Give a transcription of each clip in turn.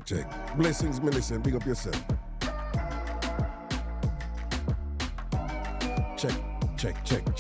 Check. Blessings, Millicent. Big up yourself. Check. Check. Check.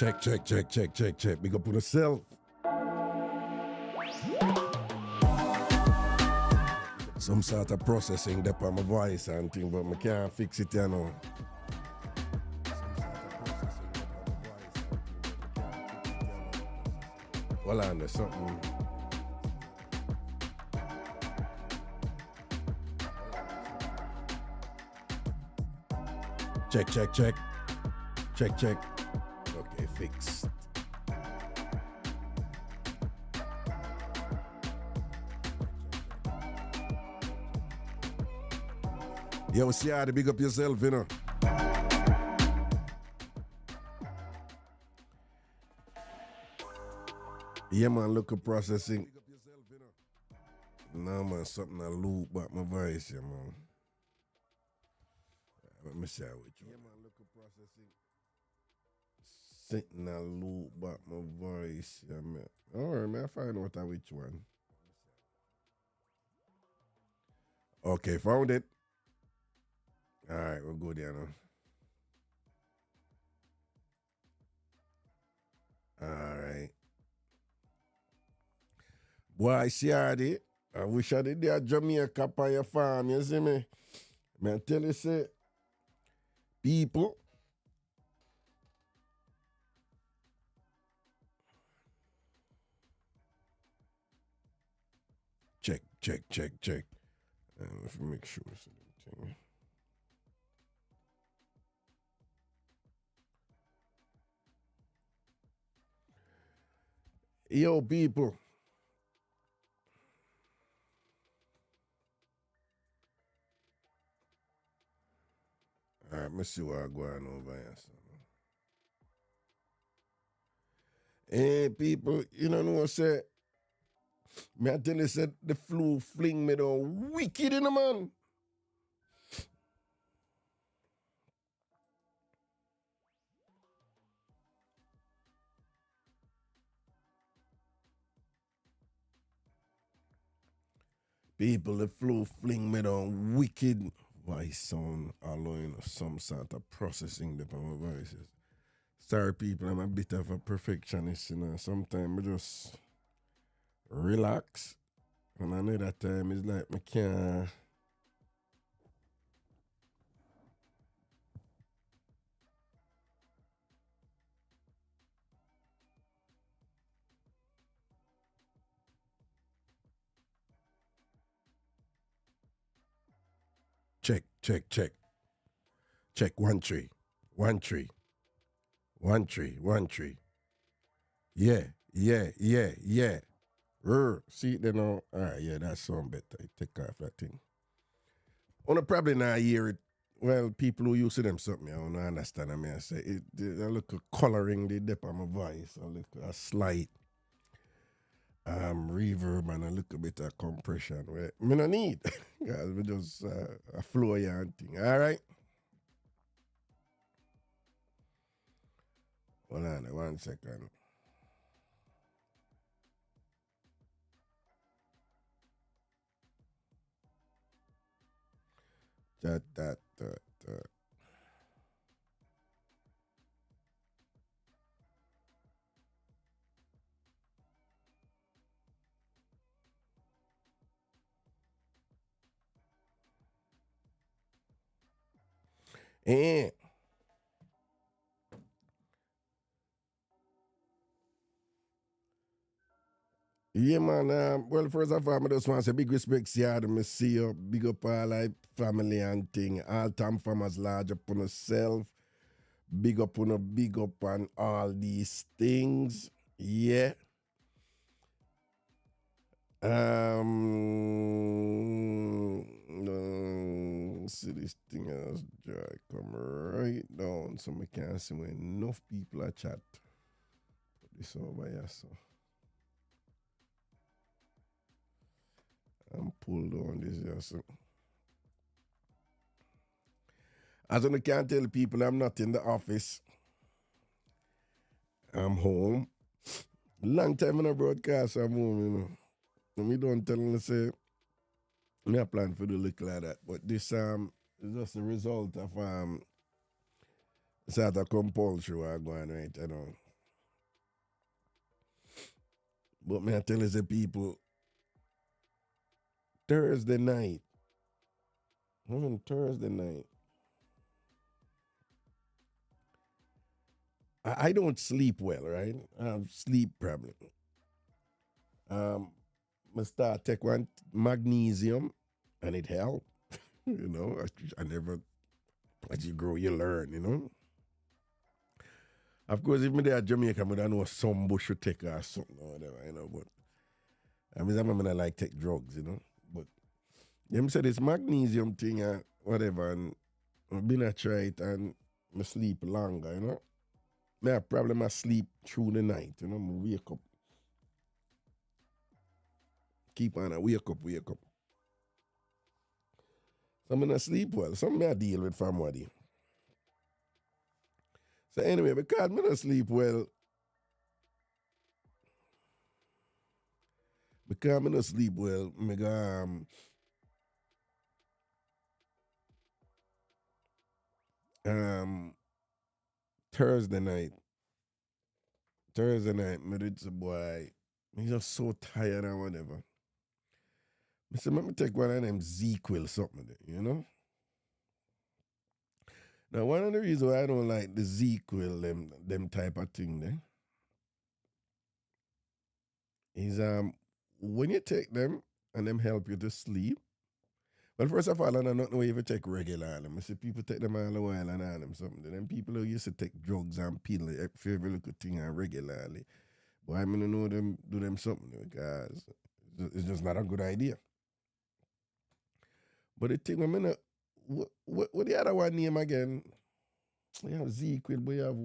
Check, check, check, check, check, check. Big up on yourself. Some sort of processing that on my voice and thing, but I can't fix it, you know. Well, on there's something. Check, check, check. Check, check. Okay, fixed. Yo, see how to big up yourself, you know. Yeah, man, look at processing. No, man, something I loop back my voice, yeah, man. Let me share with you. Yeah, man, look at processing. Sitting I loop back my voice, yeah, man. All right, man, I find out which one. Okay, found it. All right, we'll go there now. All right. Boy, see already. I wish I did that Jamaica on your farm, you see me? Man, tell you, say, people. Check, check, check, check. Let's make sure it's anything. Yo, people. All right, let's see what I'm going over here. So. Hey, people, you know what I say? Me I tell you, said the flu fling me down wicked in the man. People, the flu fling me down wicked. Why sound allowing some sort of processing the my voices. Sorry, people, I'm a bit of a perfectionist, you know. Sometimes I just relax. And another time it's like I can't. Check, check, check. Check 1 3. 1 3. 1 3. 1 3. Yeah, yeah, yeah, yeah. See, they know. All right, yeah, that sound better. Take off that thing. On probably not hear it. Well, people who use them something, I don't understand. I mean, I say it. I look a coloring the depth of my voice. I look a slight reverb and a little bit of compression. Where me no need, because we just a flow and thing. All right. Hold on, 1 second. That. And yeah, man. Well, first of all, I just want to say big respect to you. Me see you. Big up all like family and thing. All time farmers large up on yourself. Big up on a big up on all these things. Yeah. See this thing as dry come right down so I can see when enough people are chat. Put this over here so. I'm pulled on this here so. As I can tell people I'm not in the office. I'm home. Long time in a broadcast I'm home, you know. And me don't tell them to say me I plan for the look like that. But this is just the result of sort of compulsory I'm going right, you know. But me I tell you the people, Thursday night, Thursday night, I don't sleep well, right? I have sleep problem. I start take one magnesium, and it helped. You know, I never, as you grow, you learn. You know. Of course, if me there at Jamaica, I don't know some bush should take or something or whatever, you know. But I mean, I'm not like take drugs, you know. But them say this magnesium thing and whatever, and I've been a try it and I sleep longer, you know. Me have problem I sleep through the night, you know. I wake up, keep on, I wake up, wake up. So I'm not sleep well. Something I deal with from what. So anyway, because I don't sleep well, because I don't sleep well, I go um Thursday night. Thursday night, me did some boy. He's just so tired and whatever. I said, let me take one of them ZQL something, you know? Now, one of the reasons why I don't like the ZQL, them type of thing there, is when you take them and them help you to sleep. Well, first of all, I don't know if you take regularly. I see people take them all a while and all them something. Then people who used to take drugs and pill, favorite little thing regularly. But I'm gonna know them do them something because it's just not a good idea. But the thing, I'm gonna what the other one name again? We have Ezekiel, we have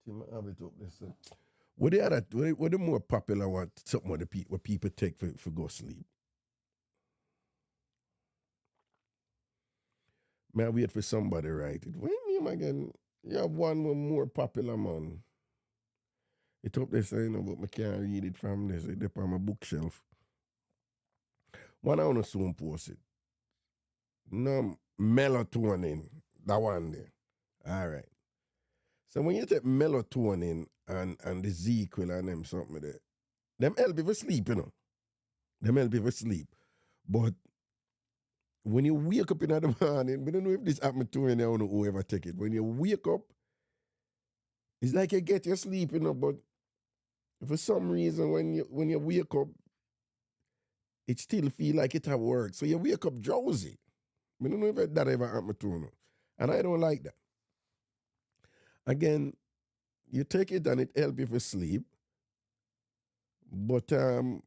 Tim have it up there. So. What the other what the more popular one? Something what people take for go sleep. May I wait for somebody write it? What name again? You have one more popular man. It up there saying, but I can't read it from this. It's up on my bookshelf. One I want to soon post it. No, melatonin. That one there. All right. So when you take melatonin and the Ezekiel and them something there, them help you for sleep, you know. Them help you for sleep. But when you wake up in the morning, I don't know if this happened to you, and I don't know whoever take it. When you wake up, it's like you get your sleep, you know, but for some reason when you wake up, it still feel like it have work. So you wake up drowsy. I don't know if that ever happened to you. And I don't like that. Again, you take it and it help you for sleep. But when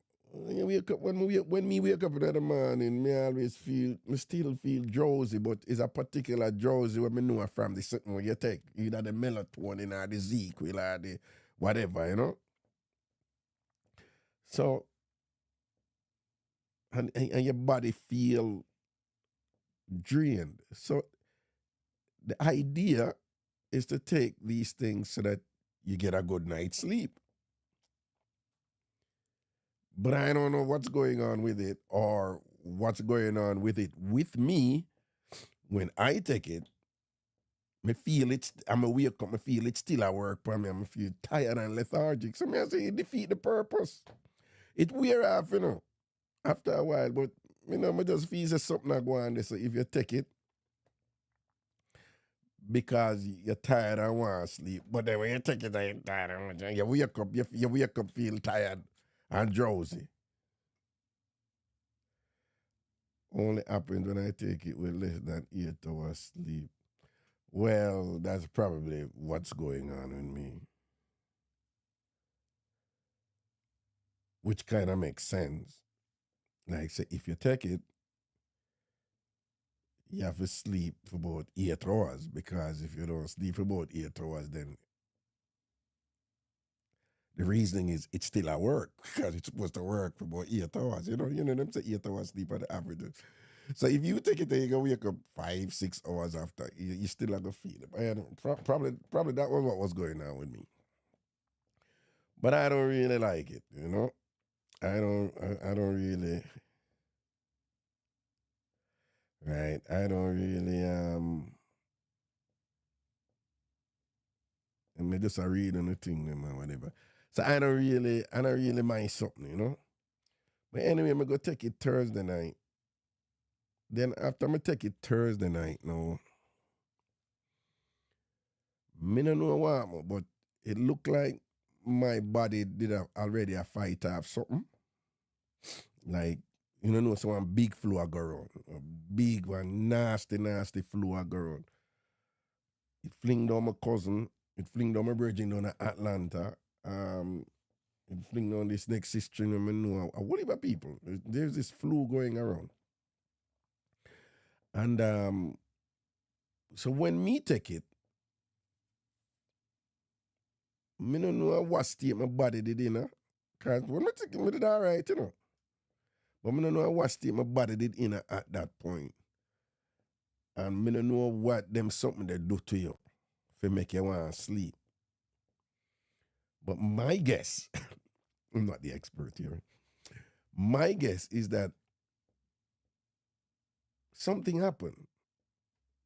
you wake up, when me wake up in the morning, me always me still feel drowsy, but it's a particular drowsy when me know from the certain when you take, either the melatonin or the Ezekiel or the whatever, you know. So and your body feel drained. So the idea is to take these things so that you get a good night's sleep. But I don't know what's going on with it or what's going on with it with me when I take it. I feel it's, I'm awake up, I feel it's still at work for me. I feel tired and lethargic. So I say it defeat the purpose. It wear off, you know, after a while. But, you know, I just feel there's something that go on there. So if you take it, because you're tired and want to sleep. But then when you take it and you're tired and you wake up, you wake up feel tired and drowsy. Only happens when I take it with less than 8 hours sleep. Well, that's probably what's going on with me. Which kind of makes sense. Like, say, if you take it, you have to sleep for about 8 hours because if you don't sleep for about 8 hours, then the reasoning is it's still at work because it's supposed to work for about 8 hours. You know them say 8 hours sleep at the average. So if you take it, then you go wake up 5, 6 hours after, you still have to feel it. Probably that was what was going on with me. But I don't really like it, you know. I don't really. Right. I don't really I mean just a read on the thing them or whatever. So I don't really mind something, you know. But anyway, I'm go take it Thursday night. Then after I take it Thursday night, no, me no know what, but it looked like my body did already a fight off something. Like, you know, so one big flu a go around. A big one, nasty flu a go around. It fling down my cousin. It fling down my virgin down at Atlanta. It fling down this next sister, you know, a whole heap of people. There's this flu going around. And so when me take it, me don't know what state my body did, you know. Because when I take it, me did all right, you know. But me don't know what state my body did in at that point. And me don't know what them something they do to you to make you want to sleep. But my guess, I'm not the expert here. My guess is that something happened.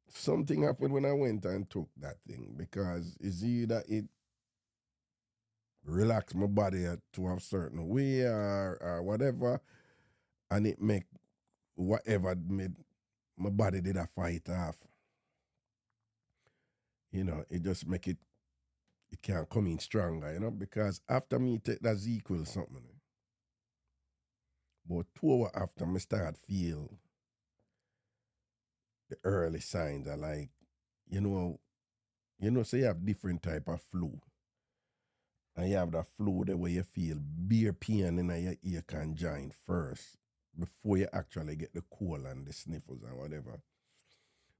Something happened when I went and took that thing, because it's either it relaxed my body to a certain way or whatever, and it make whatever made my body did a fight off. You know, it just make it can come in stronger, you know, because after me take that equal something, but 2 hours after me start feel the early signs are like, you know, so you have different type of flu. And you have that flu the way you feel bare pain in your ear can join first before you actually get the cold and the sniffles and whatever.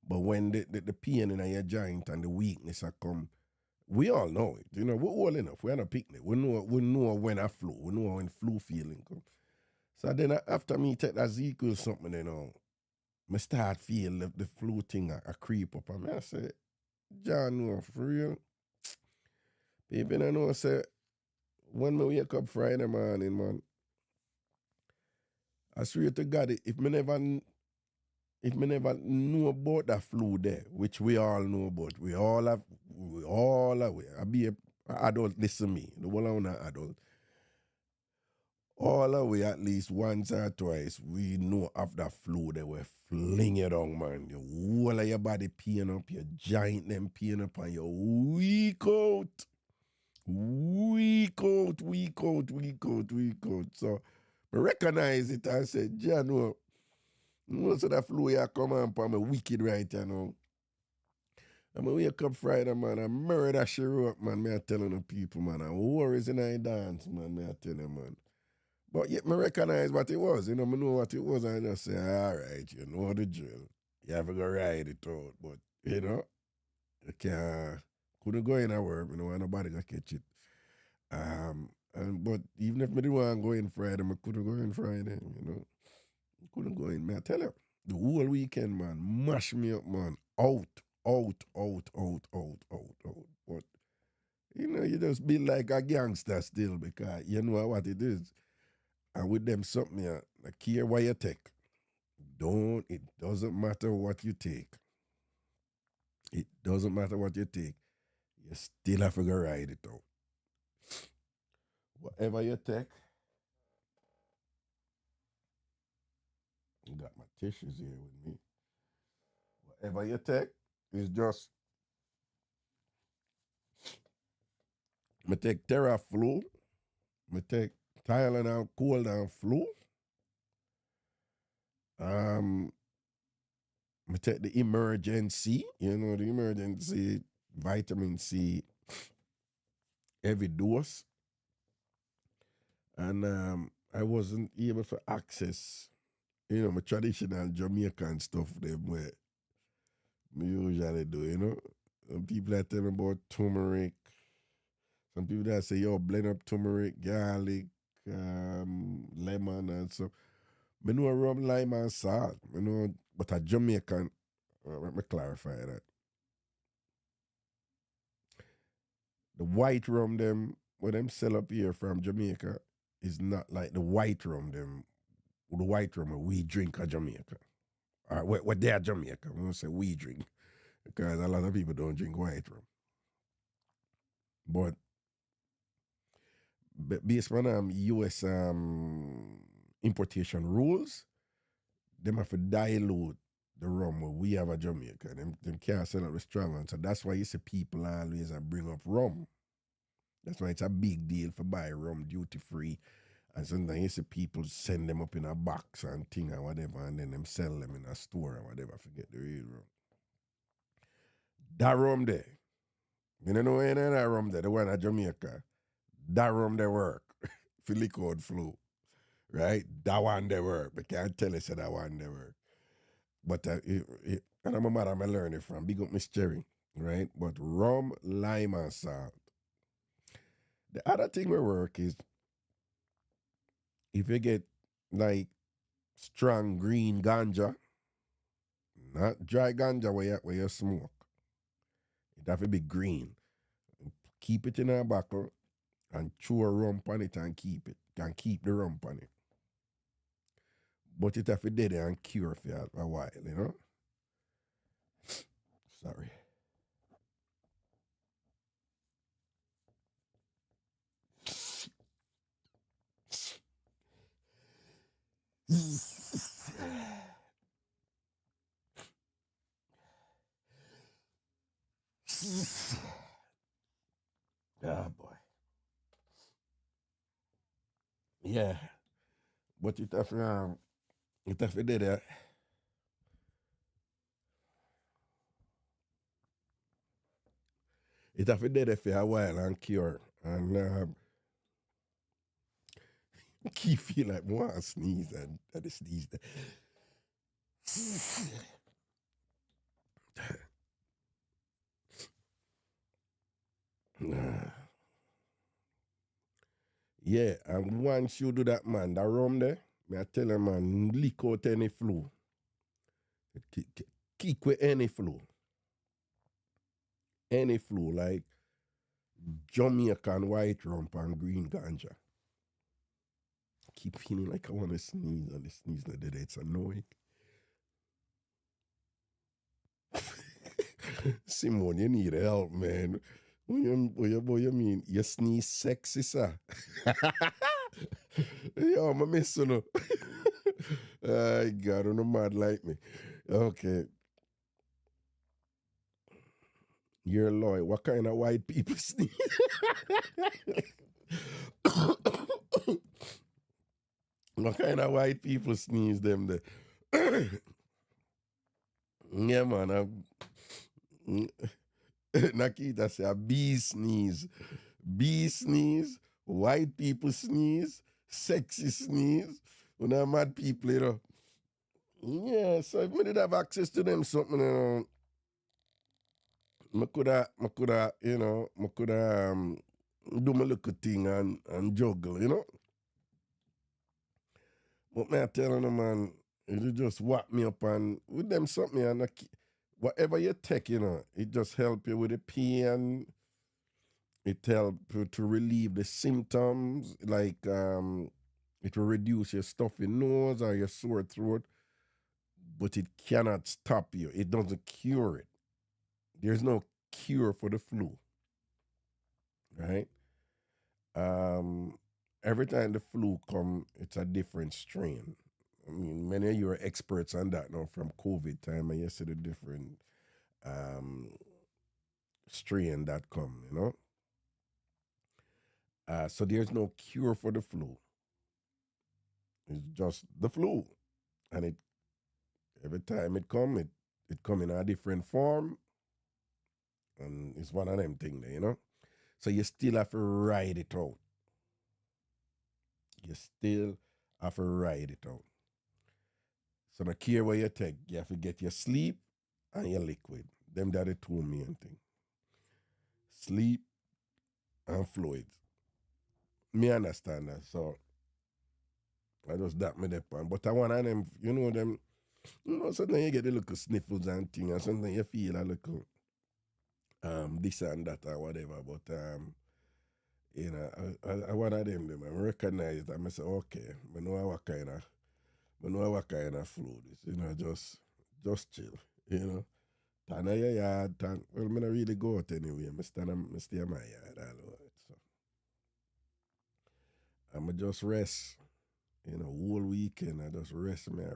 But when the pain in your joint and the weakness are come, we all know it. You know, we're old enough. We're on a picnic. We know when I flu. We know when flu feeling come. So then after me take that equal something, you know, I start feel the flu thing a creep up. And I say, John, no, for real. People I know say, when I wake up Friday morning, man, I swear to God, if me never know about that flu there, which we all know about, we all have, I be a adult, listen to me, the one on an adult. All the way at least once or twice, we know of that flu they were fling it on, man. Your whole of your body peeing up, your giant them peeing up, and you're weak out. So I recognize it and say, Jano, most of that flu here come on for me wicked right, you know. I'm going to wake up Friday, man, and murder she wrote, man. Me I telling the people, man, and worries in I dance, man, me I tell them, man. But yet, I recognize what it was. You know, I know what it was, and I just say, all right, you know the drill. You have to go ride it out. But, you know, you couldn't go in and work, you know, and nobody gonna catch it. But even if I didn't want to go in Friday, I couldn't go in Friday, you know. I couldn't go in, man. I tell you, the whole weekend, man, mash me up, man. Out. But, you know, you just be like a gangster still, because you know what it is. And with them something, I care what you take. It doesn't matter what you take. It doesn't matter what you take. You still have to go ride it out. Whatever you take, I got my tissues here with me. Whatever you take is just, I take Theraflu, I take Tylenol cold and flu. I take the emergency, you know, the emergency vitamin C every dose. And I wasn't able to access, you know, my traditional Jamaican stuff them where me usually do, you know. Some people that tell me about turmeric. Some people that say, yo, blend up turmeric, garlic, lemon and so. I know rum, lime and salt. I know, but a Jamaican, let me clarify that. The white rum them, what them sell up here from Jamaica, is not like the white rum them, the white rum we drink at Jamaica. What they are Jamaica, we don't say we drink, because a lot of people don't drink white rum. But based on US importation rules, them have to dilute the rum where we have a Jamaica. Them can't sell it with strong one. So that's why you see people always bring up rum. That's why it's a big deal for buy rum duty free. And sometimes you see people send them up in a box and thing or whatever, and then them sell them in a store or whatever. Forget the real rum. That rum there. You don't know any of that rum there, the one at Jamaica. That rum they work. For liquid flu. Right? That one they work. I can't tell you so that one they work. But and I'm a mad, I'm learning from. Big up Miss Cherry. Right? But rum, lime, and salt. The other thing we work is if you get like strong green ganja, not dry ganja where you smoke. It have to be green. Keep it in a bottle and chew a rum on it and keep it. Can keep the rum on it. But it have to dead and cure for a while, you know? Sorry. Ah, boy. Yeah. But it have to dead. It have to dead for a while and cure. And keep feel like more and sneeze and the sneeze. Yeah, and once you do that, man, that rum there, I tell you, man, leak out any flu. Kick with any flu. Any flu, like Jamaican white rum and green ganja. Keep feeling like I want to sneeze, and the sneeze not there. It's annoying. Simone, you need help, man. What you mean? You sneeze sexy, sir? Yo, I miss you. I God, no mad like me. Okay. You're Lloyd. What kind of white people sneeze? What kind of white people sneeze them there? Yeah, man. Nakita say a bee sneeze. Bee sneeze. White people sneeze. Sexy sneeze. When I'm mad people, you know. Yeah, so if I did have access to them something, I coulda, do my little thing and juggle, you know. But me I telling them, man, you just whack me up and with them something and whatever you take, you know, it just help you with the pain. It help you to relieve the symptoms, like it will reduce your stuffy nose or your sore throat, but it cannot stop you. It doesn't cure it. There's no cure for the flu, right? Um, every time the flu come, it's a different strain. I mean, many of you are experts on that now from COVID time, and you see the different um, strain that come, you know. So there's no cure for the flu. It's just the flu, and it every time it come in a different form, and it's one of them thing there, you know. So you still have to ride it out. You still have to ride it out. So no care what you take, you have to get your sleep and your liquid. Them that the two main thing. Sleep and fluids. Me understand that. So I just that me depend. But I want them, sometimes you get a little sniffles and thing, and sometimes you feel a little this and that or whatever. But I one of them I recognize that I say, okay, I know what kind of flu this, just chill, you know. Turn on your yard, well, I don't really go out anyway. I stay in my yard all right, so. I'ma just rest. Whole weekend I just rest me, I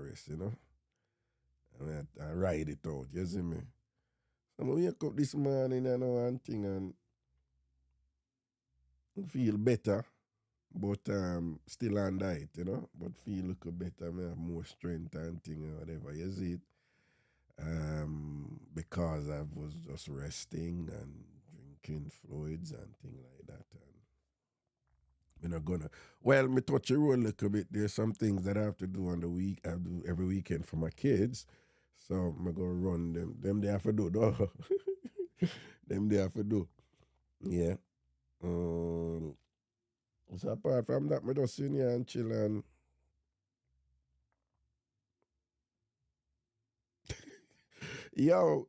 ride it out, you see me? So I wake up this morning, and thing and feel better, but still on diet, but feel look better, me have more strength and thing or whatever, you see it? Because I was just resting and drinking fluids and thing like that. And I'm not gonna. Well, me touch a roll a little bit. There's some things that I have to do on the week. I do every weekend for my kids. So I'm gonna run them. Them they have to do, though. Them they have to do. Yeah. So apart from that, me just sit here and chill and yo,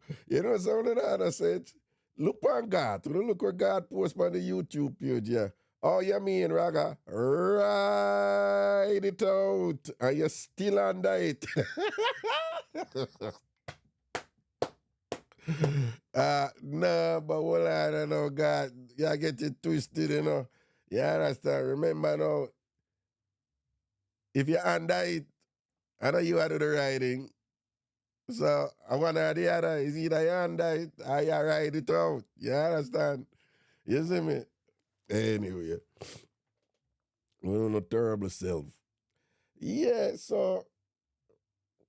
some of the other said, look on God. Look what God post on the YouTube page, yeah. Oh, you mean, Raga? Ride it out. And you're still under it. No, but what I don't know, God, you get it twisted, You understand? Remember now, if you're under it, I know you are do the riding. So one or the other is either you under it or you ride it out. You understand? You see me? Anyway, we don't know terrible self. Yeah, so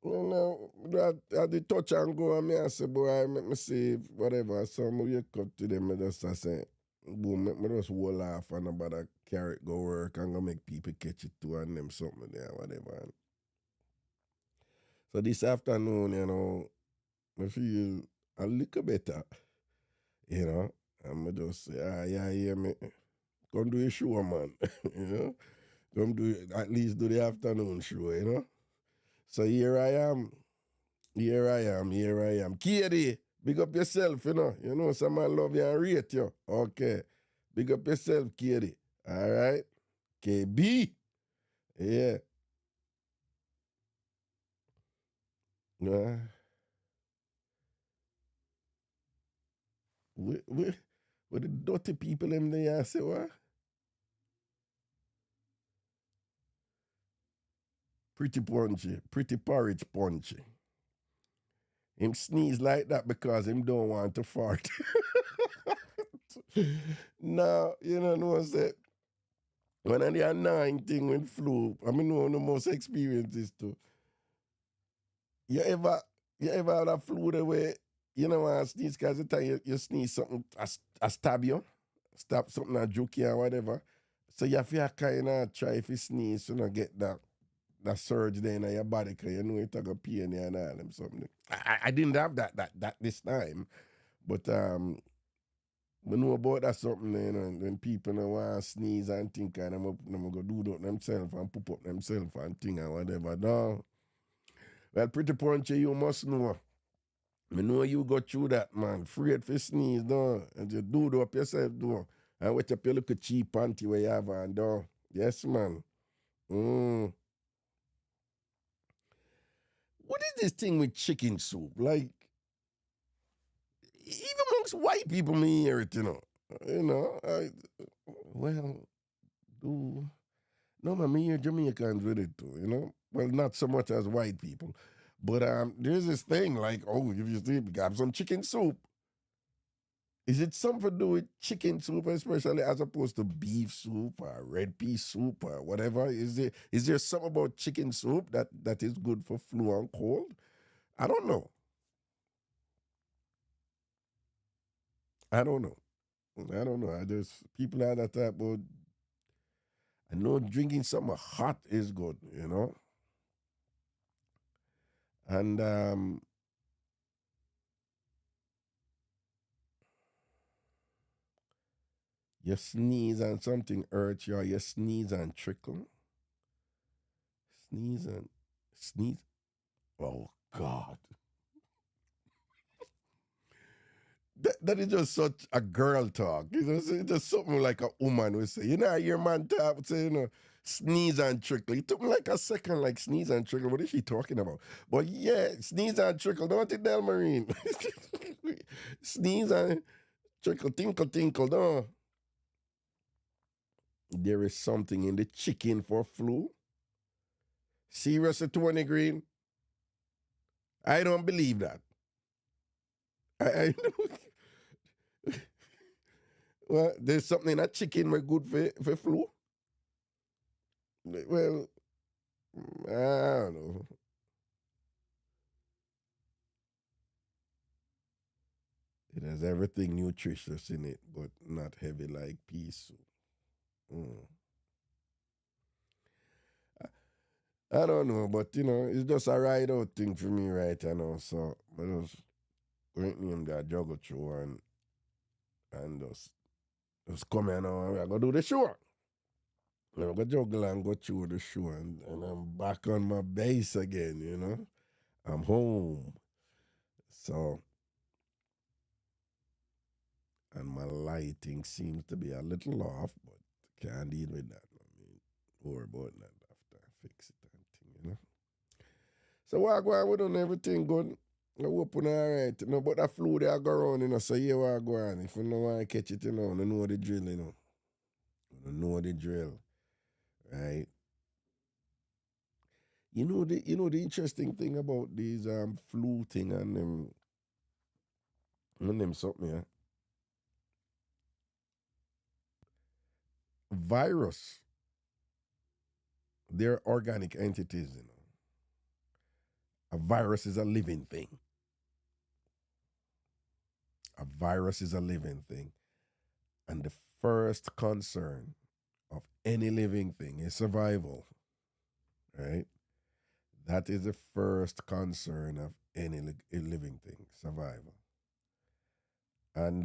I did touch and go and I say, boy, I make me see whatever. So I wake up to them and just I say, boom, make me just roll off and about to carry it go work and go make people catch it too and them something there, whatever. So this afternoon, I feel a little better, I'm just say, yeah, hear me. Come do a show, man. Come do at least do the afternoon show, So here I am. Here I am. Katie, big up yourself, some man love you and rate you. Okay. Big up yourself, Katie. All right. KB. Yeah. With the dirty people in there, say what? Pretty punchy. Pretty porridge punchy. Him sneeze like that because him don't want to fart. Now, know what I said? When I the annoying thing with flu, I mean, one of the most experiences too. You ever have that flu the way, when I sneeze, because the time you sneeze something, I stab you, stab something, I joke you or whatever. So you have to kind of try if you sneeze, get that surge there in your body, because you know it got pain and all them something. I didn't have that this time, but we know about that something, when people want to sneeze and think, and I'm go do that themselves and poop up themselves and thing and whatever. No. Well, pretty punchy, you must know. I know you go through that, man. Afraid for sneeze, no. And you do it up yourself, do. And wait up your little cheap panty where you have on, do. Yes, man. What is this thing with chicken soup? Like, even amongst white people, me hear it, well, do. No, man, me hear Jamaicans with it too, Well, not so much as white people. But there's this thing like, oh, if you see, have some chicken soup. Is it something to do with chicken soup, especially as opposed to beef soup or red pea soup or whatever? Is there something about chicken soup that is good for flu and cold? I don't know. I don't know. I just people are that type, but I know drinking something hot is good, And you sneeze and something hurts you, or you sneeze and trickle. Sneeze. Oh God. That is just such a girl talk. It's just something like a woman would say. Your man talk would say, sneeze and trickle. It took me like a second, like sneeze and trickle. What is she talking about? But yeah, sneeze and trickle. Don't it, Del Marine? Sneeze and trickle, tinkle, tinkle, no. there is something in the chicken for flu? Seriously, 20 Green? I don't believe that. I well, there's something in that chicken where good for flu. Well, I don't know. It has everything nutritious in it, but not heavy like pea soup. Mm. I don't know, but it's just a ride out thing for me right now. So I just went name that juggle through and just come here now and I go do the show. I go juggle and go through the show and I'm back on my base again. I'm home. So and my lighting seems to be a little off, but can't deal with that. I mean, worry about that after I fix it and thing. So what go on, we done everything good. I hope we're alright. But that flu there go around, so yeah, what go on. If you don't want to catch it, you know the drill. You know the drill. Right? You know the interesting thing about these flu thing and them something, yeah. Virus, they're. A virus is a living thing. A virus is a living thing. And the first concern of any living thing is survival, right? That is the first concern of any living thing, survival. And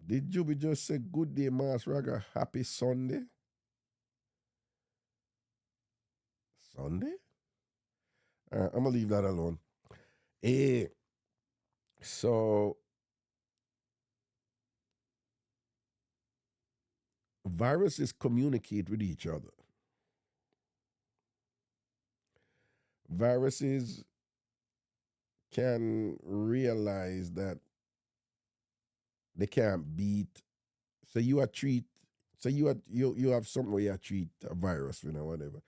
did Juby just say good day, Mars Raga? Happy Sunday? Sunday? I'm gonna leave that alone. Eh, so viruses communicate with each other. Viruses can realize that they can't beat. So you are treat. So you have something where you treat a virus, whatever.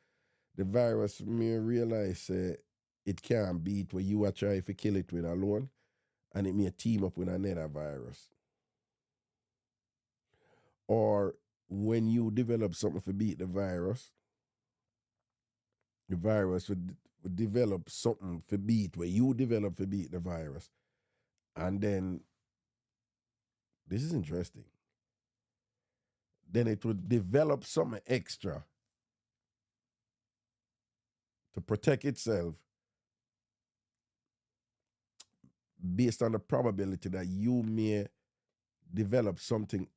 The virus may realize it can't beat where you are trying to kill it with alone, and it may team up with another virus. Or when you develop something to beat the virus would develop something to beat where you develop to beat the virus. And then this is interesting. Then it would develop something extra to protect itself based on the probability that you may develop something.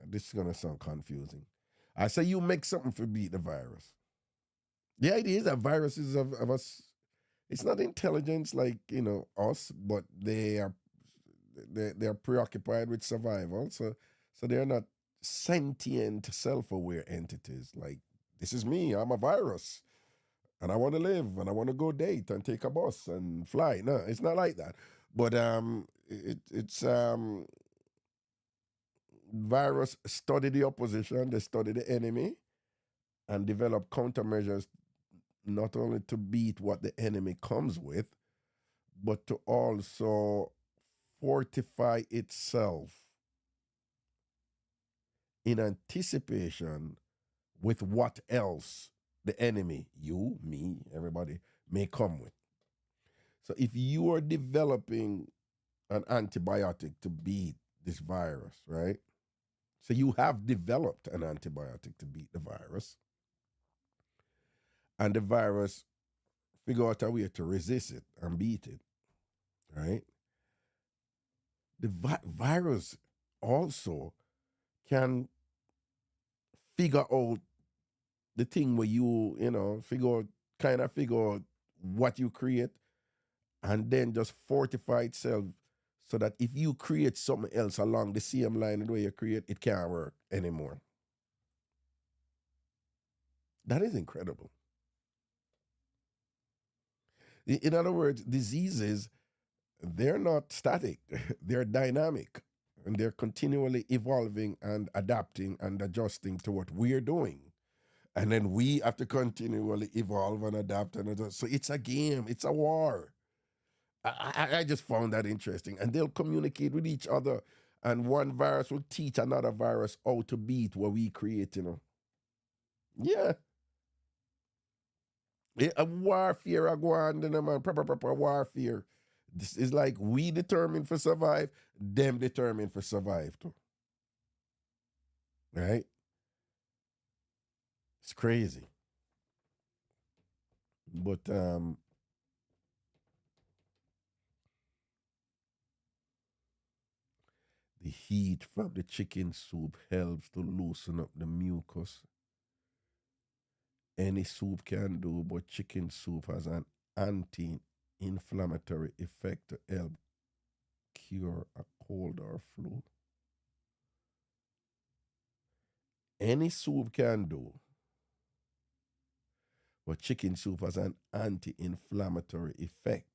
This is gonna sound confusing. I say you make something to beat the virus. The idea is that viruses of us, it's not intelligence like us, but they're preoccupied with survival. So they're not sentient, self-aware entities. Like this is me. I'm a virus, and I want to live, and I want to go date and take a bus and fly. No, it's not like that. But it's virus study the opposition, they study the enemy, and develop countermeasures not only to beat what the enemy comes with, but to also fortify itself in anticipation with what else the enemy, you, me, everybody, may come with. So if you are developing an antibiotic to beat this virus, right? So you have developed an antibiotic to beat the virus, and the virus figure out a way to resist it and beat it, right? The virus also can figure out the thing where figure out what you create and then just fortify itself so that if you create something else along the same line the way you create, it can't work anymore. That is incredible. In other words, diseases, they're not static, they're dynamic, and they're continually evolving and adapting and adjusting to what we're doing. And then we have to continually evolve and adapt and adjust. So it's a game, it's a war. I just found that interesting. And they'll communicate with each other. And one virus will teach another virus how to beat what we create, Yeah. A warfare, I go on, man. Proper warfare. This is like we determined for survive, them determined for survive too. Right? It's crazy. But the heat from the chicken soup helps to loosen up the mucus. Any soup can do, but chicken soup has an anti-inflammatory effect to help cure a cold or flu. Any soup can do, but chicken soup has an anti-inflammatory effect.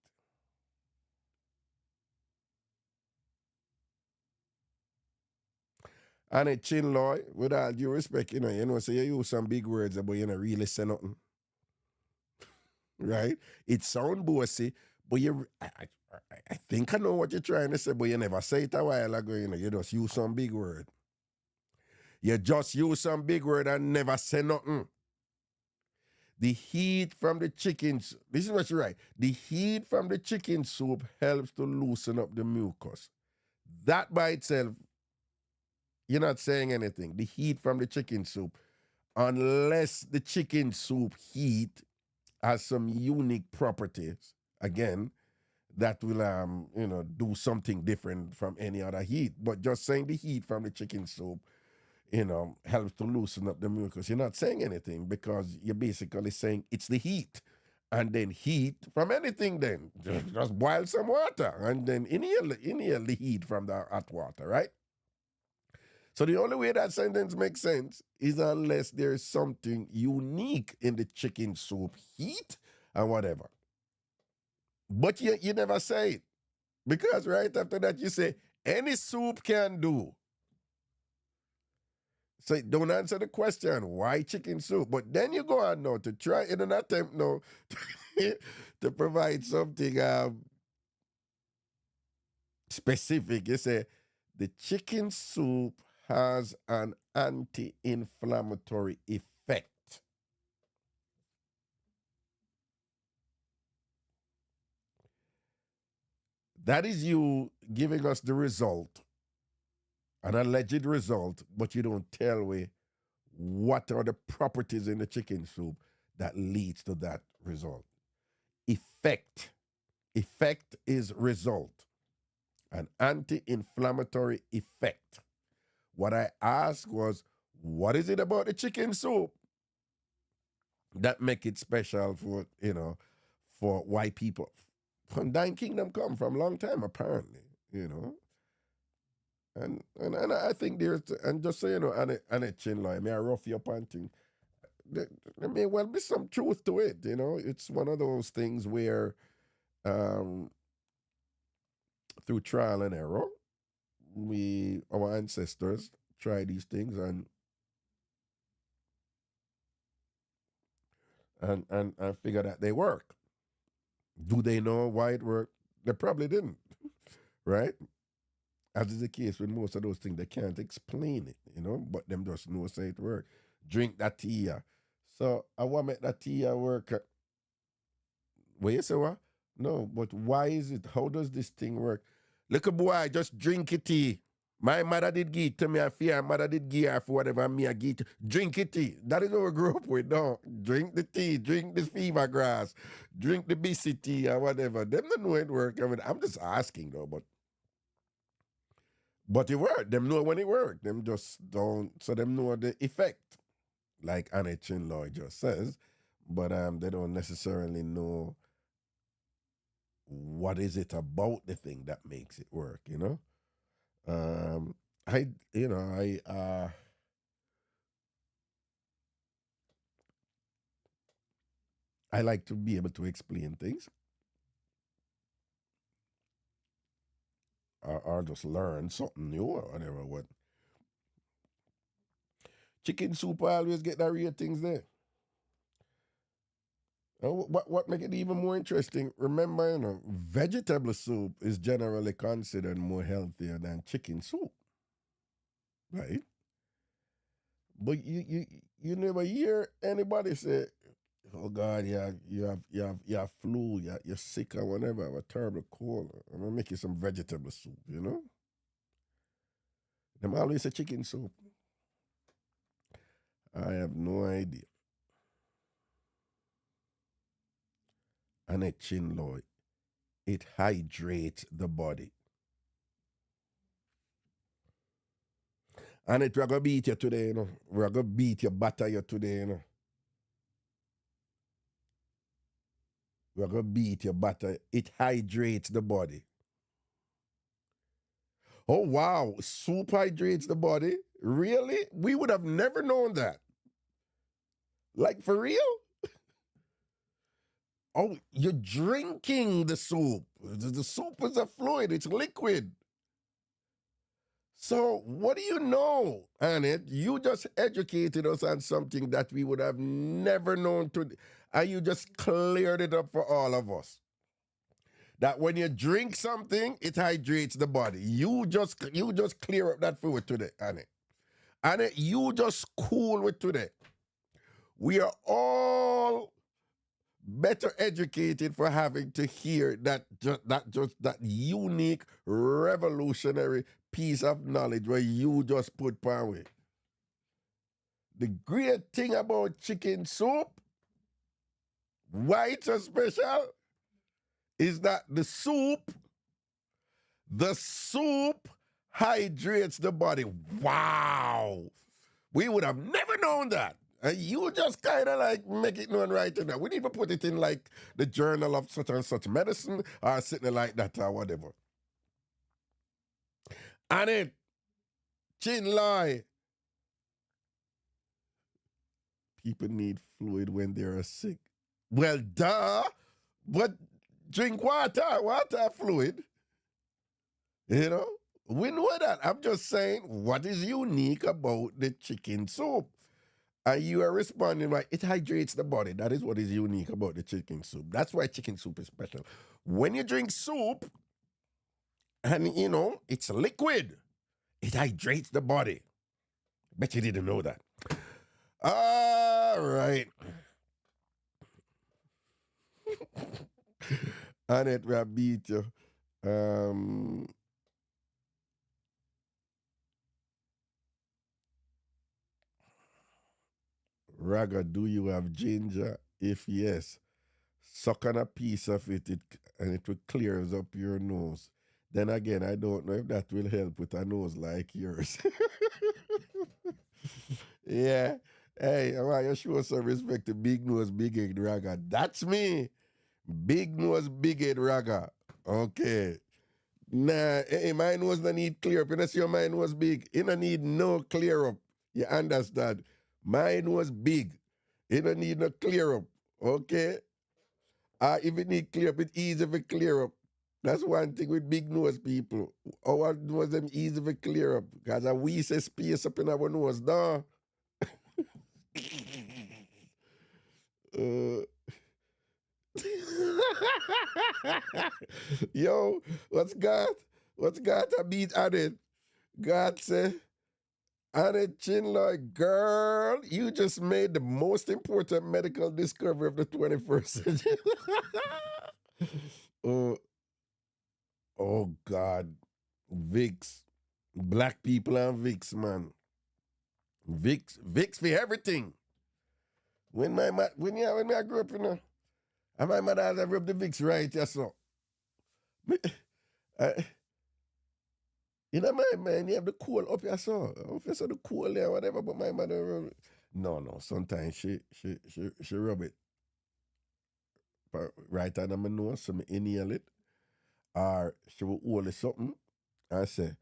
And a chin loy, with all due respect, so you use some big words, but you don't really say nothing, right? It sound bossy, but I think I know what you're trying to say, but you never say it a while ago, you just use some big word. You just use some big word and never say nothing. The heat from the chickens, this is what you're right. The heat from the chicken soup helps to loosen up the mucus. That by itself, you're not saying anything. The heat from the chicken soup, unless the chicken soup heat has some unique properties, again, that will do something different from any other heat. But just saying the heat from the chicken soup, helps to loosen up the mucus. You're not saying anything because you're basically saying it's the heat. And then heat from anything, then just boil some water and then inhale the heat from the hot water, right? So the only way that sentence makes sense is unless there's something unique in the chicken soup heat and whatever. But you never say it because right after that you say any soup can do. So don't answer the question why chicken soup, but then you go on now to try in an attempt now to provide something specific. You say the chicken soup has an anti-inflammatory effect. That is you giving us the result, an alleged result, but you don't tell me what are the properties in the chicken soup that leads to that result. Effect. Effect is result. An anti-inflammatory effect. What I asked was, what is it about the chicken soup that make it special for white people? From Dine Kingdom come from long time apparently, And I think there's, and just so you know, and a chin line, may I rough your panting. There may well be some truth to it, It's one of those things where, um, through trial and error, our ancestors try these things and figure that they work. Do they know why it worked? They probably didn't, right? As is the case with most of those things, they can't explain it, but them just know say it work. Drink that tea. So I want to make that tea work. What you say what? No, but why is it? How does this thing work? Little boy, just drink it tea. My mother did give it to me. I fear mother did give her for whatever me I give it. Drink it tea. That is what we grew up with. No, drink the tea. Drink this fever grass. Drink the BC tea or whatever. Them don't know it work. I mean, I'm just asking though, but it worked. Them know when it worked. Them just don't. So them know the effect, like Anna Chinloy just says, but they don't necessarily know what is it about the thing that makes it work. Um, I you know I like to be able to explain things. or just learn something new or whatever. What chicken soup I always get that ratings there. What make it even more interesting? Remember, vegetable soup is generally considered more healthier than chicken soup, right? But you never hear anybody say, "Oh God, you have flu, you're sick or whatever, have a terrible cold. I'm gonna make you some vegetable soup." Them always say chicken soup. I have no idea. And a chin Lloyd, it hydrates the body. And we're gonna beat you today, We're gonna beat you, batter you today, We're gonna beat you, batter. It hydrates the body. Oh wow, soup hydrates the body? Really? We would have never known that. Like for real? Oh, you're drinking the soup. The soup is a fluid, it's liquid. So, what do you know, Annette? You just educated us on something that we would have never known today, and you just cleared it up for all of us. That when you drink something, it hydrates the body. You just clear up that fluid today, Annette. Annette, you just cool with today. We are all better educated for having to hear that unique, revolutionary piece of knowledge where you just put power. The great thing about chicken soup, why it's so special, is that the soup hydrates the body. Wow! We would have never known that. And you just kind of like make it known right in there. We need to put it in like the journal of such and such medicine or something like that or whatever. And it, chin lie. People need fluid when they're sick. Well, duh. But drink water fluid. We know that. I'm just saying what is unique about the chicken soup. And you are responding right. It hydrates the body. That is what is unique about the chicken soup. That's why chicken soup is special. When you drink soup, and it's liquid, it hydrates the body. Bet you didn't know that. All right. Annette Rabito. Raga, do you have ginger? If yes, suck on a piece of it and it will clears up your nose. Then again, I don't know if that will help with a nose like yours. Yeah. Hey, I want you to show some respect to Big Nose, Big Head Raga. That's me. Big Nose, Big Head Raga. Okay. Nah, my nose don't need clear up. You know, see your my nose big. You don't need no clear up. You understand? My nose big. You don't need no clear up. Okay? If it need clear up, it's easy to clear up. That's one thing with big nose people. Our nose them easy to clear up. Because we say space up in our nose. No. Yo, what's God to beat at it? God say, Annette Chinloy, girl, you just made the most important medical discovery of the 21st century. Oh God. Vicks. Black people and Vicks, man. Vicks for everything. When I grew up, and my mother has rubbed the Vicks right, yes, so. My man, you have the coal up here, so. Up here, so the coal there, whatever, but my mother, no, sometimes she rub it right under my nose, so I inhale it, or she will hold it something, and say,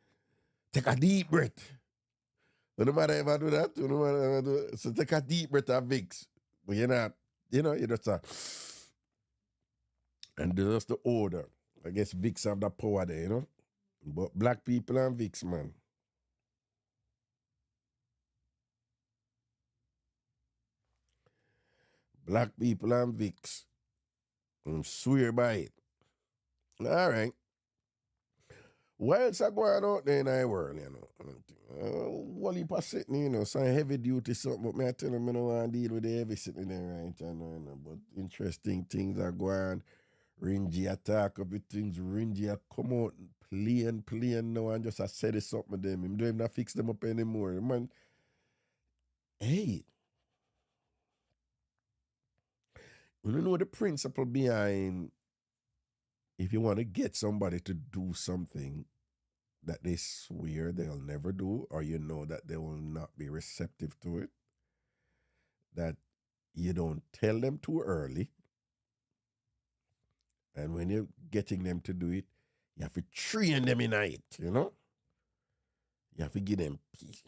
take a deep breath. No matter if I do that, so take a deep breath of Vicks. But you're not, you just and there's the odor. I guess Vicks have that power there, But black people and Vicks, man. Black people and Vicks. Swear by it. All right. What else are going out there in the world, you know? What heap of sitting, you know, some heavy duty something, but me I tell them I don't want to deal with the heavy sitting there right now, you know. But interesting things are going. Ringy attack up with things. Ringy a come out and playing now and just I said it something to them. Him don't even fix them up anymore. Man, hey, you don't know the principle behind if you want to get somebody to do something that they swear they'll never do, or you know that they will not be receptive to it, that you don't tell them too early. And when you're getting them to do it, you have to train them in it, you know? You have to give them peace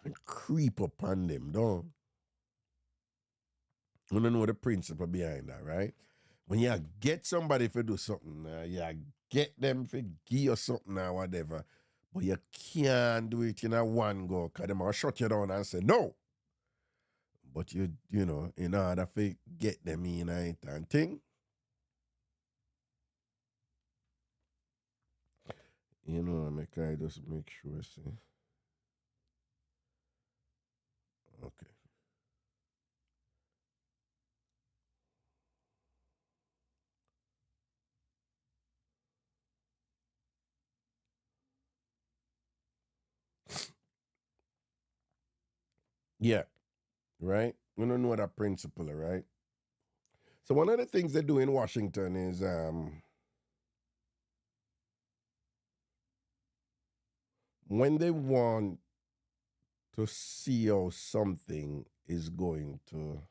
and creep upon them, don't you know the principle behind that, right? When you get somebody to do something, you get them to give you something or whatever, but you can't do it in a one go, because they might shut you down and say no. But you know, in order to get them in it and thing, you know, I just make sure, see. Okay. Yeah, right? We don't know that principle, right? So one of the things they do in Washington is when they want to see how something is going to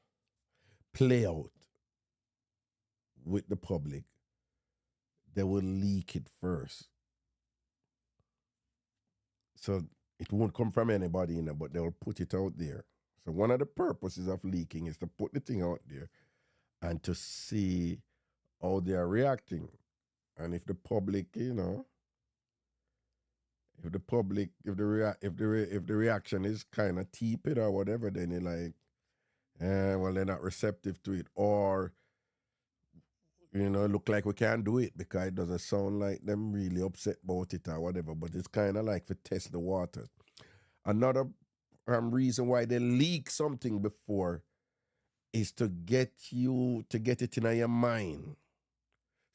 play out with the public, they will leak it first. So it won't come from anybody in there, but they'll put it out there. So one of the purposes of leaking is to put the thing out there and to see how they are reacting. And if the public, you know, if the public, if the reaction is kind of tepid or whatever, then you're like, well, they're not receptive to it, or you know, look like we can't do it because it doesn't sound like them really upset about it or whatever. But it's kind of like to test the waters. Another reason why they leak something before is to get you to get it in your mind,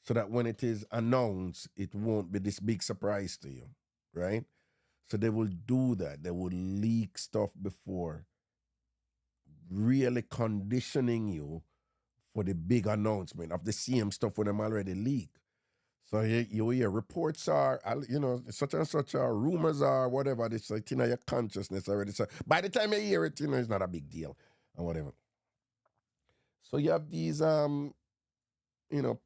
so that when it is announced, it won't be this big surprise to you, right? So they will do that. They will leak stuff before, really conditioning you for the big announcement of the same stuff when them already leak. So you hear reports are, you know, such and such are, rumors are, whatever. It's like in your consciousness already. So by the time you hear it, you know, it's not a big deal or whatever. So you have these, you know,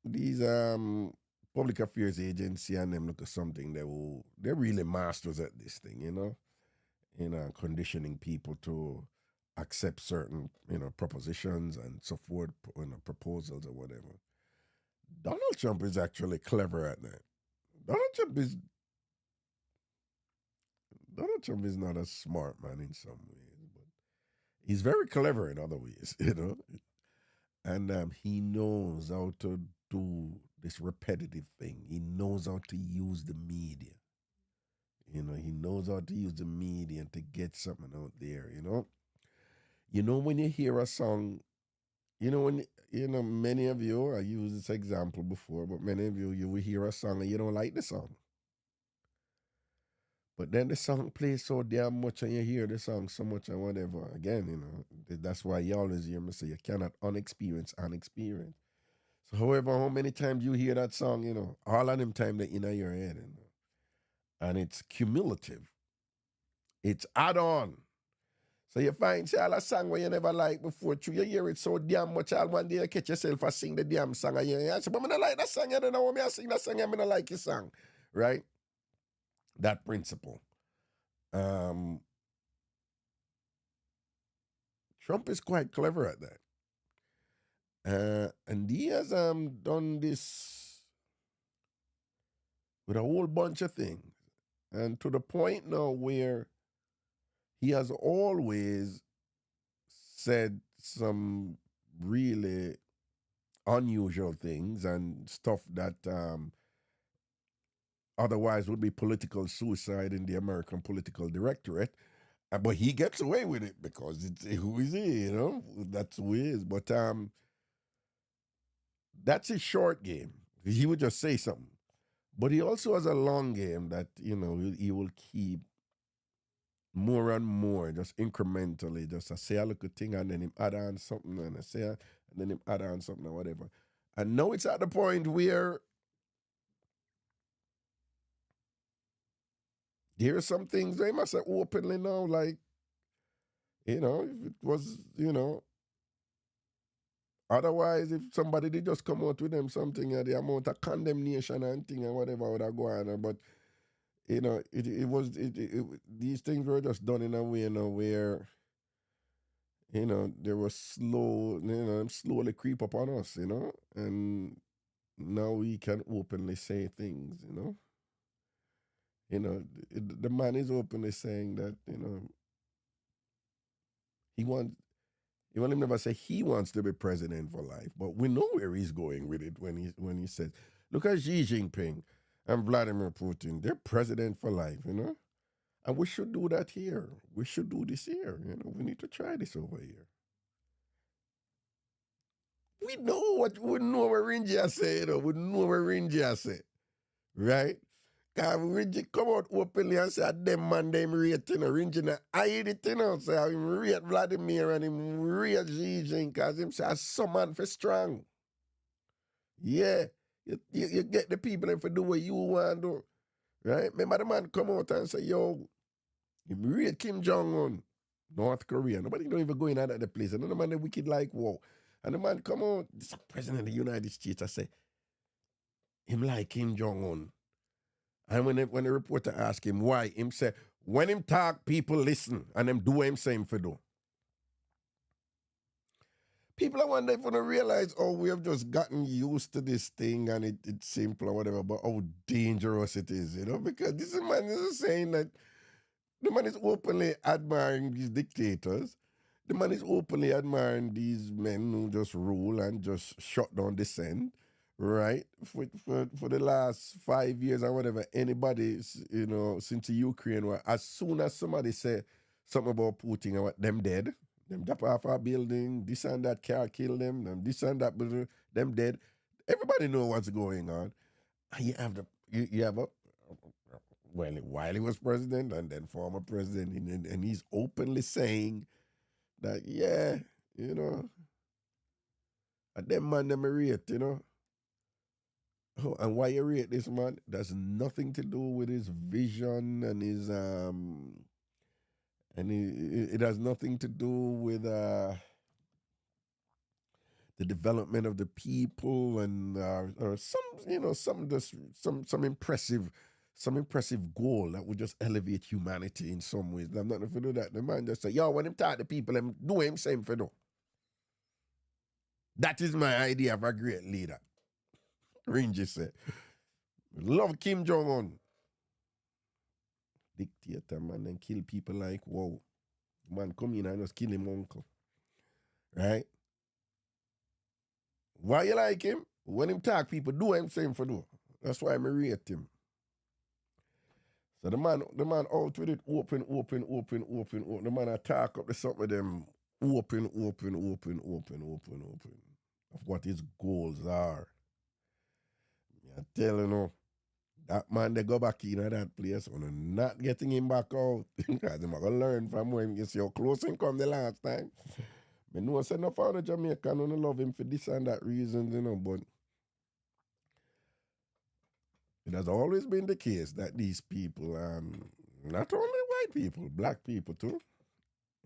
these public affairs agency and them look at something they're really masters at this thing, you know, conditioning people to accept certain, you know, propositions and so forth, you know, proposals or whatever. Donald Trump is actually clever at that. Donald Trump is Donald Trump is not a smart man in some ways, but he's very clever in other ways, you know. And he knows how to do this repetitive thing. He knows how to use the media. You know, he knows how to use the media to get something out there, you know. You know, when you hear a song, you know, when, you know, many of you, I used this example before, but many of you, you will hear a song and you don't like the song. But then the song plays so damn much and you hear the song so much and whatever. Again, you know, that's why you always hear me say you cannot unexperience. So however, how many times you hear that song, you know, all of them time that in your head, you know, and it's cumulative. It's add on. So you find say all a song where you never like before, through you hear it so damn much, all one day you catch yourself and sing the damn song and you say, but I don't like that song, you don't know me I sing that song, I don't like your song. Right? That principle. Um, Trump is quite clever at that. And he has done this. with a whole bunch of things. And to the point now where he has always said some really unusual things and stuff that otherwise would be political suicide in the American political directorate. But he gets away with it because it's who is he, you know? That's who he is. But that's his short game. He would just say something. But he also has a long game that, you know, he will keep more and more, just incrementally. Just I say a little thing and then him add on something and I say, and then him add on something or whatever. And now it's at the point where there are some things they must say openly now, like, you know, if it was, you know, otherwise, if somebody did just come out with them something, the amount of condemnation and thing and whatever would have gone on. But, you know, these things were just done in a way, you know, where, you know, they were slow, you know, slowly creep upon us, you know, and now we can openly say things, you know. You know, the man is openly saying that, you know, he wants, you will never say he wants to be president for life, but we know where he's going with it when he says, look at Xi Jinping and Vladimir Putin. They're president for life, you know? And we should do that here. We should do this here. You know, we need to try this over here. We know what Rinja say, you know. We know what Rinja say. Right? Because Rinja come out openly and say, them man, them rate, you know. Rinja hide it, you know. Say, him rate Vladimir and him rate Xi Jinping because him say, some man for strong. Yeah. You get the people and for do what you want to do. Right? Remember the man come out and say, yo, you rate Kim Jong-un, North Korea. Nobody don't even go in at the place. And the man the wicked like, whoa. And the man come out, this president of the United States, I say, him like Kim Jong-un. And when the reporter ask him why, him say, when him talk, people listen and them do what him say him for do. People, I wonder if they realize, oh, we have just gotten used to this thing and it's simple or whatever, but how dangerous it is, you know? Because this man is saying that the man is openly admiring these dictators. The man is openly admiring these men who just rule and just shut down dissent, right? For the last 5 years or whatever, anybody, you know, since the Ukraine war, as soon as somebody say something about Putin and what, them dead, them drop off our building, this and that car kill them this and that, them dead. Everybody know what's going on. And you have a well, while he was president and then former president, and he's openly saying that, yeah, you know, them man them rate, you know. Oh, and why you rate this man? That's nothing to do with his vision and his and it has nothing to do with the development of the people and or some, you know, some impressive goal that would just elevate humanity in some ways. I'm not going to do that. The man just say, yo, when him talk to people, him do him same for do. That is my idea of a great leader. Range said. Love Kim Jong-un. Dictator, man, and kill people like, whoa. Man, come in and just kill him uncle. Right? Why you like him? When him talk, people do him same for do. That's why I rate him. So the man out with it open. The man attack up the something with them open of what his goals are. I tell you know, that man they go back in at that place and not getting him back out. Because they're gonna learn from when you see how close him come the last time. I know I said no for the Jamaican don't love him for this and that reason, you know, but it has always been the case that these people, not only white people, black people too,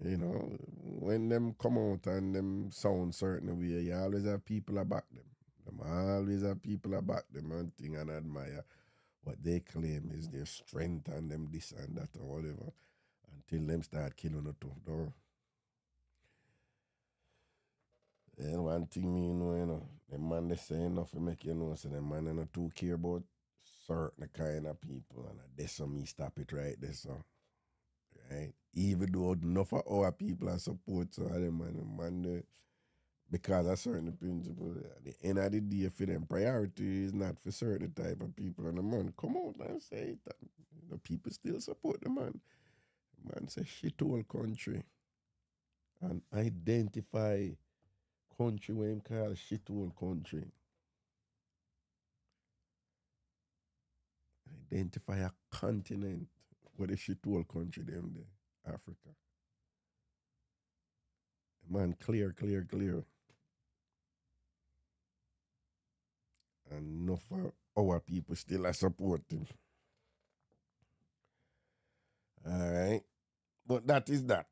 you know, when them come out and them sound certain way, you always have people about them. Them always have people about them and thing and admire what they claim is their strength and them this and that or whatever until them start killing it too. Though. Yeah, one thing me you know, the man they say enough to make you know, so the man not too care about certain kind of people, and this so me stop it right there, so right. Even though enough of our people are support so them man, because of certain principles, at the end of the day, for them priority is not for certain type of people, and the man come out and say that the people still support the man. The man say shit whole country and identify country where him call shit whole country. Identify a continent where the shit whole country them there. Africa. Man, clear. And enough of our people still are supporting. Alright. But that is that.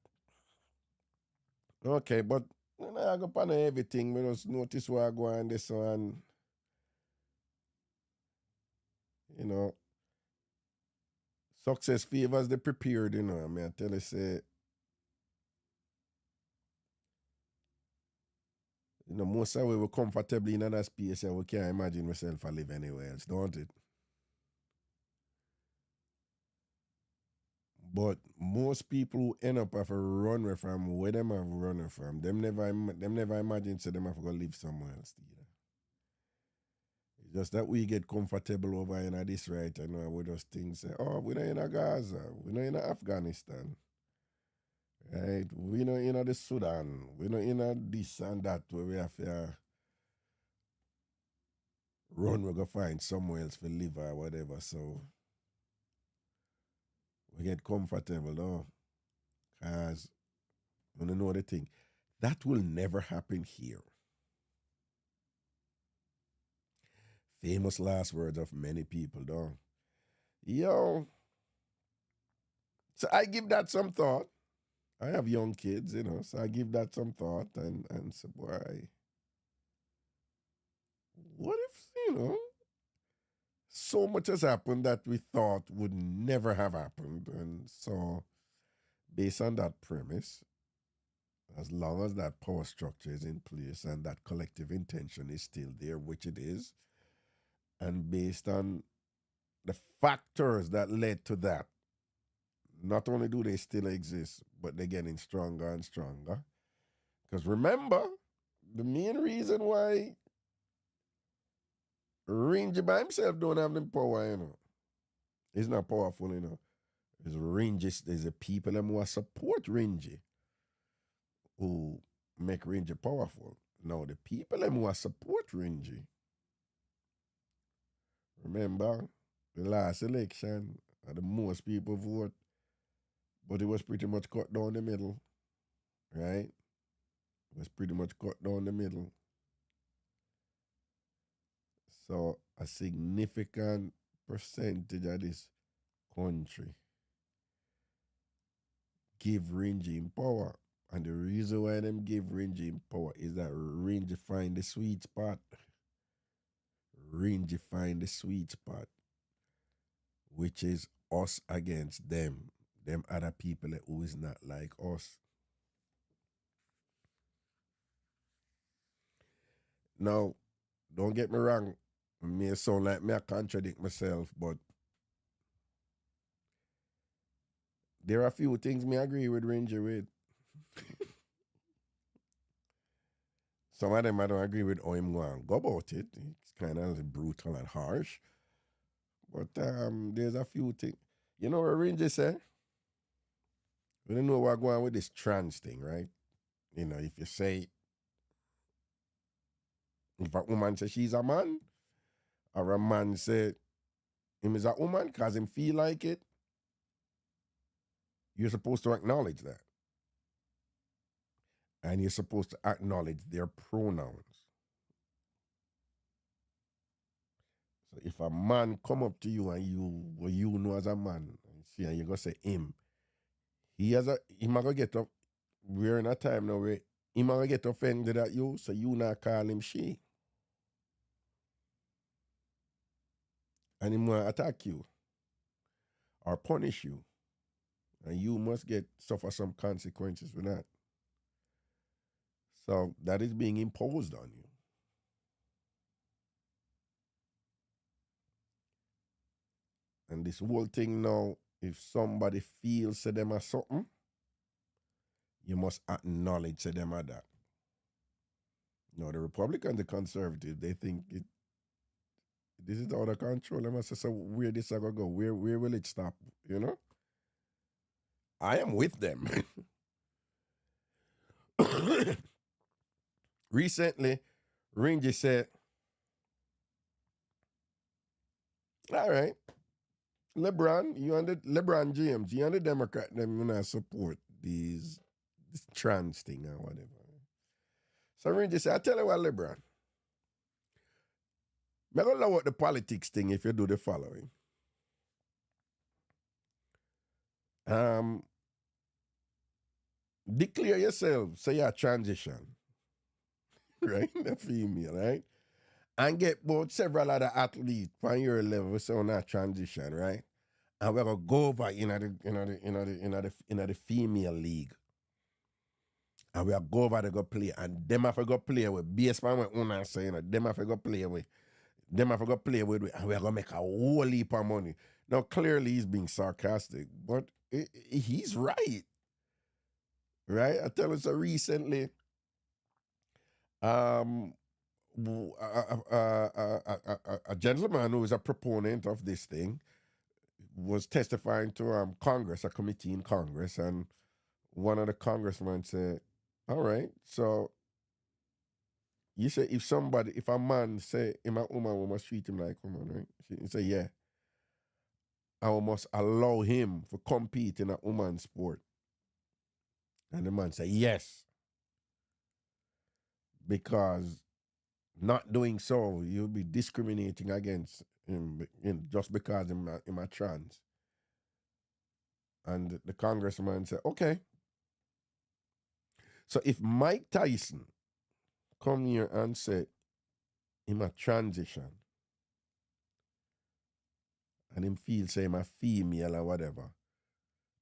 Okay, but when I go upon everything, we just notice where I go on this one. You know, success favors the prepared, you know. I mean, I tell you, say, you know, most of we're comfortably in that space and we can't imagine ourselves live anywhere else, don't it? But most people who end up have a run from where them have run from, them never imagine so them have to go live somewhere else either. It's just that we get comfortable over in this right and we just think say, oh, we're not in Gaza, we're not in Afghanistan. Right? We're not in the Sudan, we're not in this and that where we have to run, we go find somewhere else for live or whatever. So we get comfortable though. Cause you know the thing. That will never happen here. Famous last words of many people though. Yo. So I give that some thought. I have young kids, you know, so I give that some thought and say, boy, what if, you know, so much has happened that we thought would never have happened. And so, based on that premise, as long as that power structure is in place and that collective intention is still there, which it is, and based on the factors that led to that, not only do they still exist, but they're getting stronger and stronger. Because remember, the main reason why Ranger by himself don't have the power, you know. He's not powerful, you know. There's Rangers, there's the people who are support Ranger who make Ranger powerful. Now the people who are support Ranger, remember the last election, the most people vote, but it was pretty much cut down the middle, right? It was pretty much cut down the middle. So a significant percentage of this country give Ranger power. And the reason why them give Ranger power is that Ranger find the sweet spot. Ranger find the sweet spot, which is us against them. Them other people who is not like us. Now, don't get me wrong. It may sound like me I contradict myself, but there are a few things me agree with Ranger with. Some of them I don't agree with how him go about it. It's kind of brutal and harsh. But there's a few things. You know what Ranger say? We don't know what's going on with this trans thing, right? You know, if you say, if a woman says she's a man, or a man say him is a woman because him feel like it, you're supposed to acknowledge that. And you're supposed to acknowledge their pronouns. So if a man come up to you and you know as a man, and you're gonna say him, he might gonna get up. We're in a time now where he might gonna get offended at you, so you not call him she. And he might attack you or punish you. And you must suffer some consequences for that. So that is being imposed on you. And this whole thing now, if somebody feels say them are something, you must acknowledge say them are that. No, the Republicans, the conservatives, they think this is out of control. They must say, so where this is gonna go? Where will it stop? You know? I am with them. Recently, Ranger said, all right, LeBron, you and the LeBron James, you and the Democrat, them gonna support this trans thing or whatever. So Ranger said, I tell you what, LeBron, I'm gonna lower the politics thing if you do the following. Declare yourself, say you're a transition, right? The female, right? And get both several other athletes on your level, so on that transition, right? And we're gonna go over in the female league. And we are go over to go play, and them have to go play with baseball with una say, them have to go play with, and we're gonna make a whole heap of money. Now clearly he's being sarcastic, but he's right. Right? I tell you so recently, a gentleman who is a proponent of this thing was testifying to Congress, a committee in Congress, and one of the congressmen said, all right, so you say if a man say him a woman, we must treat him like woman, right? He say, yeah. I must allow him to compete in a woman's sport. And the man say, yes. Because not doing so, you'll be discriminating against him just because him a trans. And the congressman said, okay. So if Mike Tyson come here and say him a transition, and him feel say him a female or whatever,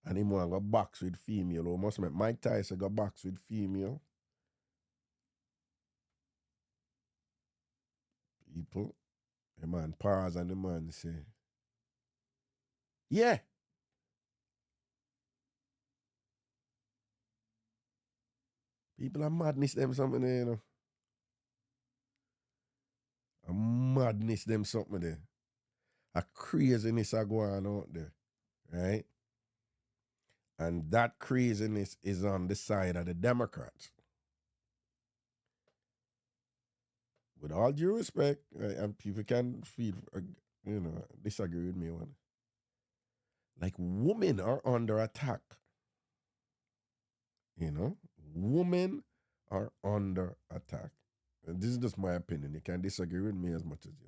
and him want to go box with female, or must make Mike Tyson go box with female people, the man pause and the man say, yeah. People are madness them something there, you know. A madness them something there. A craziness are going on out there. Right? And that craziness is on the side of the Democrats. With all due respect, right, and people can feel, disagree with me on. Like, women are under attack. You know, women are under attack. And this is just my opinion. You can disagree with me as much as you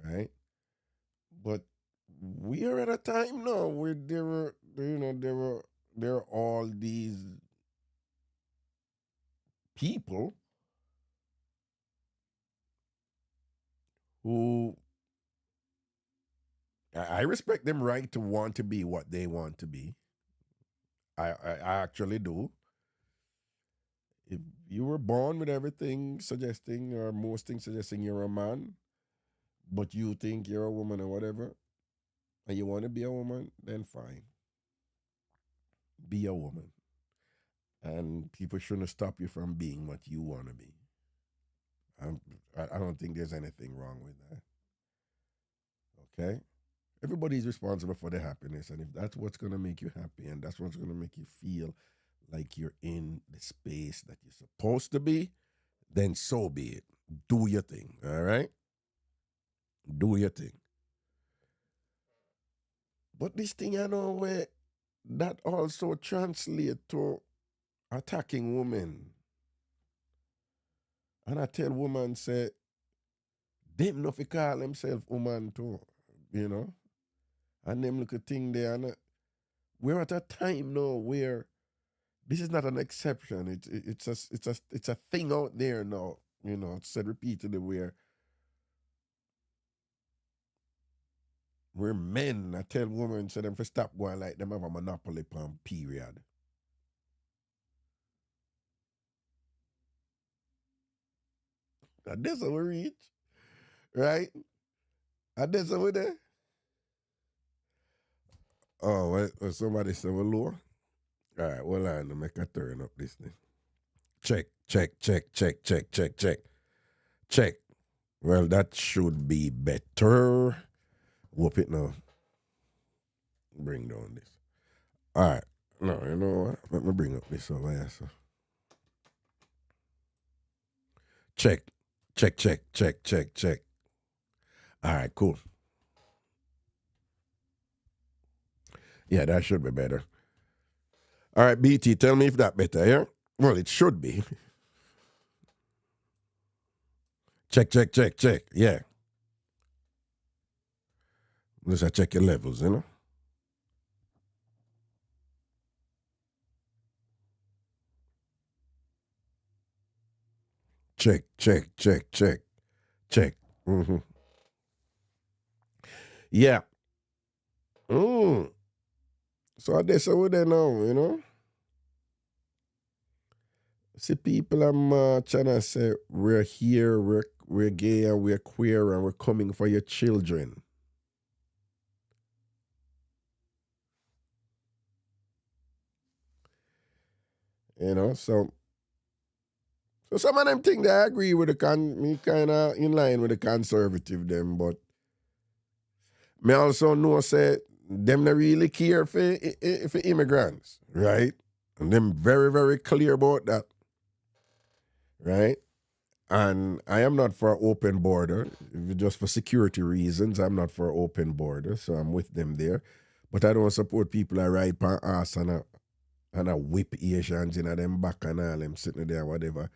want, right? But we are at a time now where there are all these people who I respect them right to want to be what they want to be. I actually do. If you were born with everything suggesting, or most things suggesting you're a man, but you think you're a woman or whatever, and you want to be a woman, then fine. Be a woman. And people shouldn't stop you from being what you want to be. I don't think there's anything wrong with that. Okay? Everybody's responsible for their happiness. And if that's what's going to make you happy and that's what's going to make you feel like you're in the space that you're supposed to be, then so be it. Do your thing. All right? Do your thing. But this thing, I know, where that also translates to attacking women. And I tell women, say, them no fi call themselves woman too, you know? And them look a thing there. And we're at a time now where this is not an exception. It's a thing out there now, you know, it's said repeatedly where men, I tell women, say them for stop going like them have a monopoly upon period. And that's how we reach, right? And that's how we there. Oh, what somebody said we're low? All right, well, I make a turn up this thing. Check, check, check, check, check, check, check, check. Well, that should be better. Whoop it now. Bring down this. All right. No, you know what? Let me bring up this over here. So. Check, check, check, check, check, check. All right, cool. Yeah, that should be better. All right, BT, tell me if that better, yeah? Well, it should be. Check, check, check, check. Yeah. Let's check your levels, you know? Check, check, check, check, check. Mm-hmm. Yeah. Mm. So I guess over there now, you know? See, people are trying to say, we're here, we're gay, and we're queer, and we're coming for your children. You know, so some of them think that I agree with me kind of in line with the conservative them, but me also know say them not really care for immigrants, right? And them very, very clear about that, right? And I am not for open border, just for security reasons. I'm not for open border, so I'm with them there. But I don't support people that ride per ass and a whip Asians in them back and all them sitting there, whatever,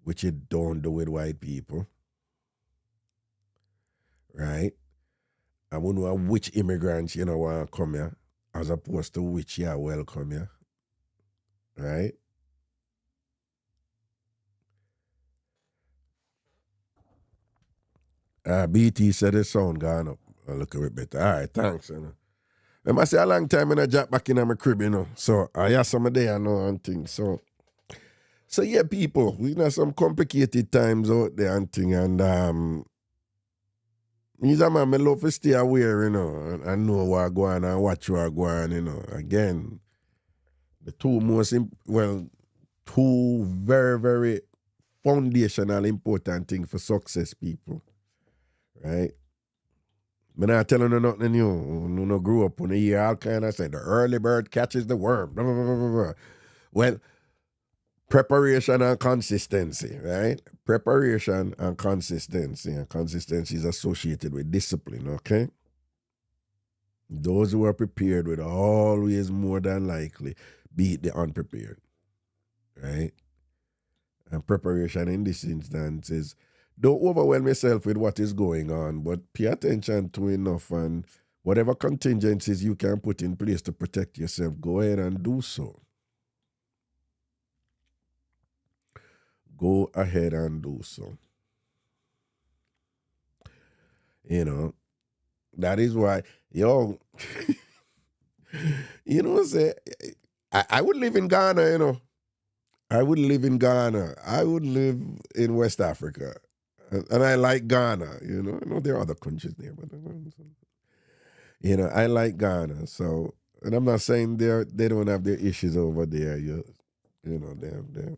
which you don't do with white people, right? I wouldn't know which immigrants you know want to come here, as opposed to which you are welcome here, right? BT said the sound gone up. I look a bit better. All right, thanks. You know. I must say a long time when I drop back in my crib, you know. So I have some day I know and things. So yeah, people, we know some complicated times out there and thing. And he's a man, I love to stay aware, you know, and know what go on and watch what go on, you know. Again, the two very, very foundational important thing for success, people, right? I'm not telling you nothing new. You know, grew up when you hear all kind of say the early bird catches the worm. Blah, blah, blah, blah, blah. Well, preparation and consistency, right? Preparation and consistency. And consistency is associated with discipline, okay? Those who are prepared will always more than likely beat the unprepared, right? And preparation in this instance is don't overwhelm yourself with what is going on, but pay attention to enough and whatever contingencies you can put in place to protect yourself, go ahead and do so. Go ahead and do so. You know, that is why, yo, you know, say, I would live in Ghana, you know. I would live in Ghana. I would live in West Africa. And I like Ghana, you know. I know there are other countries there, but you know, I like Ghana. So, and I'm not saying they don't have their issues over there. You know, they're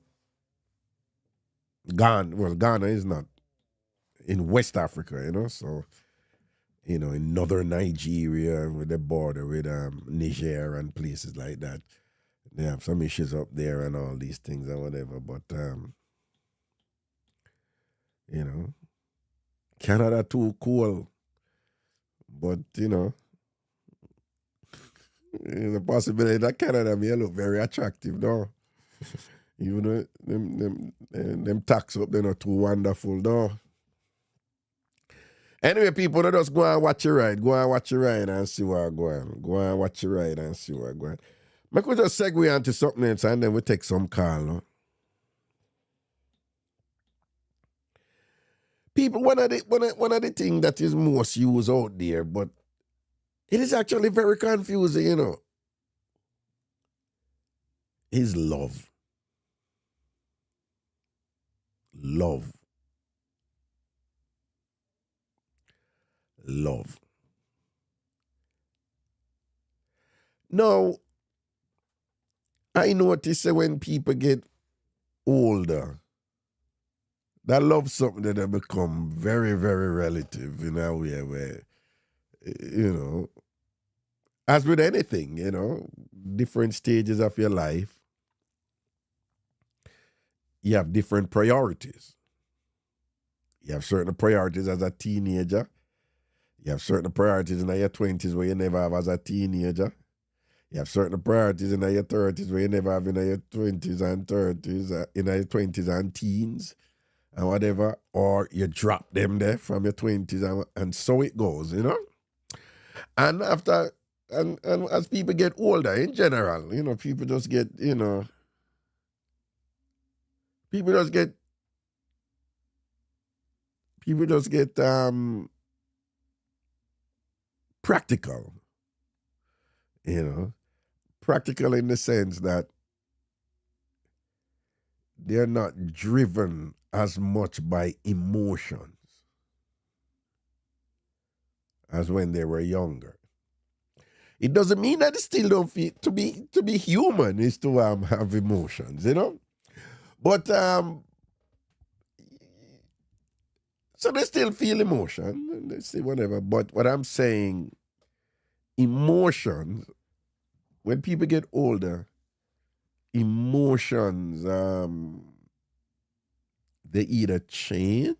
Ghana. Well, Ghana is not in West Africa, you know. So, you know, in northern Nigeria with the border with Niger and places like that, they have some issues up there and all these things and whatever. But you know, Canada too cool. But you know, there's a possibility that Canada may look very attractive, though. Even though them tax up, they're not too wonderful, though. Anyway, people, don't just go and watch your ride. Go and watch your ride and see what go on. Go and watch your ride and see what go on. Make we just segue onto something else and then we take some call. No? People, one of the things that is most used out there, but it is actually very confusing, you know, is love. Love. Love. Now, I notice that when people get older, that love something that they become very, very relative in a way where, you know, as with anything, different stages of your life, you have different priorities. You have certain priorities as a teenager. You have certain priorities in your 20s where you never have as a teenager. You have certain priorities in your 30s where you never have in your 20s and 30s, in your 20s and teens and whatever, or you drop them there from your 20s and so it goes, And after, and as people get older in general, people just get, people just get practical, practical in the sense that they're not driven as much by emotions as when they were younger. It doesn't mean that they still don't feel to be human is to have emotions, But so they still feel emotion, they say whatever. But what I'm saying, emotions, when people get older, emotions, they either change,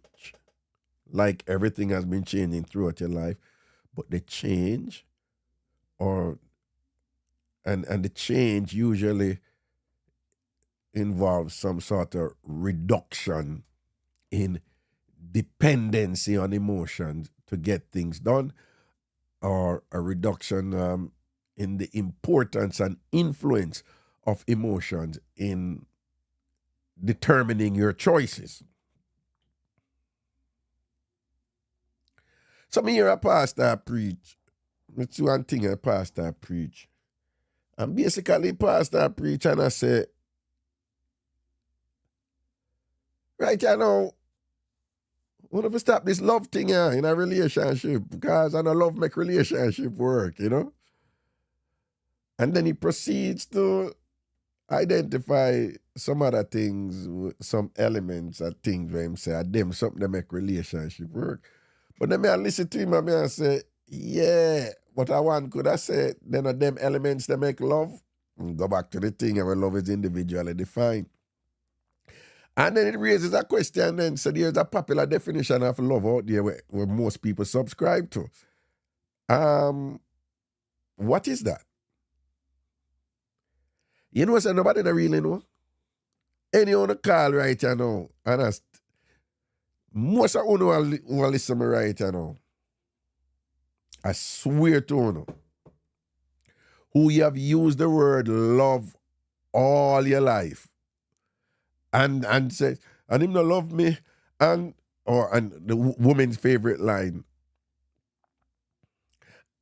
like everything has been changing throughout your life, but they change, or and the change usually involves some sort of reduction in dependency on emotions to get things done, or a reduction in the importance and influence of emotions in determining your choices. So me hear a pastor preach. It's one thing a pastor preach. And basically pastor preach and I say, right we have to stop this love thing here in a relationship, because I know love make relationship work, And then he proceeds to identify some other things, some elements of things where him say, them something that make relationship work. But then I listen to him and I say, yeah, but I want could I say, then are them elements that make love? And go back to the thing where love is individually defined. And then it raises a question then. So there's a popular definition of love out there where most people subscribe to. What is that? So nobody don't really know. Any on the call right now, and most of you who listen to me right now, I swear to you, who you have used the word love all your life, and say, and him not love me, and the woman's favorite line,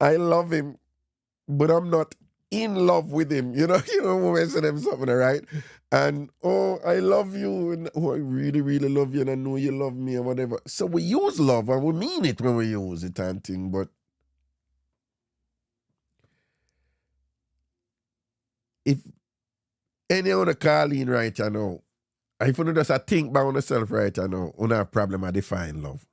I love him, but I'm not in love with him. Women say them something, right? And I love you, and I really, really love you, and I know you love me, and whatever. So we use love, and we mean it when we use it and thing, but if any other call in right now, if you just think about yourself right now, you have a problem I define love.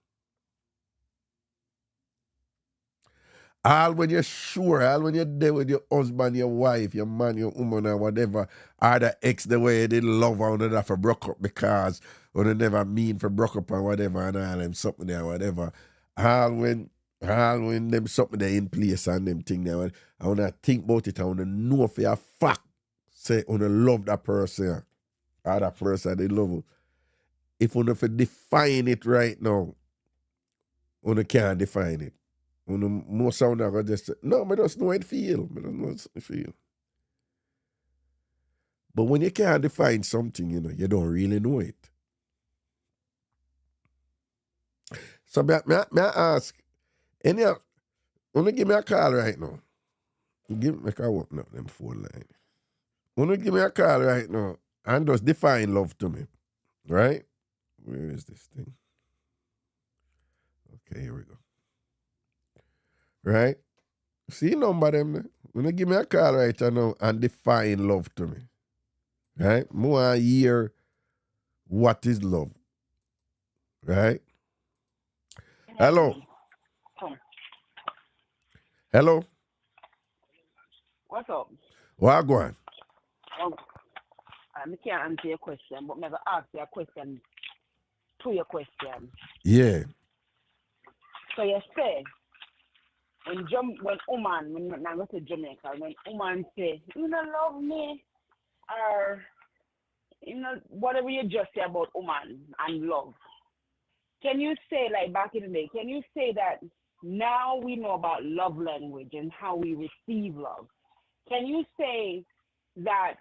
All when you're sure, all when you're there with your husband, your wife, your man, your woman, or whatever, or the ex the way you didn't love her, and for broke up because they never mean for broke up and whatever, and all them something there, whatever. All when them something there in place and them thing there, I wanna think about it, I wanna know for a fact, say, I wanna love that person, or that person they love. If you want to define it right now, you can't define it. Most sound are just say, no, I just know it feel. I don't know it feel. But when you can't define something, you don't really know it. So may I ask, any of wanna give me a call right now? Give me a call open up them phone line. Wanna give me a call right now and just define love to me. Right? Where is this thing? Okay, here we go. Right? See number them there. When give me a call right now and define love to me. Right? More hear what is love. Right? Hello. Hello. What's up? Wagwan. I can't answer your question, but never ask you a question to your question. Yeah. So you say when woman, when I go to Jamaica, when woman say, you don't love me, or whatever you just say about woman and love, can you say, like back in the day, can you say that now we know about love language and how we receive love? Can you say that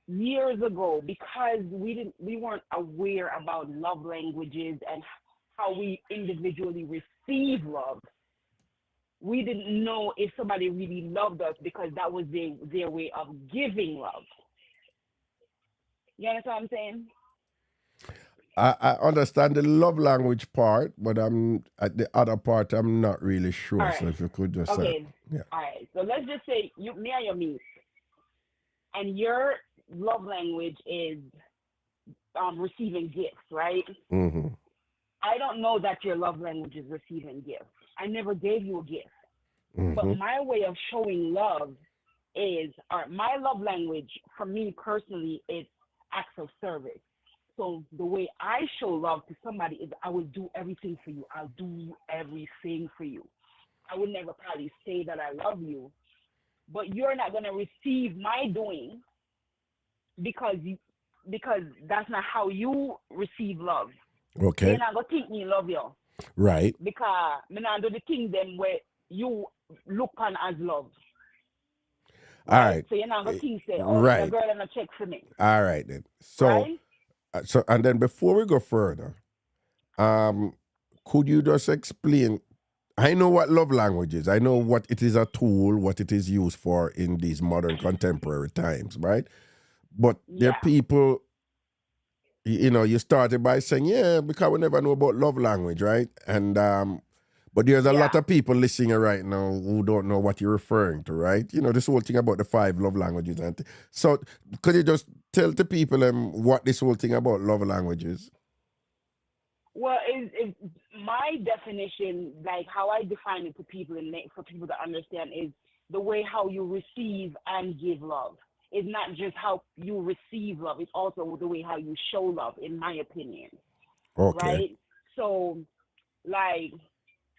years ago, because we weren't aware about love languages and how we individually receive love, we didn't know if somebody really loved us because that was their way of giving love. You understand what I'm saying? I understand the love language part, but I'm at the other part I'm not really All sure. So right. if you could just Okay. yeah. All right. So let's just say me and you meet, and your love language is receiving gifts, right? Mm-hmm. I don't know that your love language is receiving gifts. I never gave you a gift. But Mm-hmm. my way of showing love is, or my love language for me personally is acts of service. So the way I show love to somebody is I will do everything for you. I'll do everything for you. I would never probably say that I love you, but you're not gonna receive my doing because because that's not how you receive love. You're Okay. not gonna think me love you Right. because me not do the thing them where you look on as love, All right? right. So you're not gonna think say, oh, the Right. girl and a check for me, All right then. right? So and then before we go further, um, could you just explain? I know what love language is. I know what it is a tool, what it is used for in these modern contemporary times, right? But there are Yeah, people, you started by saying, yeah, because we never know about love language, right? And but there's a lot yeah. of people listening right now who don't know what you're referring to, right? This whole thing about the 5 love languages. So could you just tell the people what this whole thing about love languages? Well, is my definition, like how I define it to people and for people to understand, is the way how you receive and give love. It's not just how you receive love; it's also the way how you show love, in my opinion, Okay. right? So, like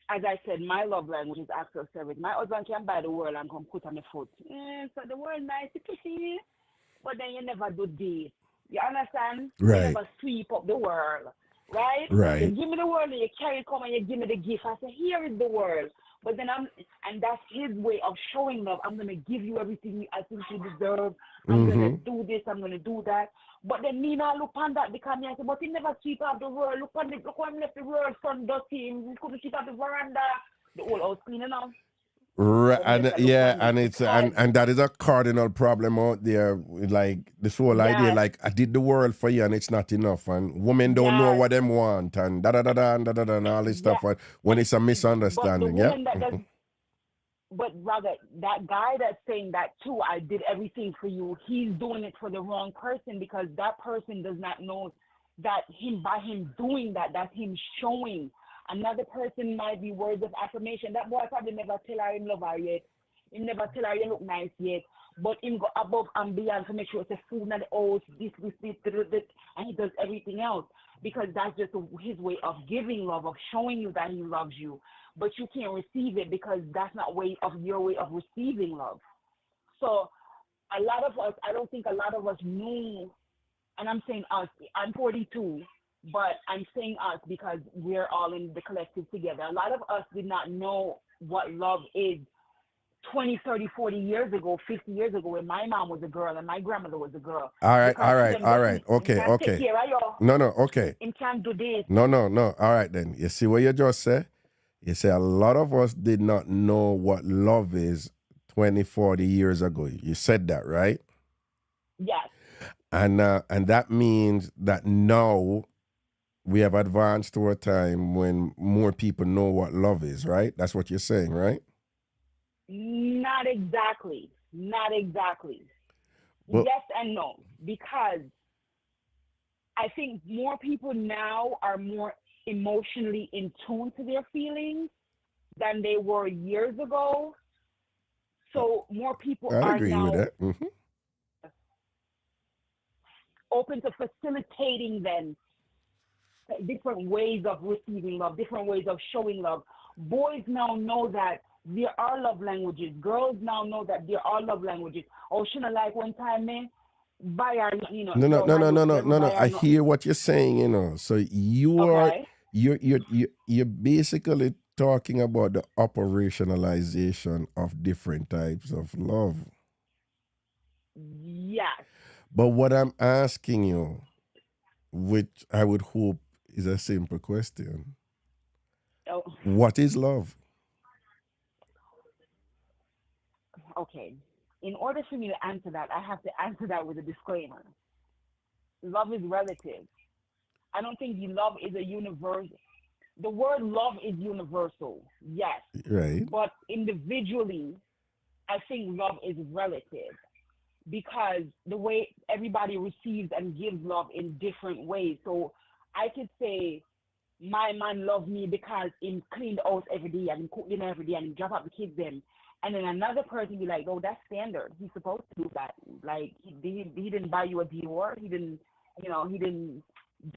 as I said, my love language is acts of service. My husband can buy the world and come put on the foot. So the world nice to see, but then you never do this. You understand? You Right. never sweep up the world, right? You Right. give me the world and you carry it come and you give me the gift. I say, here is the world. But then and that's his way of showing love. I'm gonna give you everything I think you deserve. I'm gonna Mm-hmm. do this. I'm gonna do that. But then me not look on that because me I say, but he never sweep up the world. Look how him left the world from dusty. He couldn't sweep up the veranda. The whole house clean enough. Right, But me and just look yeah, on and it it's because and that is a cardinal problem out there. Like this whole idea, yes, like I did the world for you, and it's not enough, and women don't know yes, what them want, and da da da da and da da da, and all this yeah. stuff. When it's a But the misunderstanding, yeah. woman that does, but rather that guy that's saying that too, I did everything for you, he's doing it for the wrong person because that person does not know that by him doing that, that's him showing. Another person might be words of affirmation. That boy probably never tell her him love her yet. He never tell her you look nice yet. But him go above and beyond to make sure it's a food in the house, this, and he does everything else because that's just his way of giving love, of showing you that he loves you. But you can't receive it because that's not your way of receiving love. So a lot of us, I don't think a lot of us knew, and I'm saying us, I'm 42, but I'm saying us because we're all in the collective together. A lot of us did not know what love is 20, 30, 40 years ago, 50 years ago, when my mom was a girl and my grandmother was a girl. All right, Because all to right, them, all that him, right. Okay, can't take okay. care of No, no, okay. him can't do this. No, no, no. All right then. You see what you just said? You say a lot of us did not know what love is 20, 40 years ago. You said that, right? Yes, And that means that now we have advanced to a time when more people know what love is, right? That's what you're saying, right? Not exactly. Not exactly. But Yes and no, because I think more people now are more emotionally in tune to their feelings than they were years ago. So more people I'd are agree with now that. Hmm. open to facilitating them different ways of receiving love, different ways of showing love. Boys now know that there are love languages. Girls now know that there are love languages. Oh, shouldn't like one time, man, buy her, No, no, so no, my no, no, youth no, never no, no. buy her I nothing. hear what you're saying. So you are Okay. you're basically talking about the operationalization of different types of love. Yes. But what I'm asking you, which I would hope is a simple question, Oh, what is love? okay. In order for me to answer that, I have to answer that with a disclaimer. Love is relative. I don't think the love is a universe. The word love is universal, yes, Right? but individually, I think love is relative because the way everybody receives and gives love in different ways. So I could say my man loves me because he clean the house every day and he cook dinner every day and he drop out the kids then. And then another person be like, oh, that's standard. He's supposed to do that. Like he didn't buy you a Dior. He didn't, he didn't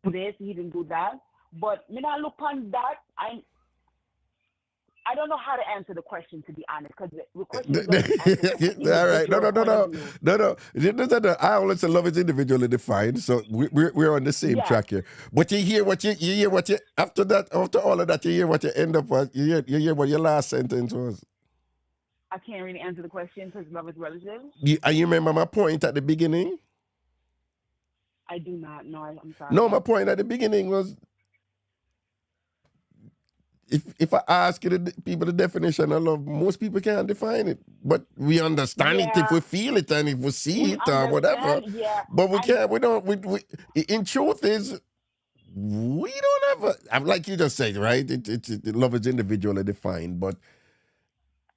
do this. He didn't do that. But when I look on that, I don't know how to answer the question, to be honest, because the question is always answered from an All right. No, individual no, no, point of no, view. no, no. I always say love is individually defined, so we're on the same Yes, track here. But you hear what you after that, after all of that, you hear what you end up with. You hear what your last sentence was. I can't really answer the question because love is relative. And you remember my point at the beginning? I do not know. I'm No, sorry. my point at the beginning was if I ask you people the definition of love, most people can't define it. But we understand it if Yeah, we feel it and if we see we it or whatever. understand. Yeah, But we and can't. We don't. In truth, is we don't ever. Like you just said, right? Love is individually defined, but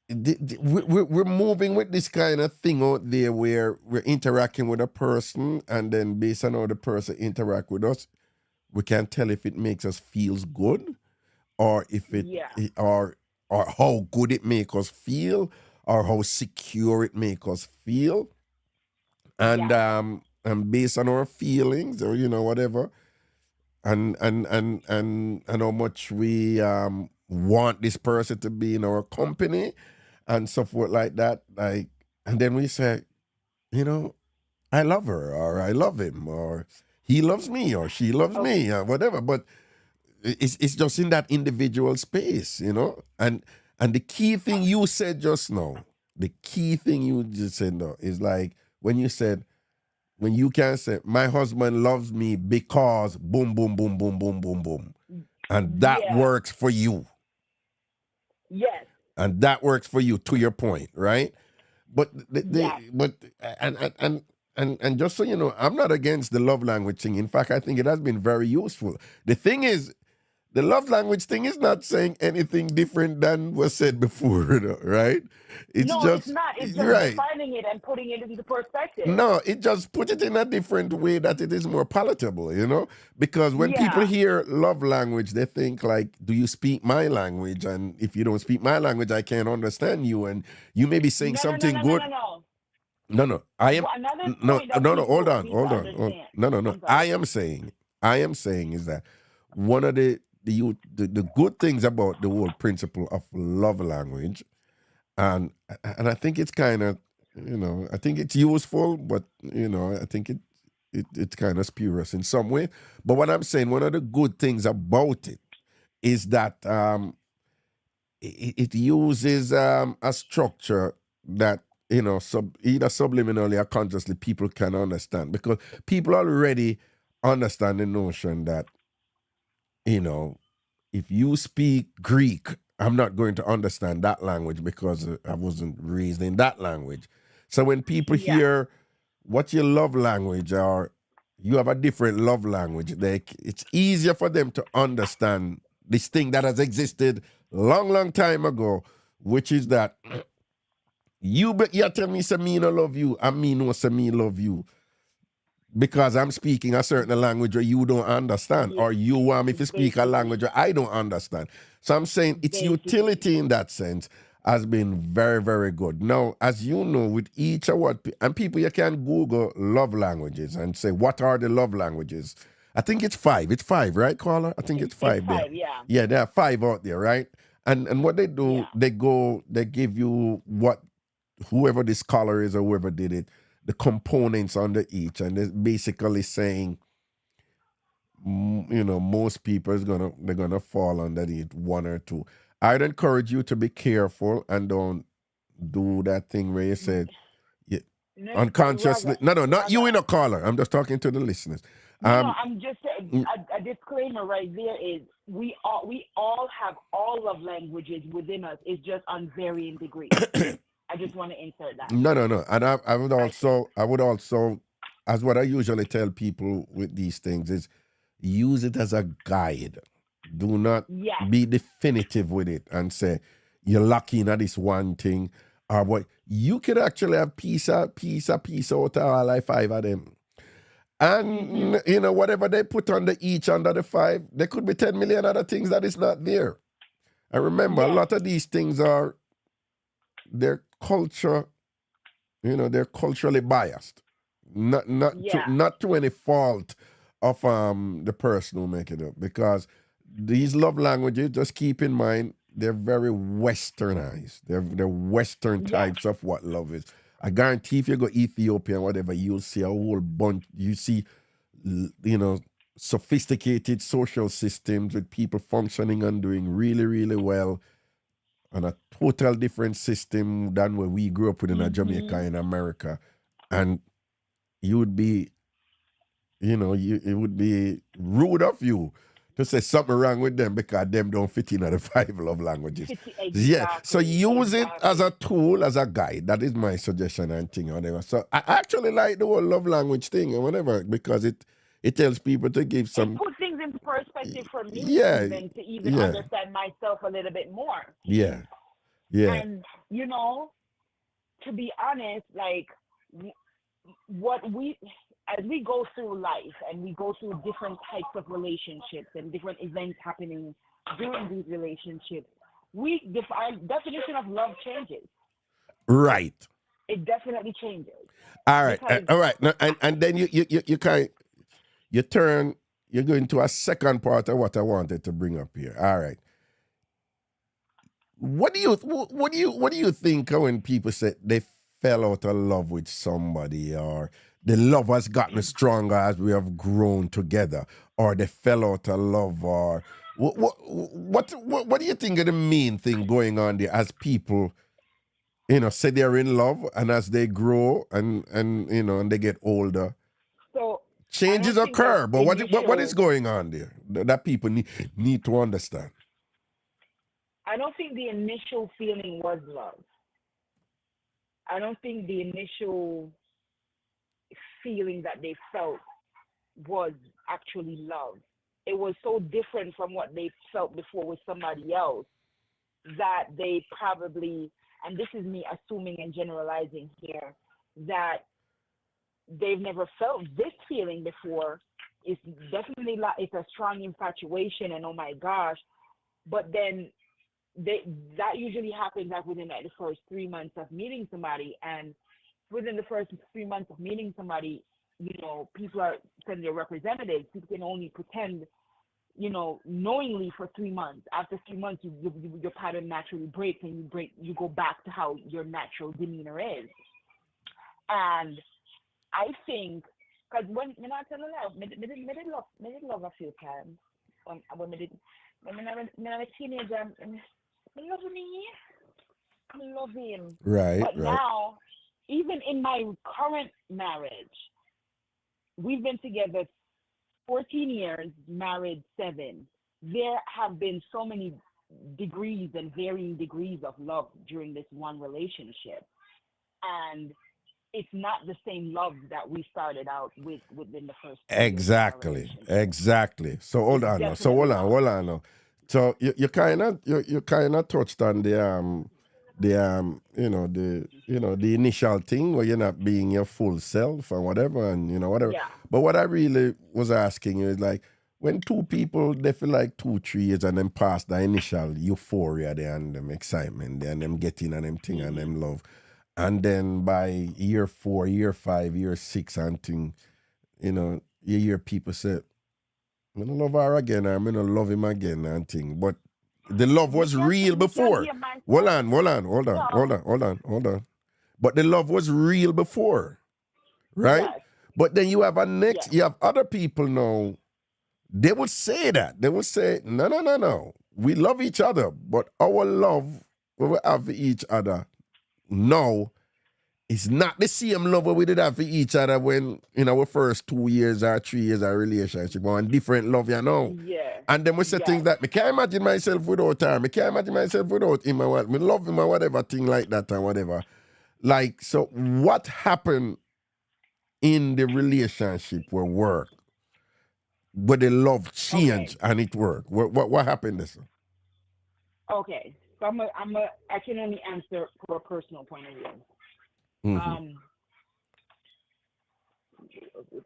we're moving with this kind of thing out there where we're interacting with a person, and then based on how the person interact with us, we can tell if it makes us feels good or if it yeah, or how good it make us feel or how secure it make us feel yes, and based on our feelings or whatever and how much we want this person to be in our company and so forth like that, like, and then we say, you know I love her or I love him or he loves me or she loves okay, me or whatever, but it's just in that individual space, and the key thing you said just now, the key thing you just said now is like when you said, when you can say my husband loves me because boom boom boom boom boom boom boom, and that yeah, works for you, yes, and that works for you to your point, right? But yes. but and just so you know, I'm not against the love language thing. In fact, I think it has been very useful. The thing is, the love language thing is not saying anything different than was said before, right? It's No, it's just not. It's just right. defining it and putting it into perspective. No, it just put it in a different way that it is more palatable, Because when people Yeah. hear love language, they think like, do you speak my language? And if you don't speak my language, I can't understand you. And you may be saying No, no, no, something no, no, good. no, no. No, no. I am Another no, point that no, no. people Hold on, need to hold on. understand. No, no, no. I'm sorry. I am saying is that one of the good things about the whole principle of love language, and I think it's kind of, I think it's useful, but I think it's kind of spurious in some way. But what I'm saying, one of the good things about it is that it uses a structure that either subliminally or consciously people can understand, because people already understand the notion that you know if you speak Greek, I'm not going to understand that language because I wasn't raised in that language. So when people Yeah. hear what your love language are, you have a different love language. It's easier for them to understand this thing that has existed long, long time ago, which is that. You tell me say me no love you, and me no say me love you because I'm speaking a certain language where you don't understand, Yeah, or you want me to speak a language basically, where I don't understand. So I'm saying its basically. utility in that sense has been very, very good. Now, as you know, with each of what, and people, you can Google love languages and say, what are the love languages? I think it's five. It's five, right, caller? I think it's It's five there. five, yeah, Yeah, there are five out there, right? And what they do, yeah. they give you what whoever this scholar is or whoever did it, the components under each, and they're basically saying, most people they're gonna fall under the one or two. I'd encourage you to be careful and don't do that thing where you said you, No, but unconsciously. No, not you Raga, in a caller. I'm just talking to the listeners. no, Um, I'm just saying mm, a disclaimer right there is we all have all of languages within us. It's just on varying degrees. I just want to insert that. no, and I I would also, as what I usually tell people with these things is, use it as a guide. Do not yes, be definitive with it and say you're lucky at this one thing or what. You could actually have piece out of all like five of them. mhm, And whatever they put under each under the five, there could be 10 million other things that is not there. And remember, a yes, lot of these things are their culture, they're culturally biased. yeah, Not to any fault of the person who make it up, because these love languages, just keep in mind, they're very westernized. They're western yes, types of what love is. I guarantee if you go Ethiopia and whatever, you'll see a whole bunch. You see, you know, sophisticated social systems with people functioning and doing really, really well on a total different system than where we grew up with in a Jamaica mhm. in America. And you would be, it would be rude of you to say something wrong with them because them don't fit in at the five love languages. Yeah. So Exactly, use it as a exactly. tool, as a guide. That is my suggestion and thing or whatever. So I actually like the whole love language thing or whatever, because it tells people to give It some. put things into perspective for me, Yeah, even to even yeah, understand myself a little bit more. yeah, yeah. And to be honest, like what we as we go through life and we go through different types of relationships and different events happening during these relationships, our definition of love changes. Right. It definitely changes All right. because All right. Now, and then you turn, you go into a second part of what I wanted to bring up here. All right. What do you think of when people say they fell out of love with somebody, or the love has gotten stronger as we have grown together, or they fell out of love, or what do you think of the main thing going on there as people say they're in love, and as they grow and they get older, so I changes don't think the occur. But what is initial going on there that people need to understand? I don't think the initial feeling was love. I don't think the initial feeling that they felt was actually love. It was so different from what they felt before with somebody else that they probably, and this is me assuming and generalizing here, that they've never felt this feeling before. It's definitely like it's a strong infatuation and oh my gosh. But then they that usually happens like within like the first 3 months of meeting somebody, and within the first 3 months of meeting somebody, people are sending their representatives. People can only pretend, knowingly for 3 months. After 3 months, your pattern naturally breaks, and you go back to how your natural demeanor is. And I think, because when I tell you that, me did love a few times. When when I was a teenager, me love me, I love him. Right, But right. now, even in my current marriage, we've been together 14 years, married 7. There have been so many degrees and varying degrees of love during this one relationship. And it's not the same love that we started out with within the first 2 years of our Exactly, relationship. exactly. So hold It's on now. So definitely hold on, not. hold on now. So you kind of touched on the the initial thing where you're not being your full self and whatever, and whatever. Yeah. But what I really was asking you is like, when two people they feel like 2-3 years and then pass the initial euphoria there and them excitement there and them getting and them thing and them love, and then by year 4, year 5, year 6 and thing, you hear people say, I'm gonna love her again, or I'm gonna love him again and thing. But the love was real before. Hold on. But the love was real before, right? Yes. But then you have Yes. you have other people now, they would say that. They would say, no. We love each other, but our love we have for each other now is not the same love we did have for each other when in our first 2 years or 3 years of relationship. One different love, Yeah. And then we say things that, I can't imagine myself without her. I can't imagine myself without him. I love him or whatever, thing like that and whatever. Like, so what happened in the relationship where the love changed and it worked? What happened there? Okay. So I can only answer from a personal point of view. Mm-hmm.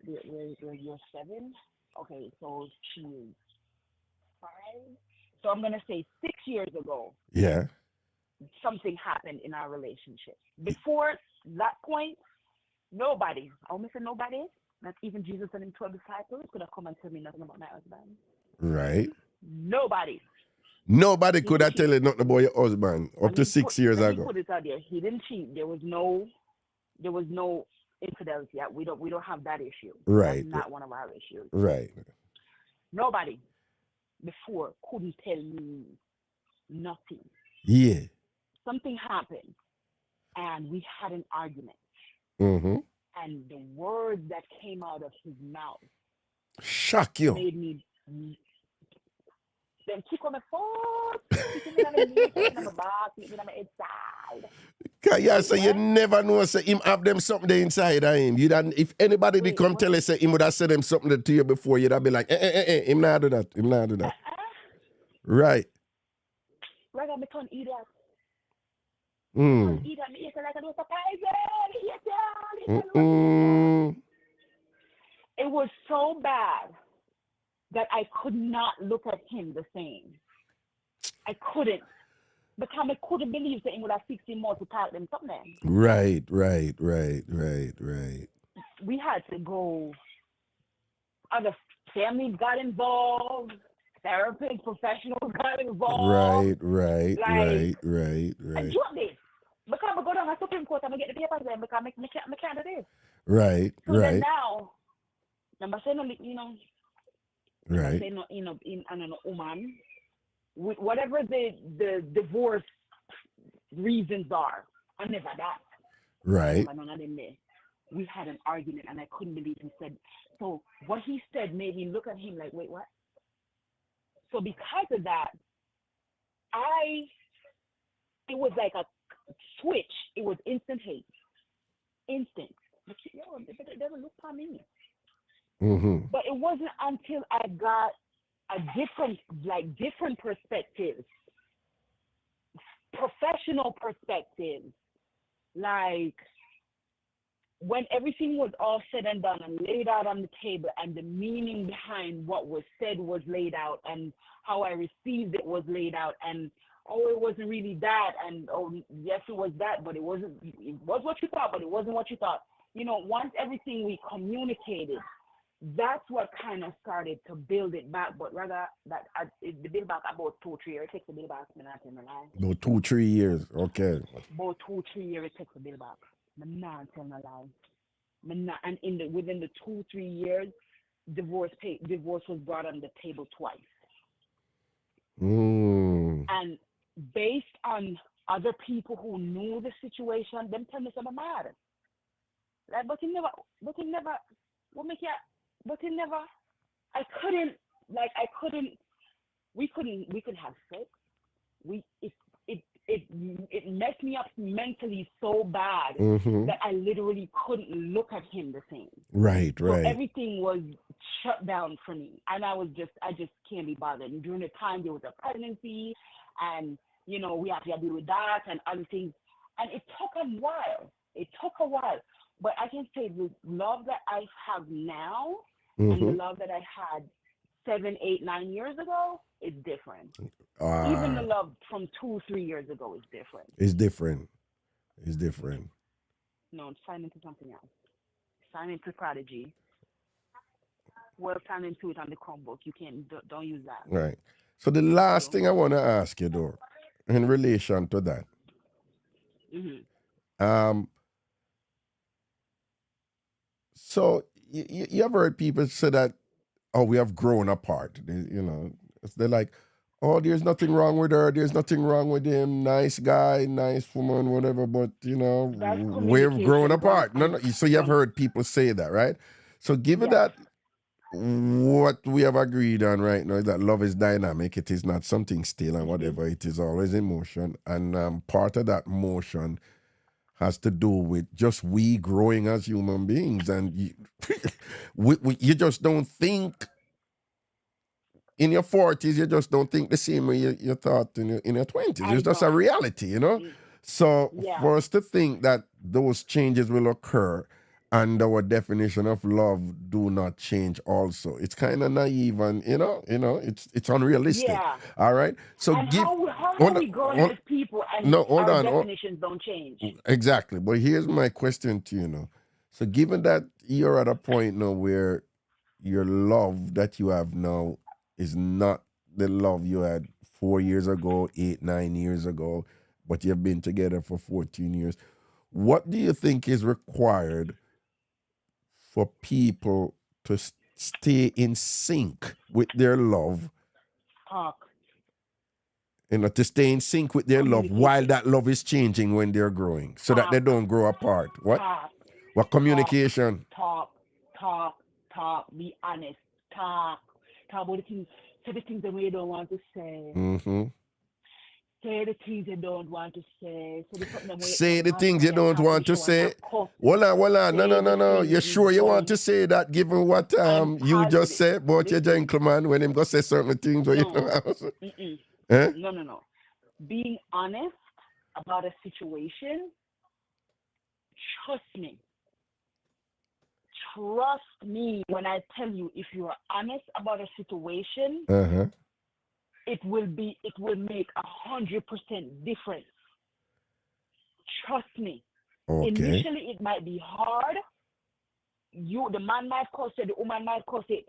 You're 7. Okay, so she is 5. So I'm gonna say 6 years ago. Yeah. Something happened in our relationship. Before that point, nobody, I almost said nobody, not even Jesus and his 12 disciples could have come and tell me nothing about my husband. Right. Nobody could have tell you nothing about your husband up to 6 years ago. Let me put it out there. He didn't cheat. There was no infidelity. We don't have that issue. Right. That's not one of our issues. Right. Nobody before couldn't tell me nothing. Yeah. Something happened, and we had an argument. Mm-hmm. And the words that came out of his mouth shock you. Made me. Then kick on the foot, kicking me on the knee, kicking on the back, kicking on my inside. Yeah, so you never know, say him have them something there inside of him. You don't, if anybody did come tell you, say him would have said them something to you before, you'd have been like, him not do that. Him not do that. Right. Right, I'm turn idiot. Mm. Idiot, me like I do surprise. It was so bad that I could not look at him the same. I couldn't. Because I couldn't believe that he would have 16 more to talk them something. Right. We had to go, other families got involved, therapists, professionals got involved. Right. I do this. Because I go down to the Supreme Court and I get the papers there because I can't do this. Right. So then now, I'm saying, right. Say no, in a woman, with whatever the divorce reasons are, I never that. Right. None of them there. We had an argument, and I couldn't believe he said. So what he said made me look at him like, wait, what? So because of that, it was like a switch. It was instant hate, instant. But it doesn't look for me. Mm-hmm. But it wasn't until I got a different perspectives, professional perspectives, like when everything was all said and done and laid out on the table and the meaning behind what was said was laid out and how I received it was laid out and it wasn't really that and yes it was that, but it was what you thought, but it wasn't what you thought. Once everything we communicated, that's what kind of started to build it back, but rather that the build back about 2-3 years. It takes to build back. About 2-3 years, okay. About 2-3 years it takes to build back. I'm not telling a lie. And within the 2-3 years, divorce was brought on the table twice. And based on other people who knew the situation, them tell me something mad. Like, but he never. What make you? But it never, we could have sex. It messed me up mentally so bad that I literally couldn't look at him the same. Right. So everything was shut down for me. And I just can't be bothered. And during the time there was a pregnancy and we have to deal with that and other things. And it took a while. It took a while. But I can say the love that I have now and the Mm-hmm. love that I had 7, 8, 9 years ago is different. Even the Ah, love from 2, 3 years ago is different. it's different. It's different. No, sign into something else. Sign into Prodigy. Well, sign into it on the Chromebook. You can't, don't use that. Right. So the Thank last you. thing I want to ask you though, in relation to that, Hmm. um, so you ever heard people say that, oh, we have grown apart. They're like, oh, there's nothing wrong with her. There's nothing wrong with him. Nice guy, nice woman, whatever. But That's we've grown communication gone apart. No, no. So you have from heard people say that, right? So given yes, that what we have agreed on right now is that love is dynamic. It is not something still and hmm whatever. It is always in motion. And part of that motion has to do with just we growing as human beings. And you just don't think in your 40s, you just don't think the same way you thought in your 20s. I It's just a don't. reality. Mm, So yeah, for us to think that those changes will occur and our definition of love do not change also, it's kind of naive and it's unrealistic. yeah. All right. So And how hold are on, we growing as people and no, hold our on. definitions don't change? Exactly. But here's my question to you now. So given that you're at a point now where your love that you have now is not the love you had 4 years ago, 8, 9 years ago, but you've been together for 14 years. What do you think is required for people to stay in sync with their love, Talk, to stay in sync with their love while communication, that love is changing when they're growing so that they talk, don't grow apart? What? talk, What talk, communication? talk, talk, talk. Be honest. Talk about the things. Say the things that we don't want to say. Mm-hmm. Say the things you don't want to say. Say the something that we Say don't the want things to you your don't talk to want the to show and your say. cuss. Well, no, no, Say no, the no. things You you sure you want don't to say that given what and you just said about your listen. gentleman when him go say certain things where you No. know? Mm-mm. Eh? No, no, no. Being honest about a situation, trust me. Trust me when I tell you, if you are honest about a situation, Uh-huh. it will make 100% difference. Trust me. Okay. Initially, it might be hard. The man might cause it, the woman might cause it,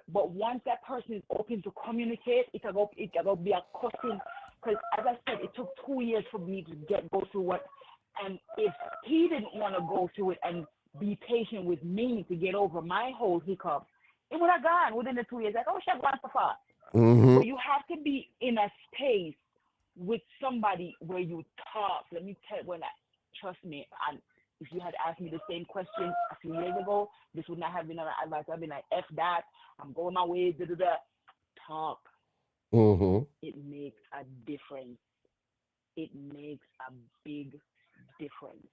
but once that person is open to communicate, it will be a cussing. Because as I said, it took 2 years for me to go through what, and if he didn't want to go through it and be patient with me to get over my whole hiccup, it would have gone within the 2 years. Like, oh, she have gone so far. Mm-hmm. But you have to be in a space with somebody where you talk. Let me tell you, trust me, and if you had asked me the same question a few years ago, this would not have been an advice. I've been like, F that, I'm going my way, da da da. Talk. Mm-hmm. It makes a difference. It makes a big difference.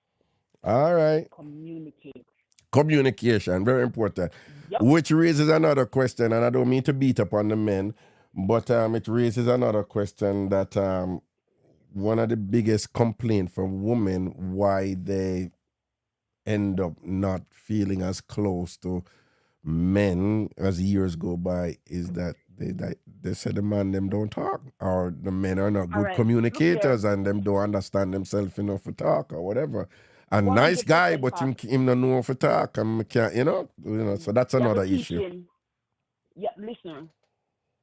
All right. Communicate. Communication, very important. Yep. Which raises another question, and I don't mean to beat up on the men, but it raises another question that one of the biggest complaint from women why they end up not feeling as close to men as years go by is that they say the man them don't talk or the men are not All good right. Look here. communicators and them don't understand themselves enough to talk or whatever. A nice guy, 100% but fact. him not know for talk and can't, so that's You have to another teach issue. him. Yeah, listen.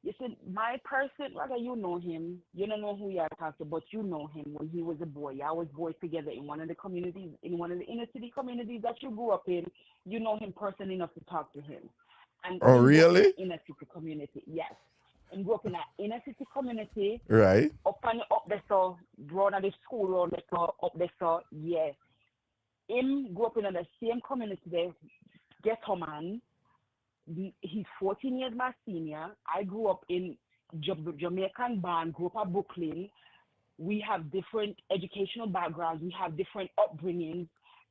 You see, my person, rather you know him. You don't know who you are talking to, but you know him when he was a boy. Y'all was boys together in one of the communities, in one of the inner city communities that you grew up in. You know him person enough to talk to him. And Oh, him grew up in an really? inner city community. Yes. And grew up in an inner city community, Right. up there, so, run at the school, round there, so, up there, so, yeah. Him grew up in the same community there, ghetto man. He's 14 years my senior. I grew up in Jamaican band, grew up at Brooklyn. We have different educational backgrounds. We have different upbringings.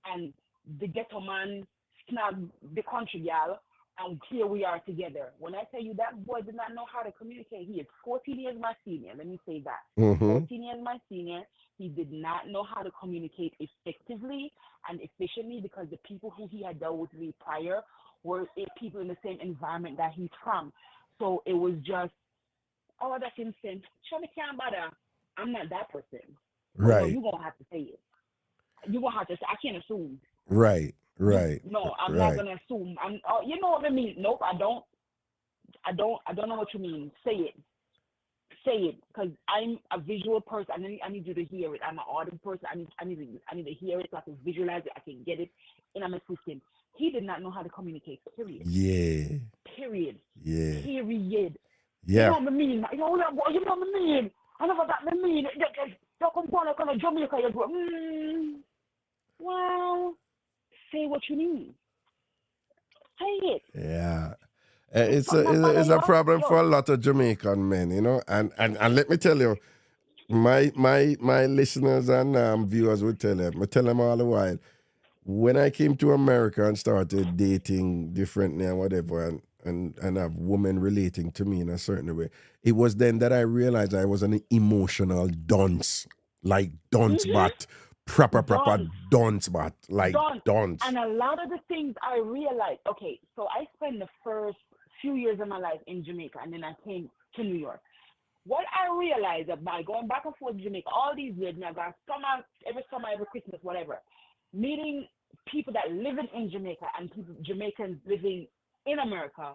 And the ghetto man snagged the country girl and here we are together. When I tell you that boy did not know how to communicate, he is 14 years my senior. Let me say that. Mm-hmm. 14 years my senior. He did not know how to communicate effectively and efficiently because the people who he had dealt with me prior were people in the same environment that he's from. So it was just, oh, that's instant. Show me can't bother. I'm not that person. Oh no, Right. you're gonna have to say it. You're gonna have to say I can't assume. Right. Right. No, I'm not Right. gonna assume. You know what I mean? Nope, I don't. I don't know what you mean. Say it, because I'm a visual person. I need you to hear it. I'm an audible person. I need to hear it so I can visualize it. I can get it in my system. He did not know how to communicate. Period. Yeah. Period. Yeah. Period. You Yeah. know what I mean? You know what I mean? I never got me mean. You come down like on Jamaica. You go. Well, say what you mean. Say it. Yeah. If It's a, something not it's a bother it's a you, problem for yo. a lot of Jamaican men, you know. And let me tell you, my listeners and viewers will tell them. I tell them all the while. When I came to America and started dating differently and whatever, and have women relating to me in a certain way, it was then that I realized I was an emotional dunce, like dunce bat, proper Done. dunce bat, like Done. dunce. And a lot of the things I realized, okay, so I spent the first few years of my life in Jamaica and then I came to New York. What I realized that by going back and forth to Jamaica all these years, and I got summer, every Christmas, whatever, meeting people that live in Jamaica and people Jamaicans living in America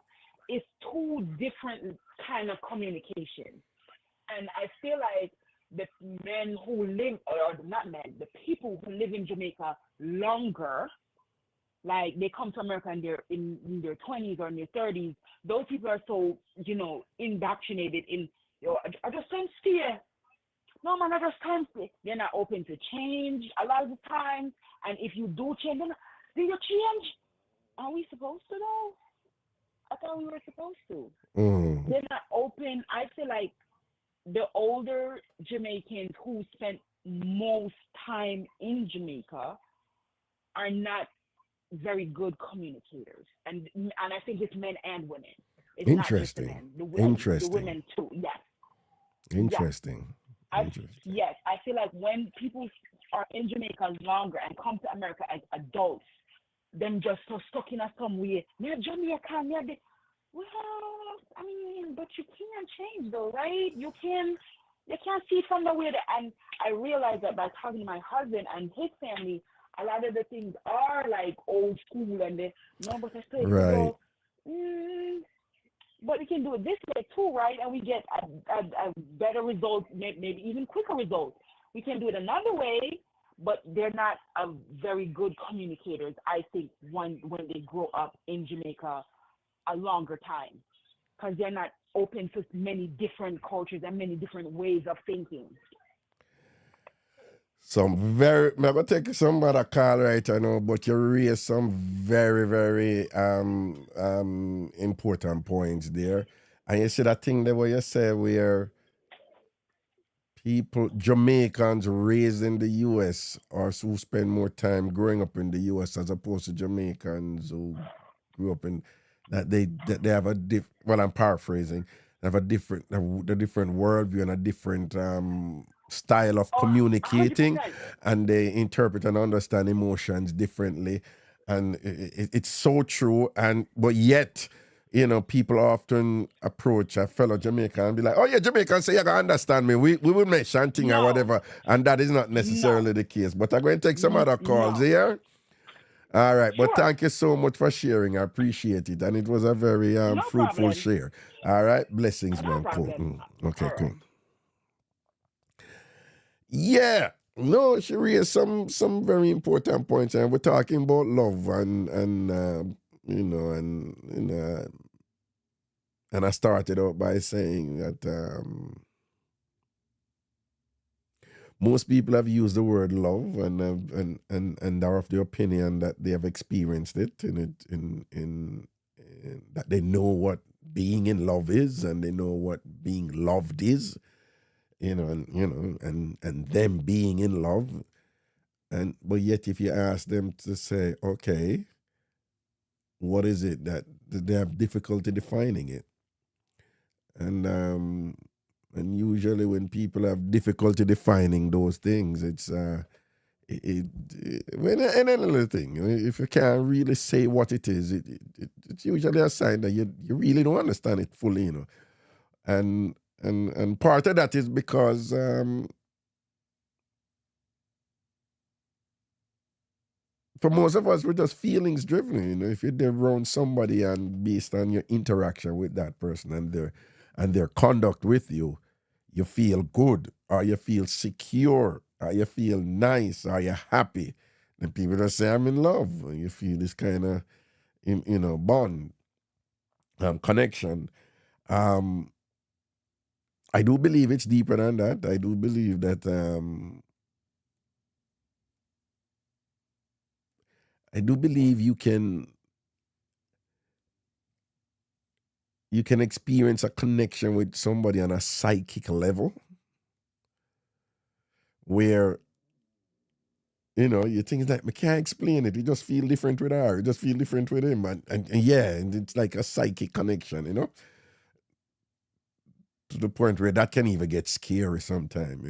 is two different kind of communication. And I feel like the men who live, or not men, the people who live in Jamaica longer, like they come to America and they're in their 20s or in their 30s, those people are so, indoctrinated in, I just can't stay. No, man, I just can't stay. They're not open to change a lot of the time. And if you do change, do you change? Are we supposed to though? I thought we were supposed to. Mm. They're not open. I feel like the older Jamaicans who spent most time in Jamaica are not very good communicators, and I think it's men and women. It's not just the Interesting. men, the Interesting. women too. Yes, yes, Interesting. Interesting. yes. I feel like when people are in Jamaica longer and come to America as adults, them just so stuck in a some way. Me a Jamaican, me a well, I mean, but you can change though, right? You can't see from the way that, and I realized that by talking to my husband and his family, a lot of the things are like old school and they, no, but I still could Right. go, but we can do it this way too, right? And we get a better result, maybe even quicker results. We can do it another way, but they're not very good communicators, I think, when they grow up in Jamaica a longer time because they're not open to many different cultures and many different ways of thinking. I'm gonna take some other call right now, but you raised some very, very important points there. And you see that thing there where you say where people, Jamaicans raised in the US or who spend more time growing up in the US as opposed to Jamaicans who grew up in that they have well, I'm paraphrasing, they have a different worldview and a different style of Oh, 100%. communicating, and they interpret and understand emotions differently, and it's so true. And but yet, people often approach a fellow Jamaican and be like, "Oh yeah, Jamaican, say you can understand me. We will make shanting or No, whatever," and that is not no, necessarily the case. But I'm going to take some other calls no. here. All right, but Sure, thank you so much for sharing. I appreciate it, and it was a very no fruitful problem. share. All right, blessings, No man. Cool. problem. Okay, All right. cool. Yeah. No, she raised some very important points, and we're talking about love and I started out by saying that most people have used the word love and are of the opinion that they have experienced it in that they know what being in love is and they know what being loved is, and them being in love. But yet if you ask them to say, okay, what is it that they have difficulty defining it. And usually when people have difficulty defining those things, it's when and another thing, if you can't really say what it is, it's usually a sign that you really don't understand it fully, and and part of that is because for most of us, we're just feelings driven. If you're there around somebody and based on your interaction with that person and their conduct with you, you feel good, or you feel secure, or you feel nice, or you're happy. And people just say, I'm in love. And you feel this kind of, bond, connection. Um, I do believe it's deeper than that. I do believe that I do believe you can experience a connection with somebody on a psychic level where you think that I can't explain it. You just feel different with her. You just feel different with him, and yeah, and it's like a psychic connection, to the point where that can even get scary sometimes.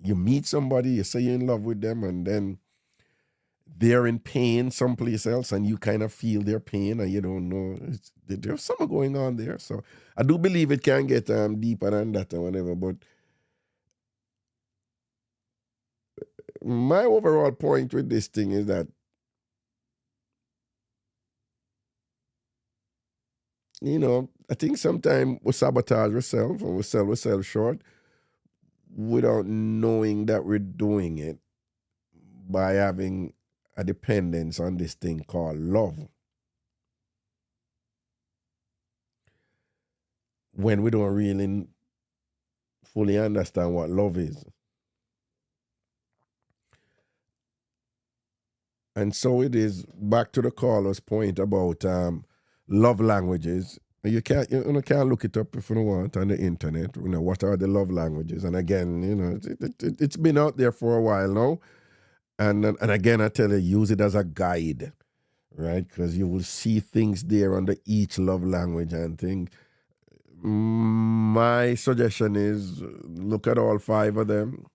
You meet somebody, you say you're in love with them, and then they're in pain someplace else, and you kind of feel their pain, and you don't know there's something going on there. So I do believe it can get deeper than that or whatever, but my overall point with this thing is that I think sometimes we sabotage ourselves and we sell ourselves short without knowing that we're doing it by having a dependence on this thing called love, when we don't really fully understand what love is. And so it is back to the caller's point about love languages. You can't look it up if you don't want on the internet. What are the love languages? And again, it's been out there for a while now. And again, I tell you, use it as a guide, right? Because you will see things there under each love language and thing. My suggestion is look at all 5 of them,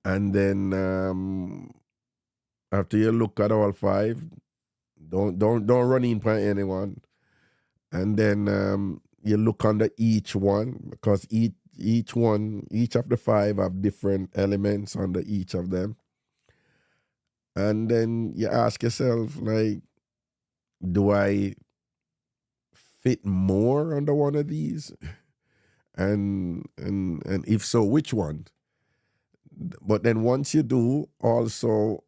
and then after you look at all 5, don't run in by anyone, and then you look under each one, because each of the 5 have different elements under each of them, and then you ask yourself, like, do I fit more under one of these, and if so, which one? But then once you do, also,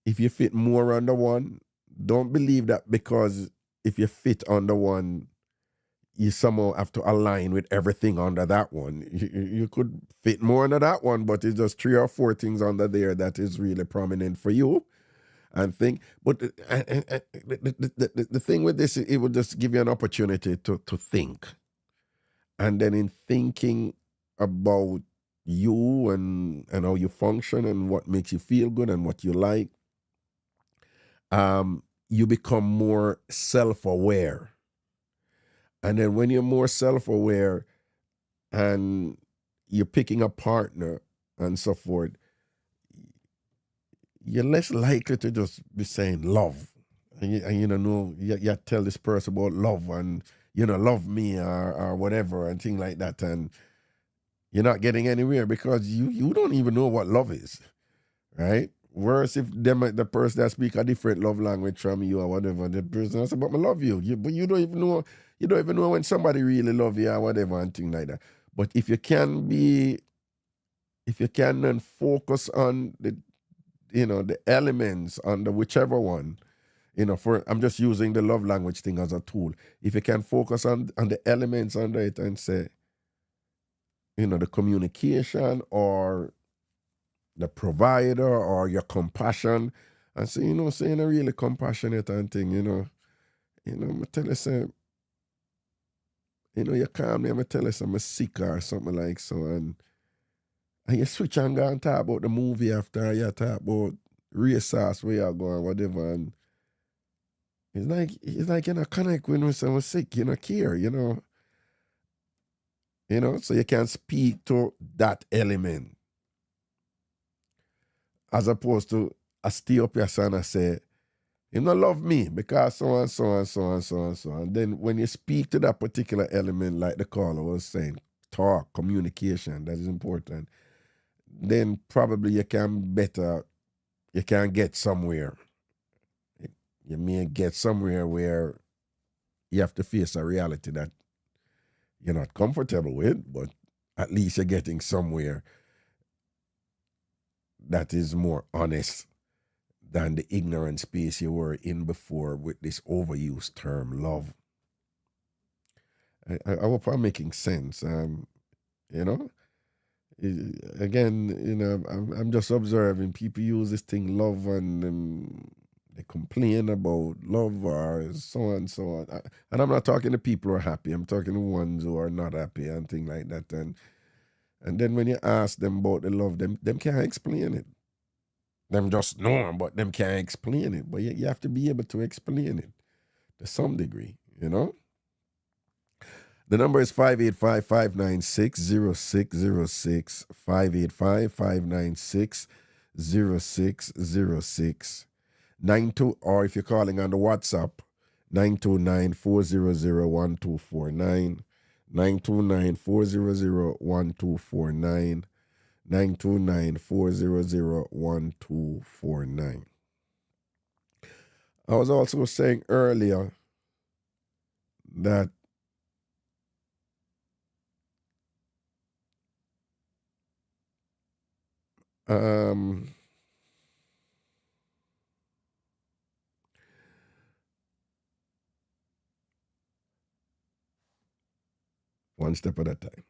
if you fit more under one, don't believe that because if you fit under one, you somehow have to align with everything under that one. You could fit more under that one, but it's just 3 or 4 things under there that is really prominent for you. And think, but the thing with this, it will just give you an opportunity to think. And then in thinking about you and how you function and what makes you feel good and what you like, you become more self-aware. And then when you're more self-aware and you're picking a partner and so forth, you're less likely to just be saying love. You tell this person about love and, love me or whatever and things like that. And you're not getting anywhere because you don't even know what love is, right? Worse if the person that speak a different love language from you or whatever, the person says, but I love you. But you don't even know when somebody really love you or whatever and things like that. But if you can then focus on the elements under whichever one, I'm just using the love language thing as a tool. If you can focus on the elements under it and say, the communication or the provider or your compassion, and so saying a really compassionate and thing, I tell you say, you call me, I tell you I'm sick or something like so, and you switch and go and talk about the movie after you talk about race sauce where you're going, whatever, and it's like you know connect when someone's sick, you know, care, so you can speak to that element as opposed to I stay up your son and say, you don't love me because so and so and so and so and so. And then when you speak to that particular element, like the caller was saying, talk, communication, that is important, then probably you can get somewhere. You may get somewhere where you have to face a reality that you're not comfortable with, but at least you're getting somewhere that is more honest than the ignorant space you were in before with this overused term, love. I hope I'm making sense. You know, again, I'm just observing people use this thing love and they complain about love or so and so on. And I'm not talking to people who are happy. I'm talking to ones who are not happy and things like that. And then when you ask them about the love, them can't explain it. Them just know 'em, but them can't explain it. But you have to be able to explain it to some degree, The number is 585-596-0606, 585-596-0606, 92, or if you're calling on the WhatsApp, 929-400-1249, 929-400-1249, 929-400-1249. I was also saying earlier that one step at a time.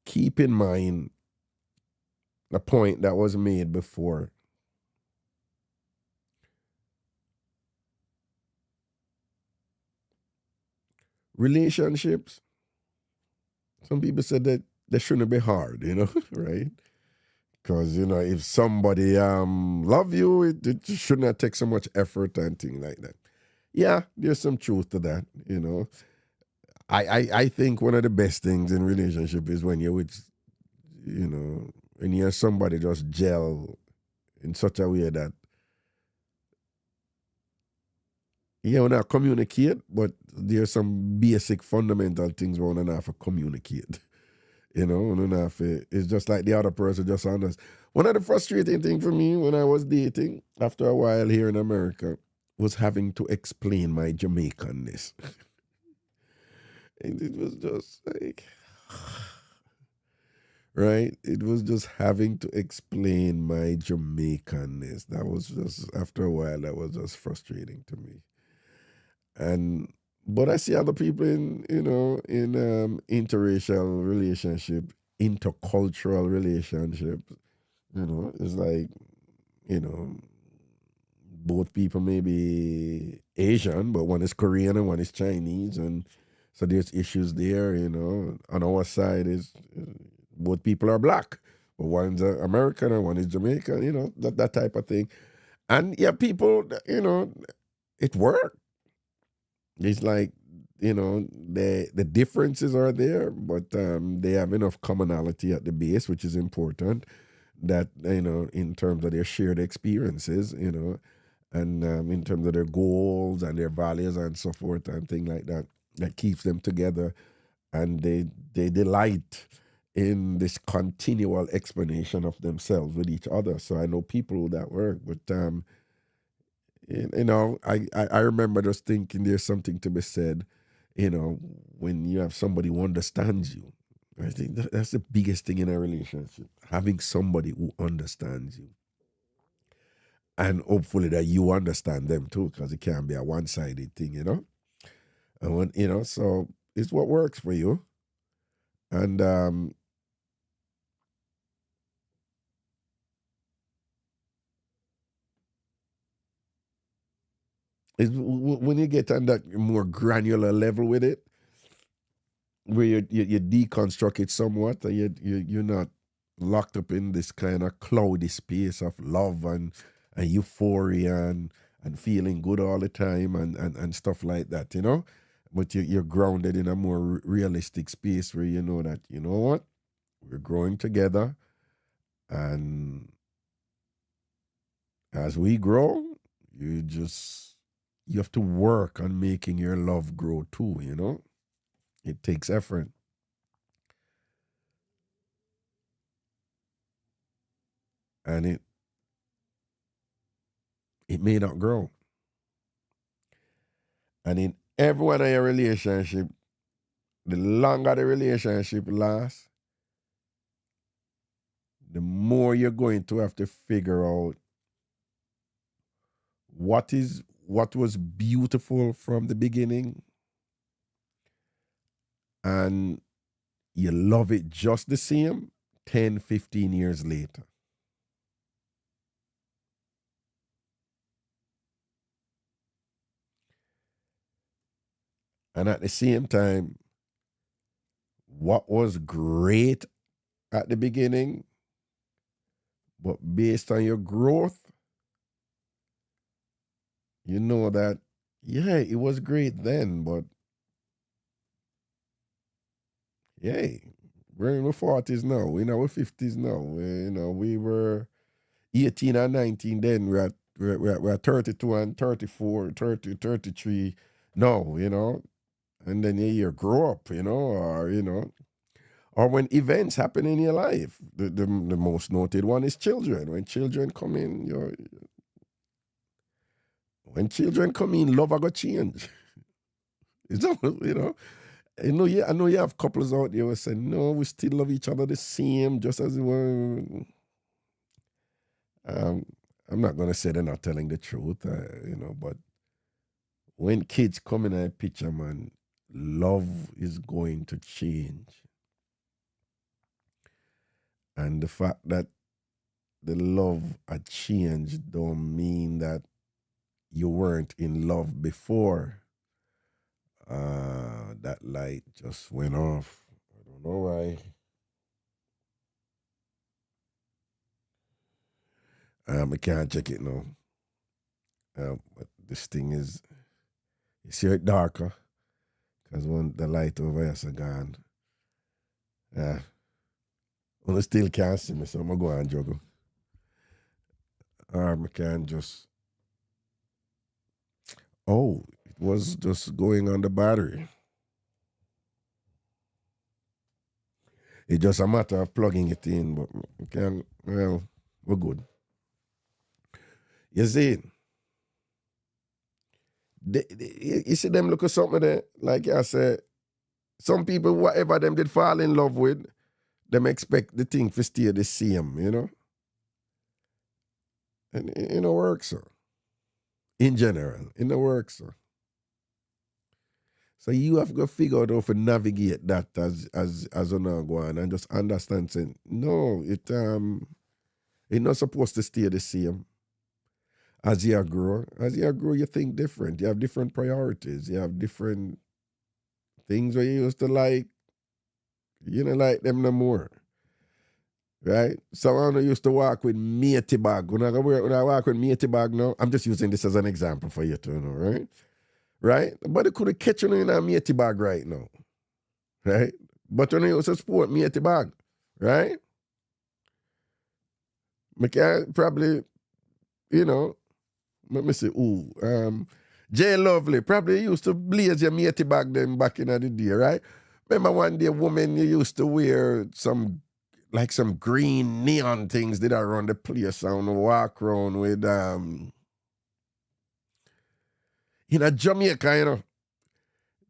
Keep in mind the point that was made before. Relationships, some people said that they shouldn't be hard, right? Because, if somebody love you, it shouldn't take so much effort and things like that. Yeah, there's some truth to that, I think one of the best things in relationship is when you're with, when you're somebody just gel in such a way that you not communicate, but there's some basic fundamental things we don't have to communicate. We don't have to, it's just like the other person just understands. One of the frustrating things for me when I was dating after a while here in America was having to explain my Jamaicanness. And it was just like, right? It was just having to explain my Jamaicanness. That was just, after a while, that was just frustrating to me. But I see other people in interracial relationship, intercultural relationship. It's like, both people may be Asian, but one is Korean and one is Chinese, and so there's issues there. On our side is both people are black, but one's American and one is Jamaican. That type of thing. And yeah, people, it worked. It's like, the differences are there, but they have enough commonality at the base, which is important. That, in terms of their shared experiences, and in terms of their goals and their values and so forth and things like that, that keeps them together, and they delight in this continual explanation of themselves with each other. So I know people that work, but I remember just thinking there's something to be said, when you have somebody who understands you. I think that's the biggest thing in a relationship, having somebody who understands you. And hopefully that you understand them too, because it can't be a one-sided thing, And when, so it's what works for you. And when you get on that more granular level with it, where you deconstruct it somewhat, and you're not locked up in this kind of cloudy space of love and euphoria and feeling good all the time and stuff like that, you know. But you're grounded in a more realistic space where you know that, you know what, we're growing together, and as we grow, you just you have to work on making your love grow too, you know. It takes effort. And it may not grow. And in every one of your relationship, the longer the relationship lasts, the more you're going to have to figure out what was beautiful from the beginning, and you love it just the same 10, 15 years later. And at the same time, what was great at the beginning, but based on your growth, you know that, yeah, it was great then, but yeah, we're in our 40s now, we're in our 50s now. You know, we were 18 and 19 then, we're at 32 and 34, 30, 33 now, you know, and then you grow up, you know, or, you know, or when events happen in your life. The most noted one is children. When children come in, when children come in, love are gonna change. It's not, you know. I know you have couples out there who say, no, we still love each other the same, just as we were. Um, I'm not gonna say they're not telling the truth, you know, but when kids come in a picture, man, love is going to change. And the fact that the love had changed don't mean that you weren't in love before. That light just went off. I don't know why. I can't check it now. But this thing is, you see it darker because when the light over here is gone. Yeah. I still can't see me, so I'm going to go and juggle. Or I can just, oh, it was just going on the battery. It's just a matter of plugging it in, but we can, well, we're good. You see, you see them look at something there, like I said, some people, whatever them did fall in love with, them expect the thing to stay the same, you know? And it don't work, so. In general, it don't work, so. So you have to figure out how to navigate that as you now go on and just understand saying, no, it's not supposed to stay the same. As you grow, you think different. You have different priorities. You have different things where you used to like, you don't like them no more. Right? Someone used to walk with matey bag. When I walk with matey bag now, I'm just using this as an example for you to know, right? Right? But it could have catch you in a matey bag right now. Right? But when you used to sport matey bag, right? I can probably, you know, let me see, Jay Lovely, probably used to blaze your matey bag then back in the day, right? Remember one day, woman, you used to wear some green neon things that are around the place and walk around with in a Jamaica, you know.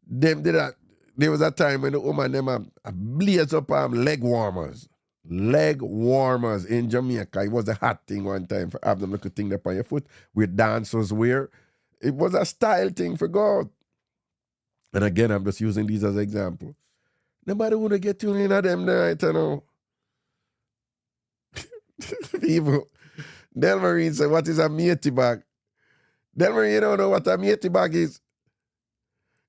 Them did that. There was a time when the woman them blaze up leg warmers. Leg warmers in Jamaica. It was a hot thing one time for have them little thing up on your foot with dancers wear. It was a style thing for God. And again, I'm just using these as an example. Nobody would get you in them night, you know. People. Delmarine said, what is a matey bag? Delmarine, you don't know what a matey bag is?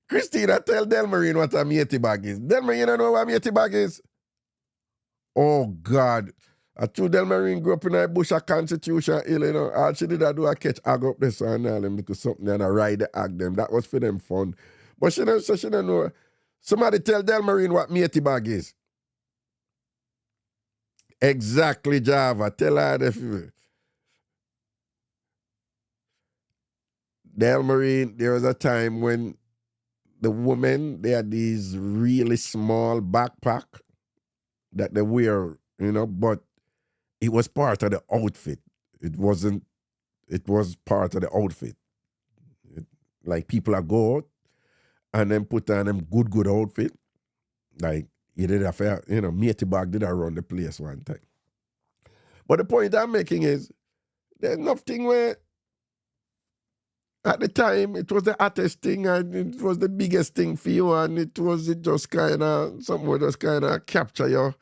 Christina, tell Delmarine what a matey bag is. Delmarine, you don't know what a matey bag is? Oh, God. A true Delmarine grew up in a bush of Constitution Hill, you know. All she did I do a catch ag up this and all them because something and I ride the ag them. That was for them fun. But she don't, so she don't know. Somebody tell Delmarine what matey bag is. Exactly, Java. Tell her the Delmarine, there was a time when the women, they had these really small backpack that they wear, you know, but it was part of the outfit. It was part of the outfit. Like people are go out and then put on them good outfit. Like you did a fair, you know, matey bag did around the place one time. But the point I'm making is there's nothing where at the time it was the hottest thing and it was the biggest thing for you and it just kind of something just kind of capture your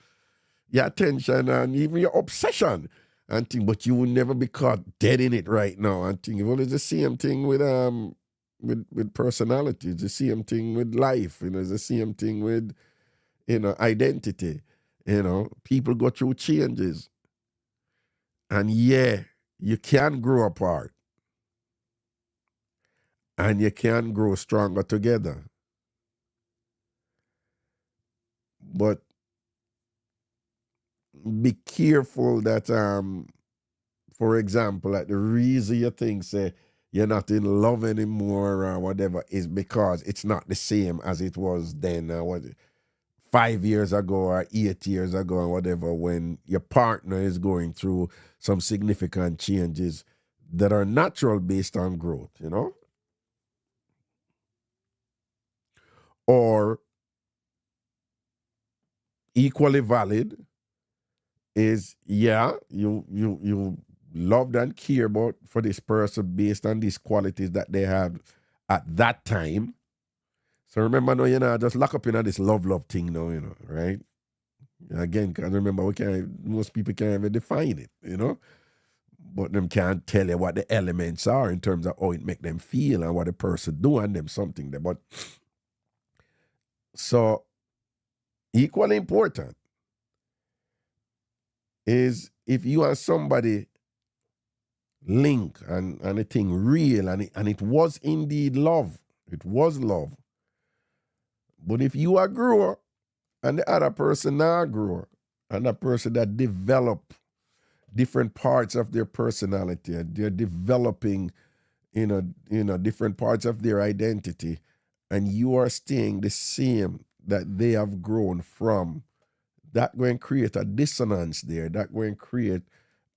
attention and even your obsession and thing, but you will never be caught dead in it right now and thing. Well, it's the same thing with personality. It's the same thing with life. You know, it's the same thing with, you know, identity. You know, people go through changes. And yeah, you can grow apart. And you can grow stronger together. But be careful that, for example, like the reason you think, say, you're not in love anymore or whatever is because it's not the same as it was then, 5 years ago or 8 years ago or whatever, when your partner is going through some significant changes that are natural based on growth, you know? Or equally valid is, yeah, you loved and care about for this person based on these qualities that they had at that time. So remember now, you know, just lock up in this love thing now, you know, right? Again, because remember, most people can't even define it, you know? But them can't tell you what the elements are in terms of how it make them feel and what the person do and them something there. But so equally important is if you and somebody link and a thing real and it was indeed love. It was love. But if you are grower and the other person not grower, and a person that develop different parts of their personality and they're developing, you know, different parts of their identity, and you are staying the same that they have grown from, that going to create a dissonance there. That going to create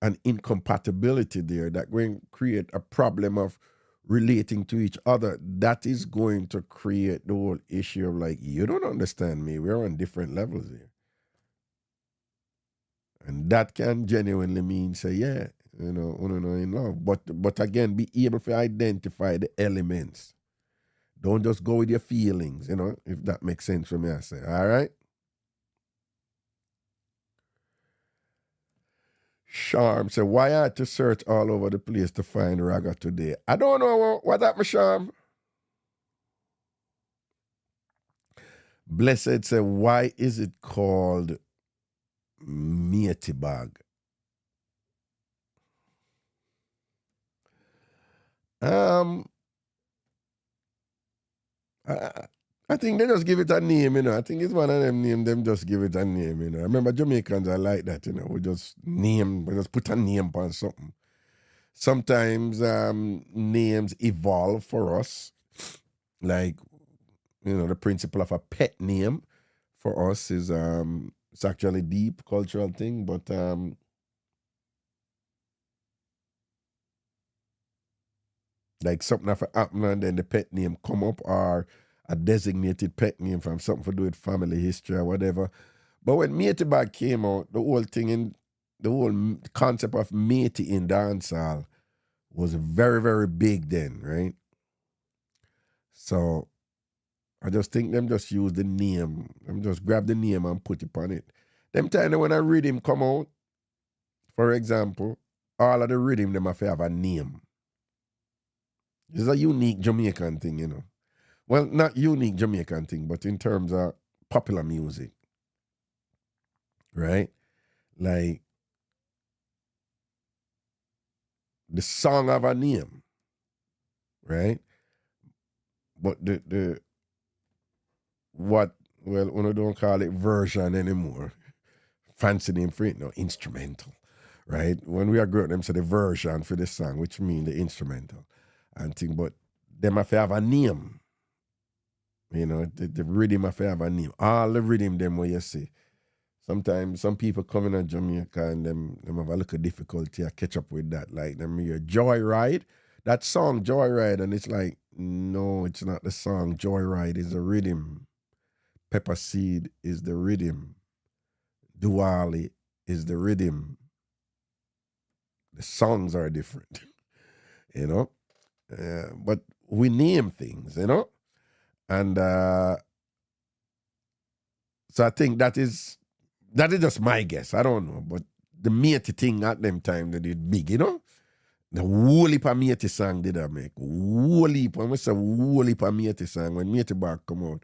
an incompatibility there. That going to create a problem of relating to each other. That is going to create the whole issue of like, you don't understand me. We're on different levels here. And that can genuinely mean say, yeah, you know, in love. But again, be able to identify the elements. Don't just go with your feelings, you know, if that makes sense for me, I say. All right? Charm said, why I had to search all over the place to find Raga today? I don't know what happened, Charm. Blessed said, why is it called matey bag? I think they just give it a name, you know. I think it's one of them names, them just give it a name, you know. I remember Jamaicans are like that, you know. We just put a name on something. Sometimes names evolve for us. Like, you know, the principle of a pet name for us is it's actually a deep cultural thing, but like something have happen and then the pet name come up, or a designated pet name from something to do with family history or whatever. But when matey bag came out, the whole concept of matey in dancehall was very, very big then, right? So I just think them just use the name. Them just grab the name and put it on it. Them time when a rhythm come out, for example, all of the rhythm them have a name. It's a unique Jamaican thing, you know. Well, not unique Jamaican thing, but in terms of popular music, right? Like the song have a name, right? But the what, well, we don't call it version anymore. Fancy name for it, no, instrumental, right? When we are growing, them say the version for the song, which mean the instrumental and thing, but them have to have a name. You know, the rhythm have to have a name. All the rhythm them what you see. Sometimes some people coming to Jamaica and them have a little difficulty to catch up with that. Like them hear Joyride, that song Joyride, and it's like, no, it's not the song. Joyride is the rhythm. Pepper Seed is the rhythm. Diwali is the rhythm. The songs are different, you know. But we name things, you know, and so I think that is just my guess. I don't know, but the matey thing at them time they did big, you know. The whole heap of matey song did I make. Whole heap. When we say whole heap of matey song, when matey bar come out,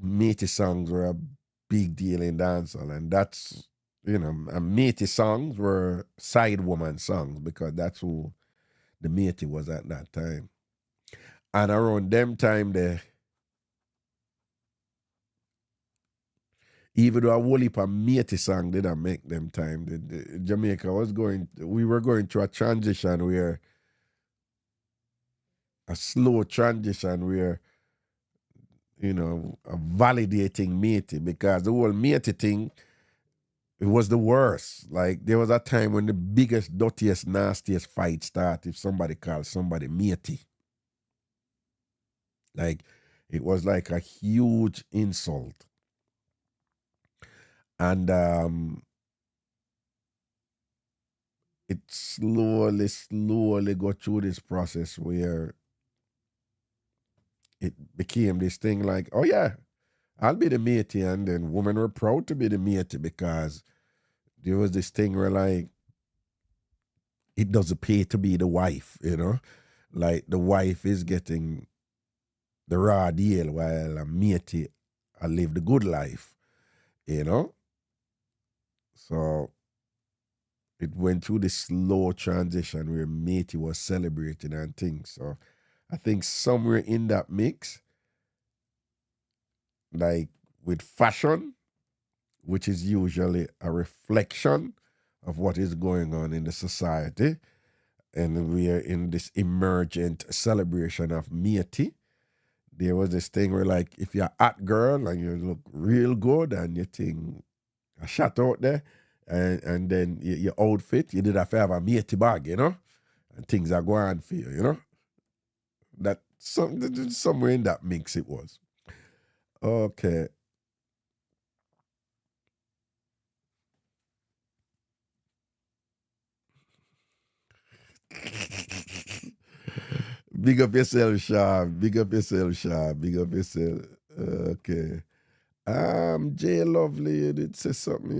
matey songs were a big deal in dancehall, and that's, you know, and matey songs were side woman songs because that's who the matey was at that time. And around them time there, even though a whole heap of matey song didn't make them time, Jamaica we were going through a transition where, a slow transition where, you know, validating matey, because the whole matey thing, it was the worst. Like, there was a time when the biggest, dirtiest, nastiest fight started if somebody called somebody matey. Like, it was like a huge insult. And it slowly got through this process where it became this thing like, oh yeah, I'll be the matey, and then women were proud to be the matey because there was this thing where, like, it doesn't pay to be the wife, you know? Like, the wife is getting the raw deal while a matey I live the good life, you know? So it went through this slow transition where matey was celebrating and things. So I think somewhere in that mix, like with fashion, which is usually a reflection of what is going on in the society, and we are in this emergent celebration of matey. There was this thing where, like, if you're a hot girl and you look real good and you think a shot out there, and then your outfit, you did have a matey bag, you know, and things are going for you, you know. That somewhere in that mix it was. Okay. Big up yourself, Sha. Big up yourself, Sha. Big up yourself. Okay. Jay Lovely, you did say something.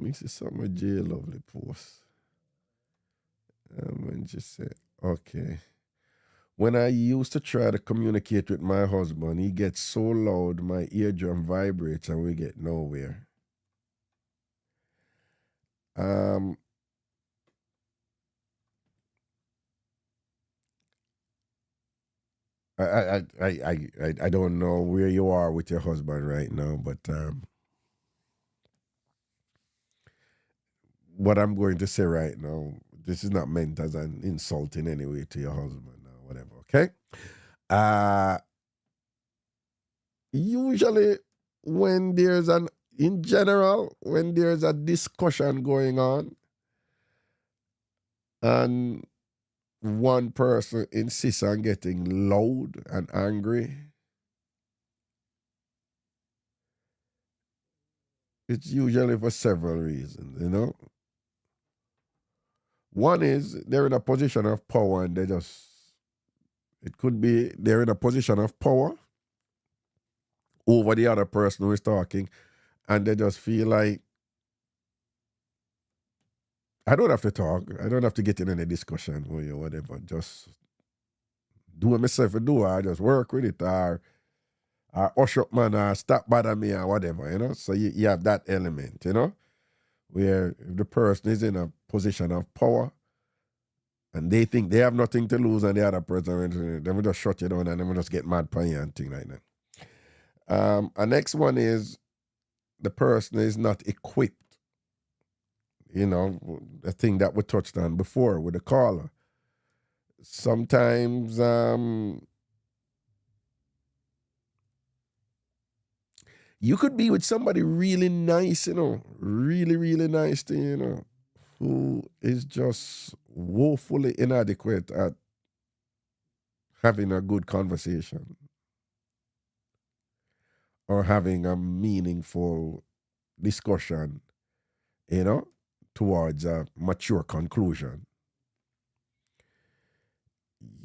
Me see something with Jay Lovely post. And just say, okay. When I used to try to communicate with my husband, he gets so loud, my eardrum vibrates, and we get nowhere. Um, I don't know where you are with your husband right now, but what I'm going to say right now, this is not meant as an insult in any way to your husband or whatever. Okay. Uh Usually, when there's an in general, when there's a discussion going on and one person insists on getting loud and angry, it's usually for several reasons, you know. One is they're in a position of power and it could be they're in a position of power over the other person who is talking, and they just feel like, I don't have to talk, I don't have to get in any discussion with you, whatever. Just do what myself do, I just work with it, or hush up man, or stop bother me or whatever, you know. So you have that element, you know. where if the person is in a position of power and they think they have nothing to lose and the other person, then we just shut you down and then we just get mad by you and thing like that. Our next one is the person is not equipped. You know, the thing that we touched on before with the caller. Sometimes you could be with somebody really nice, really, really nice to you, who is just woefully inadequate at having a good conversation or having a meaningful discussion, towards a mature conclusion.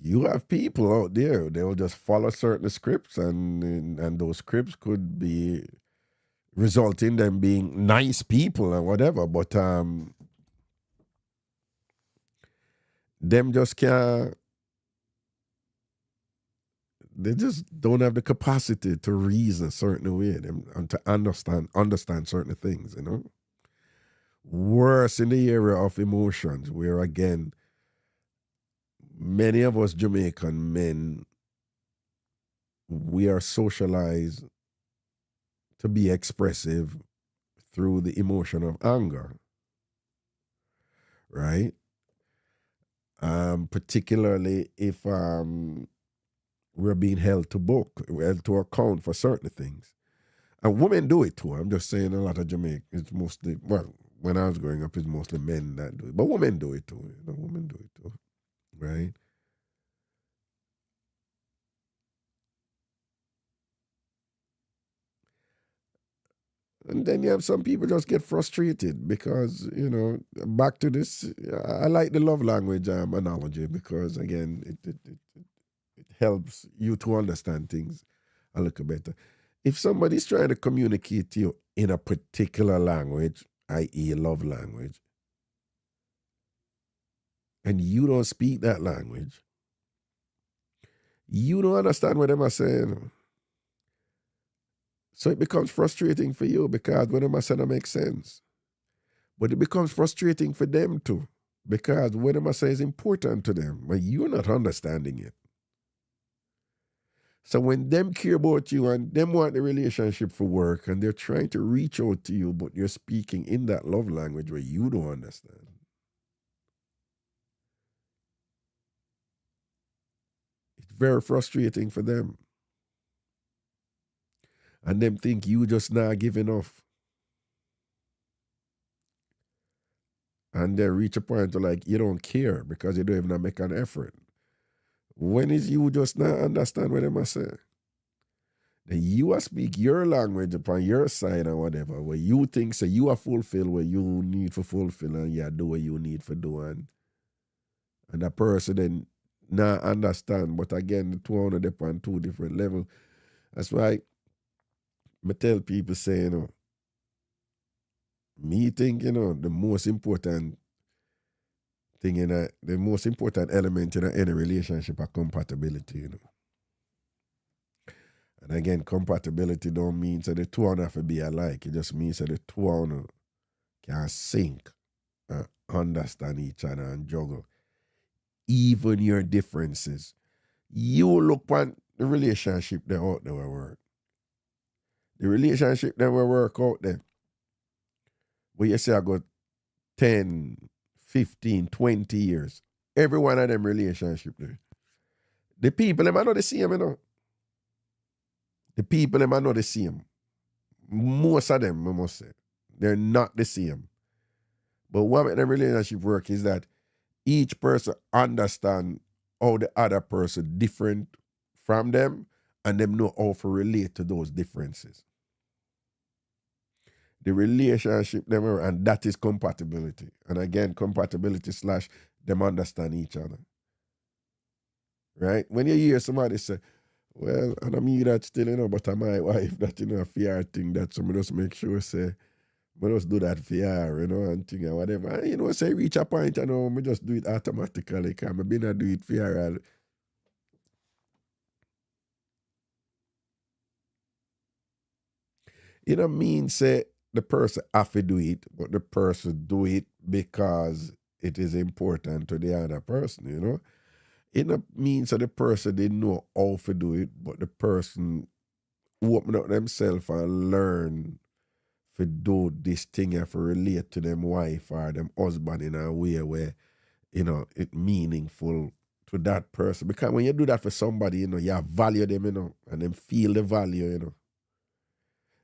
You have people out there, they will just follow certain scripts, and those scripts could be result in them being nice people or whatever, but them just can't, they just don't have the capacity to reason a certain way and to understand certain things. Worse in the area of emotions, where again, many of us Jamaican men, we are socialized to be expressive through the emotion of anger, right? Particularly if we're being held to account for certain things. And women do it too. I'm just saying a lot of Jamaica, it's mostly, well, when I was growing up, it's mostly men that do it. But women do it too. Women do it too, right? And then you have some people just get frustrated because, back to this, I like the love language analogy because, again, it helps you to understand things a little better. If somebody's trying to communicate to you in a particular language, i.e., love language, and you don't speak that language, you don't understand what them are saying. So it becomes frustrating for you because what them are saying makes sense. But it becomes frustrating for them too because what them are saying is important to them, but you're not understanding it. So when them care about you and them want the relationship for work and they're trying to reach out to you, but you're speaking in that love language where you don't understand, it's very frustrating for them. And them think you just not give enough. And they reach a point to like, you don't care because you don't even make an effort. When is you just not understand what them are saying? Then you are speak your language upon your side or whatever, where you think so you are fulfilled where you need for fulfill and you do what you need for do and that person then not understand. But again, the two on on two different levels. That's why I tell people say, me think, the most important thing the most important element in any relationship are compatibility. And again, compatibility don't mean that the two on have to be alike. It just means that the two on can sync, understand each other and juggle. Even your differences. You look on the relationship that out there will work. The relationship that will work out there. Where you say I got 10, 15, 20 years. Every one of them relationship there. The people them are not the same, The people them are not the same. Most of them, I must say. They're not the same. But what makes the relationship work is that each person understand how the other person different from them and them know how to relate to those differences. The relationship them and that is compatibility. And again, compatibility / them understand each other. Right? When you hear somebody say, well, and I mean that still, but I'm my wife, that, a fear thing that somebody just make sure say, we just do that for her, and thing or whatever. And, say reach a point, we just do it automatically, because I been do it for her. It don't mean say the person have to do it, but the person do it because it is important to the other person, you know? It not means that the person didn't know how to do it, but the person open up themselves and learn to do this thing and to relate to them wife or them husband in a way where, you know, it meaningful to that person. Because when you do that for somebody, you know, you value them, you know, and them feel the value, you know.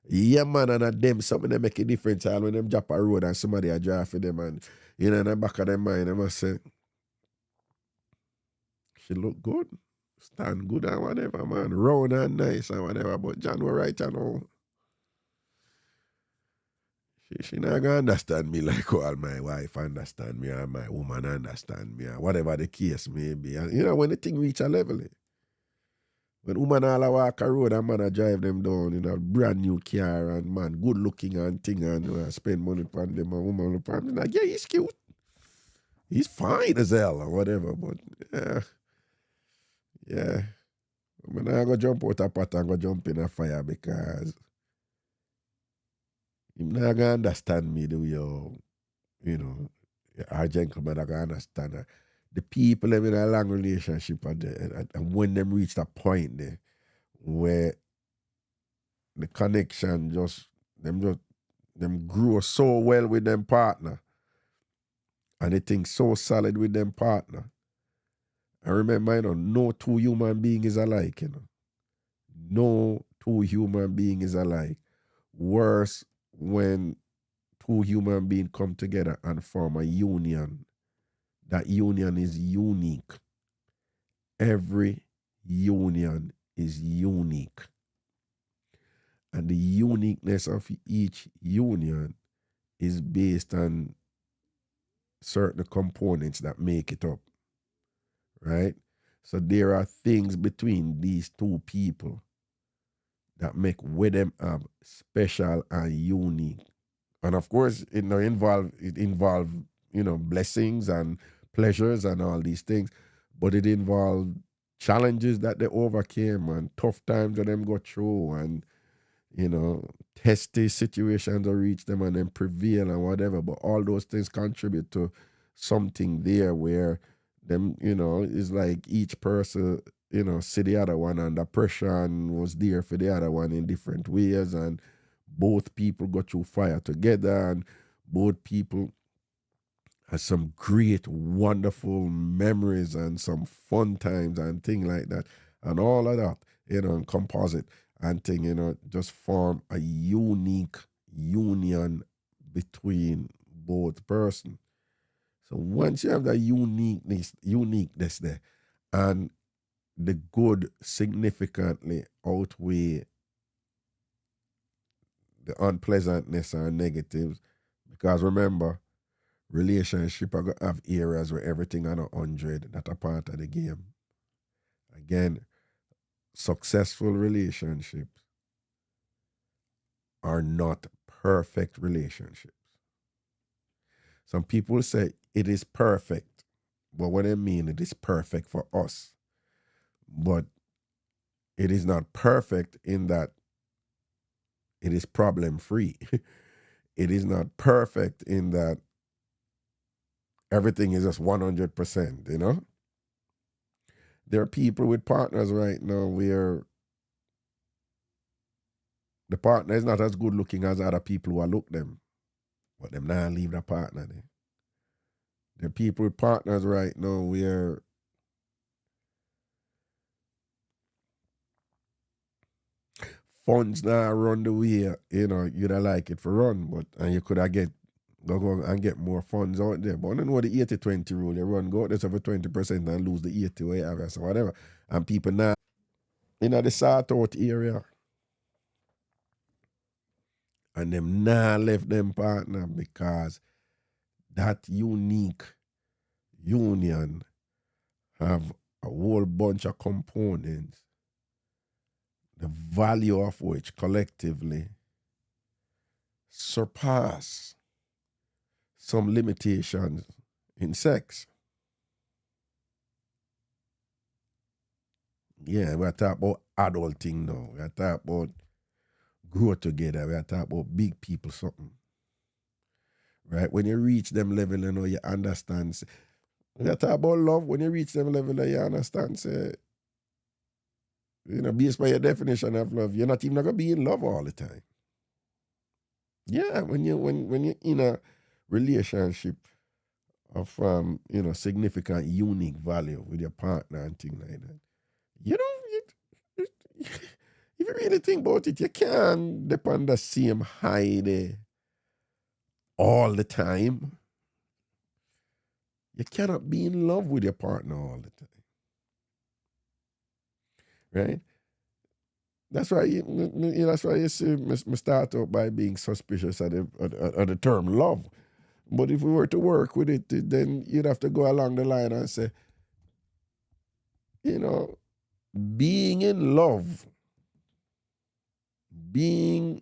Yeah, man, and at them, something that make a difference. All when them drop a road and somebody a drive for them, and you know, in the back of their mind, they must say, she look good, stand good and whatever, man, round and nice and whatever. But John were right, you know. She not gonna understand me like all my wife understand me or my woman understand me or whatever the case may be. And you know, when the thing reach a level, when woman all a walk a road and man a drive them down in a brand new car and man good looking and thing and spend money on them and woman upon them, like, yeah, he's cute. He's fine as hell or whatever, but yeah. When I go jump out a pot and go jump in a fire because him not gonna understand me the way you know, our gentleman are gonna understand that the people them in a long relationship and when them reach that point there where the connection just them grow so well with them partner and they think so solid with them partner. I remember, you know, no two human being is alike, you know. No two human being is alike. Worse when two human beings come together and form a union. That union is unique. Every union is unique. And the uniqueness of each union is based on certain components that make it up, right? So there are things between these two people that make with them special and unique. And of course, it involve, you know, blessings and pleasures and all these things, but it involved challenges that they overcame and tough times that them go through and, you know, testy situations that reach them and then prevail and whatever. But all those things contribute to something there where them, you know, it's like each person, you know, see the other one and the pressure and was there for the other one in different ways and both people go through fire together and both people have some great, wonderful memories and some fun times and thing like that. And all of that, you know, and composite and thing, you know, just form a unique union between both person. So once you have that uniqueness there, and the good significantly outweigh the unpleasantness or negatives, because remember, relationship are gonna have areas where everything on 100. That a part of the game. Again, successful relationships are not perfect relationships. Some people say it is perfect, but what they mean it is perfect for us. But it is not perfect in that it is problem free. It is not perfect in that everything is just 100%, you know? There are people with partners right now where the partner is not as good looking as other people who are look them, but them now leave the partner there. There are people with partners right now where funds now run the way, you know, you'd have like it for run, but and you could have go and get more funds out there. But I don't know the 80-20 rule. You run go out there for 20% and lose the 80 whatever, so whatever. And people now in the sort out area and them now left them partner because that unique union have a whole bunch of components, the value of which collectively surpass some limitations in sex. Yeah, we're talking about adulting now. We're talking about grow together. We are talking about big people something. Right? When you reach them level, you understand. We are talking about love. When you reach them level, you understand. Say, based by your definition of love, you're not even gonna be in love all the time. Yeah, when you're in a relationship of significant unique value with your partner and things like that, if you really think about it, you can't depend the same high there all the time. You cannot be in love with your partner all the time, right? That's why you see me start out by being suspicious of the term love. But if we were to work with it, then you'd have to go along the line and say, being in love, being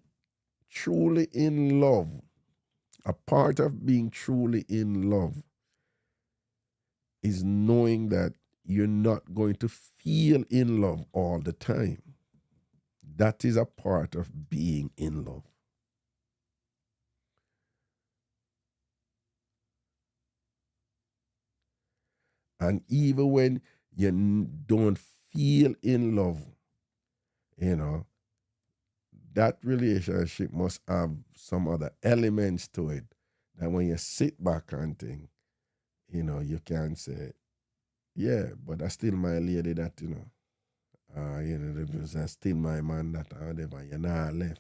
truly in love, a part of being truly in love is knowing that you're not going to feel in love all the time. That is a part of being in love. And even when you don't feel in love, that relationship must have some other elements to it. That when you sit back and think, you can say, yeah, but that's still my lady that, that's still my man that whatever, you're not left.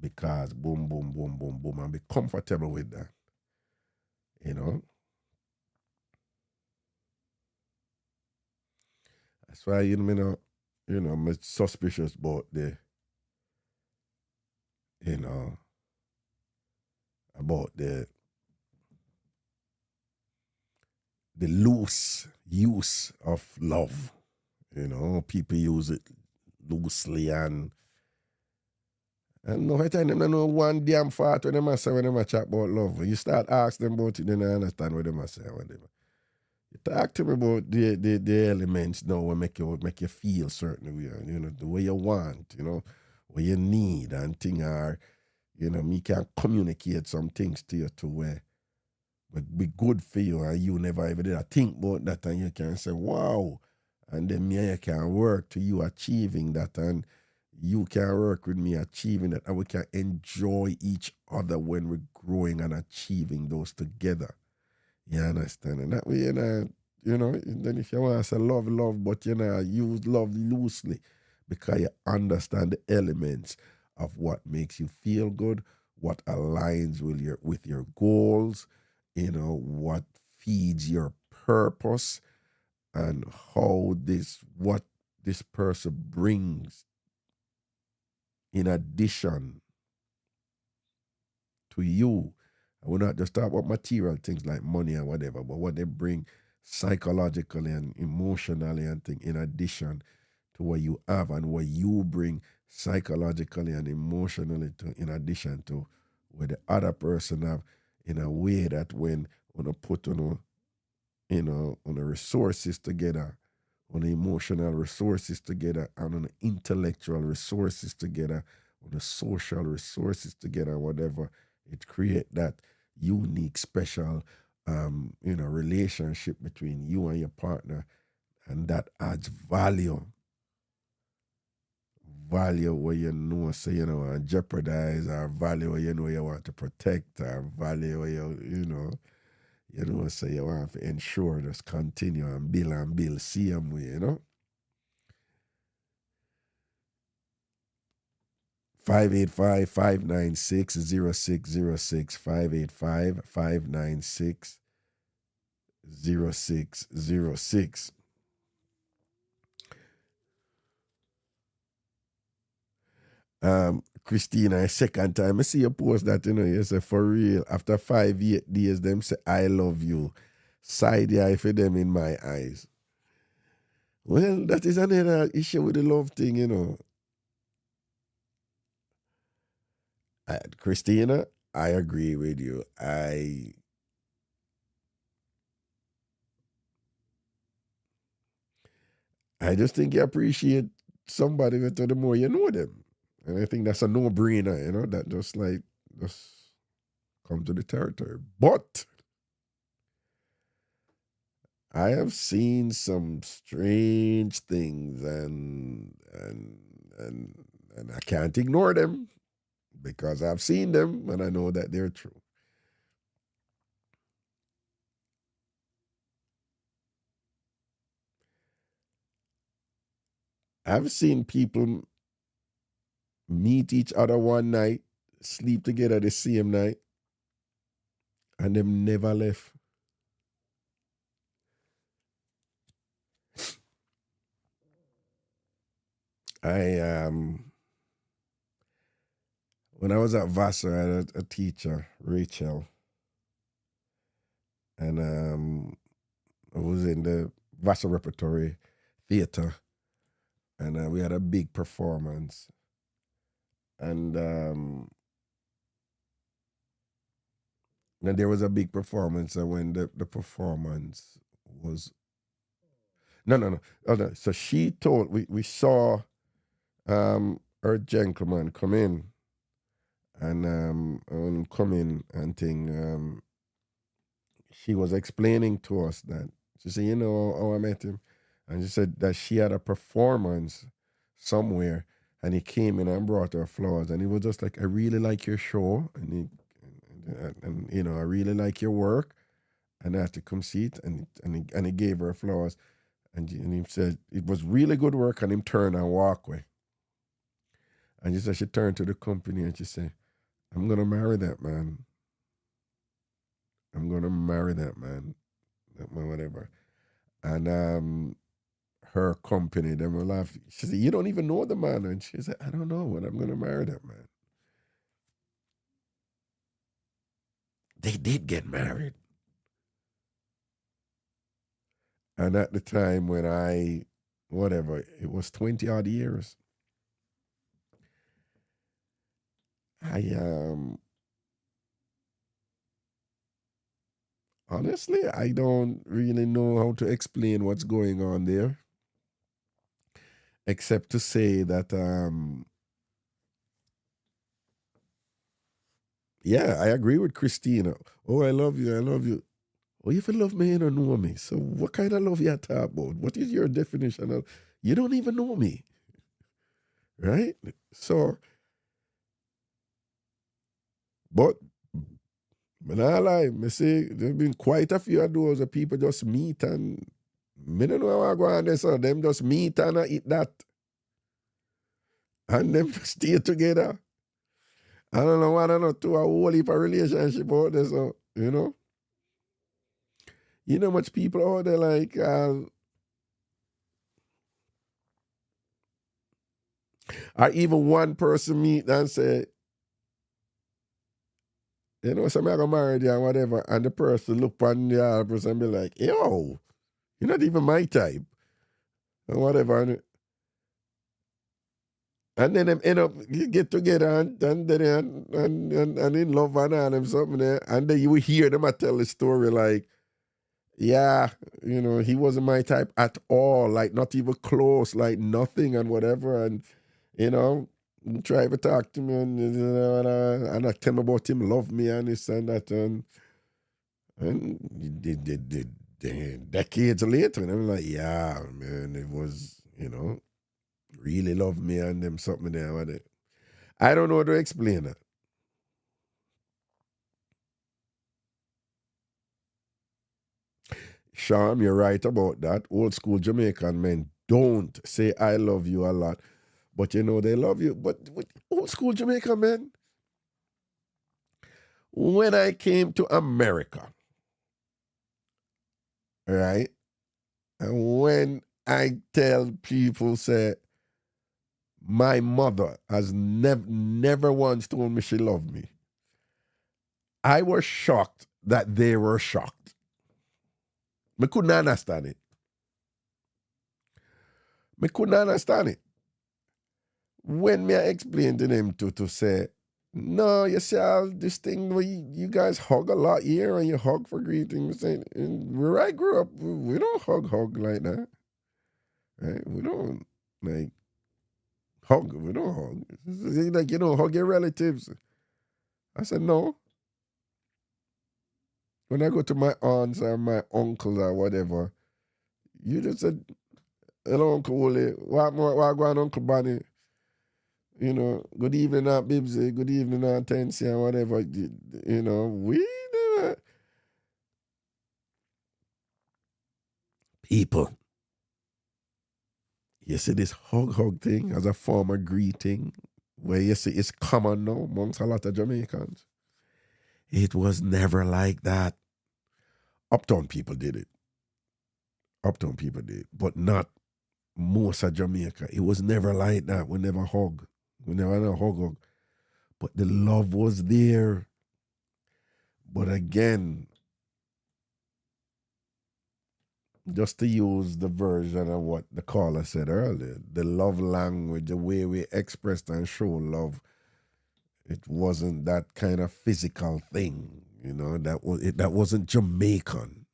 Because boom, boom, boom, boom, boom, and be comfortable with that. That's why, I'm suspicious about about the loose use of love. People use it loosely and no, I tell them, know one damn fart when them say when them chat about love. When you start asking them about it, then I understand what them say. Whatever. You talk to me about the elements now will make you feel certain way, the way you want, what you need and things are, me can communicate some things to you to where be good for you and you never ever did think about that and you can say, wow. And then me and you can work to you achieving that and you can work with me achieving that and we can enjoy each other when we're growing and achieving those together. You understand? And that way, then if you want to say love, but use love loosely because you understand the elements of what makes you feel good, what aligns with your goals, what feeds your purpose, and what this person brings in addition to you. I will not just talk about material things like money and whatever, but what they bring psychologically and emotionally and things in addition to what you have and what you bring psychologically and emotionally to in addition to what the other person have in a way that when put on on the resources together, on the emotional resources together, and on the intellectual resources together, on the social resources together, whatever, it create that unique, special, relationship between you and your partner, and that adds value. Value where and jeopardize, or value where you want to protect, or value where say you want to ensure just continue and build same way. 585-596-0606, 585-596-0606. Christina, second time I see you post that, you say for real, after 8 days, them say I love you. Side eye for them in my eyes. Well, that is another issue with the love thing. Christina, I agree with you. I just think you appreciate somebody the more you know them. And I think that's a no-brainer, that just come to the territory. But I have seen some strange things, and I can't ignore them because I've seen them and I know that they're true. I've seen people meet each other one night, sleep together the same night, and them never left. I when I was at Vassar, I had a teacher, Rachel, and I was in the Vassar Repertory Theater, and we had a big performance. And there was a big performance, and when the performance was no. Oh, no. So she told we saw her gentleman come in, and come in and thing. She was explaining to us that she said, how I met him, and she said that she had a performance somewhere, and he came in and brought her flowers, and he was just like, I really like your show, and I really like your work, and I had to come see it, and he gave her flowers, and he said it was really good work, and him turn and walk away. And she said she turned to the company and she said, I'm gonna marry that man. I'm gonna marry that man. Whatever. And her company, they were laughing. She said, you don't even know the man. And she said, I don't know, but I'm gonna marry that man. They did get married. And at the time when it was 20 odd years. Honestly, I don't really know how to explain what's going on there, except to say that yeah, I agree with Christina. Oh, I love you, I love you. Oh, if you love me, you don't know me. So what kind of love you talk about? What is your definition of you don't even know me? Right? So, but when I lie, me say there's been quite a few of those that people just meet and me don't know how I go on there, so them just meet and I eat that. And them just stay together. I don't know, I don't know, to a whole heap of relationship out there, so, You know much people out there like, or even one person meet and say, somebody I got married or whatever, and the person look on the other person and be like, yo, you're not even my type, or whatever. And then them end up get together and in love and all them something there. And then you will hear them tell the story like, yeah, he wasn't my type at all, like not even close, like nothing and whatever. And, try to talk to me and I tell me about him love me and this and that. And decades later, and I'm like, yeah, man, it was, really love me and them something there. I don't know how to explain it. Sham, you're right about that. Old school Jamaican men don't say I love you a lot, but they love you. But old school Jamaican men, when I came to America, right, and when I tell people, say, my mother has never once told me she loved me, I was shocked that they were shocked. I couldn't understand it. I couldn't understand it. When me I explained to them to say, no, you see all this thing where you guys hug a lot here and you hug for greetings. And where I grew up, we don't hug like that. Right? We don't like Hug, we don't hug. It's like, hug your relatives. I said, no. When I go to my aunts or my uncles or whatever, you just said, hello, Uncle Wooly. What going, Uncle Bonnie? Good evening, Aunt Bibsy. Good evening, Aunt Tensi, and whatever. We never. People, you see this hug thing as a form of greeting, where you see it's common now amongst a lot of Jamaicans. It was never like that. Uptown people did it. But not most of Jamaica. It was never like that. We never hug. We never had a hug. But the love was there. But again, just to use the version of what the caller said earlier, the love language, the way we expressed and show love, it wasn't that kind of physical thing. That wasn't Jamaican,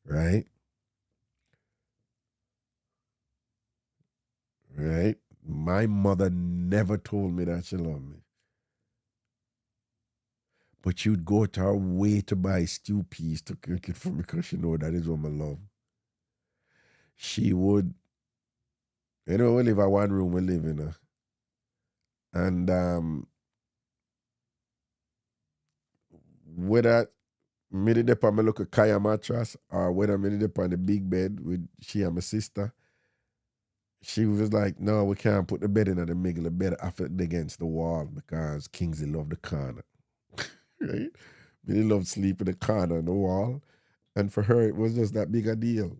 right? Right? My mother never told me that she loved me. But she'd go to her way to buy stew peas to cook it for me because she know that is what I love. She would, we live in one room, we live in. And whether me did on my look at Kaya mattress or whether me did on the big bed with she and my sister, she was like, no, we can't put the bed in the middle of the bed after against the wall because Kingsley loved the corner. Right? Me loved sleep in the corner on the wall. And for her, it was just that big a deal.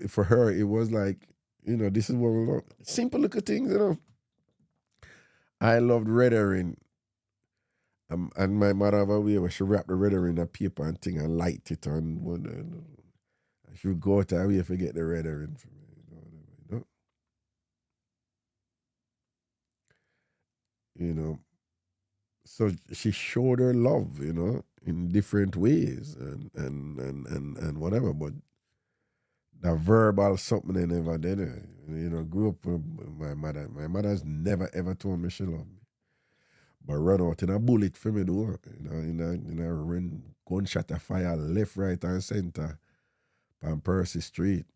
For her, it was like, this is what we love. Simple little things. I loved red herring. And my mother have a way where she wrap the red herring in a paper and thing and light it on. She would go out her way to get the red herring for me. So she showed her love, in different ways and whatever. But the verbal something they never did. Grew up with my mother. My mother's never ever told me she loved me. But run out in a bullet for me though. In a run gunshot of fire left, right, and center on Percy Street.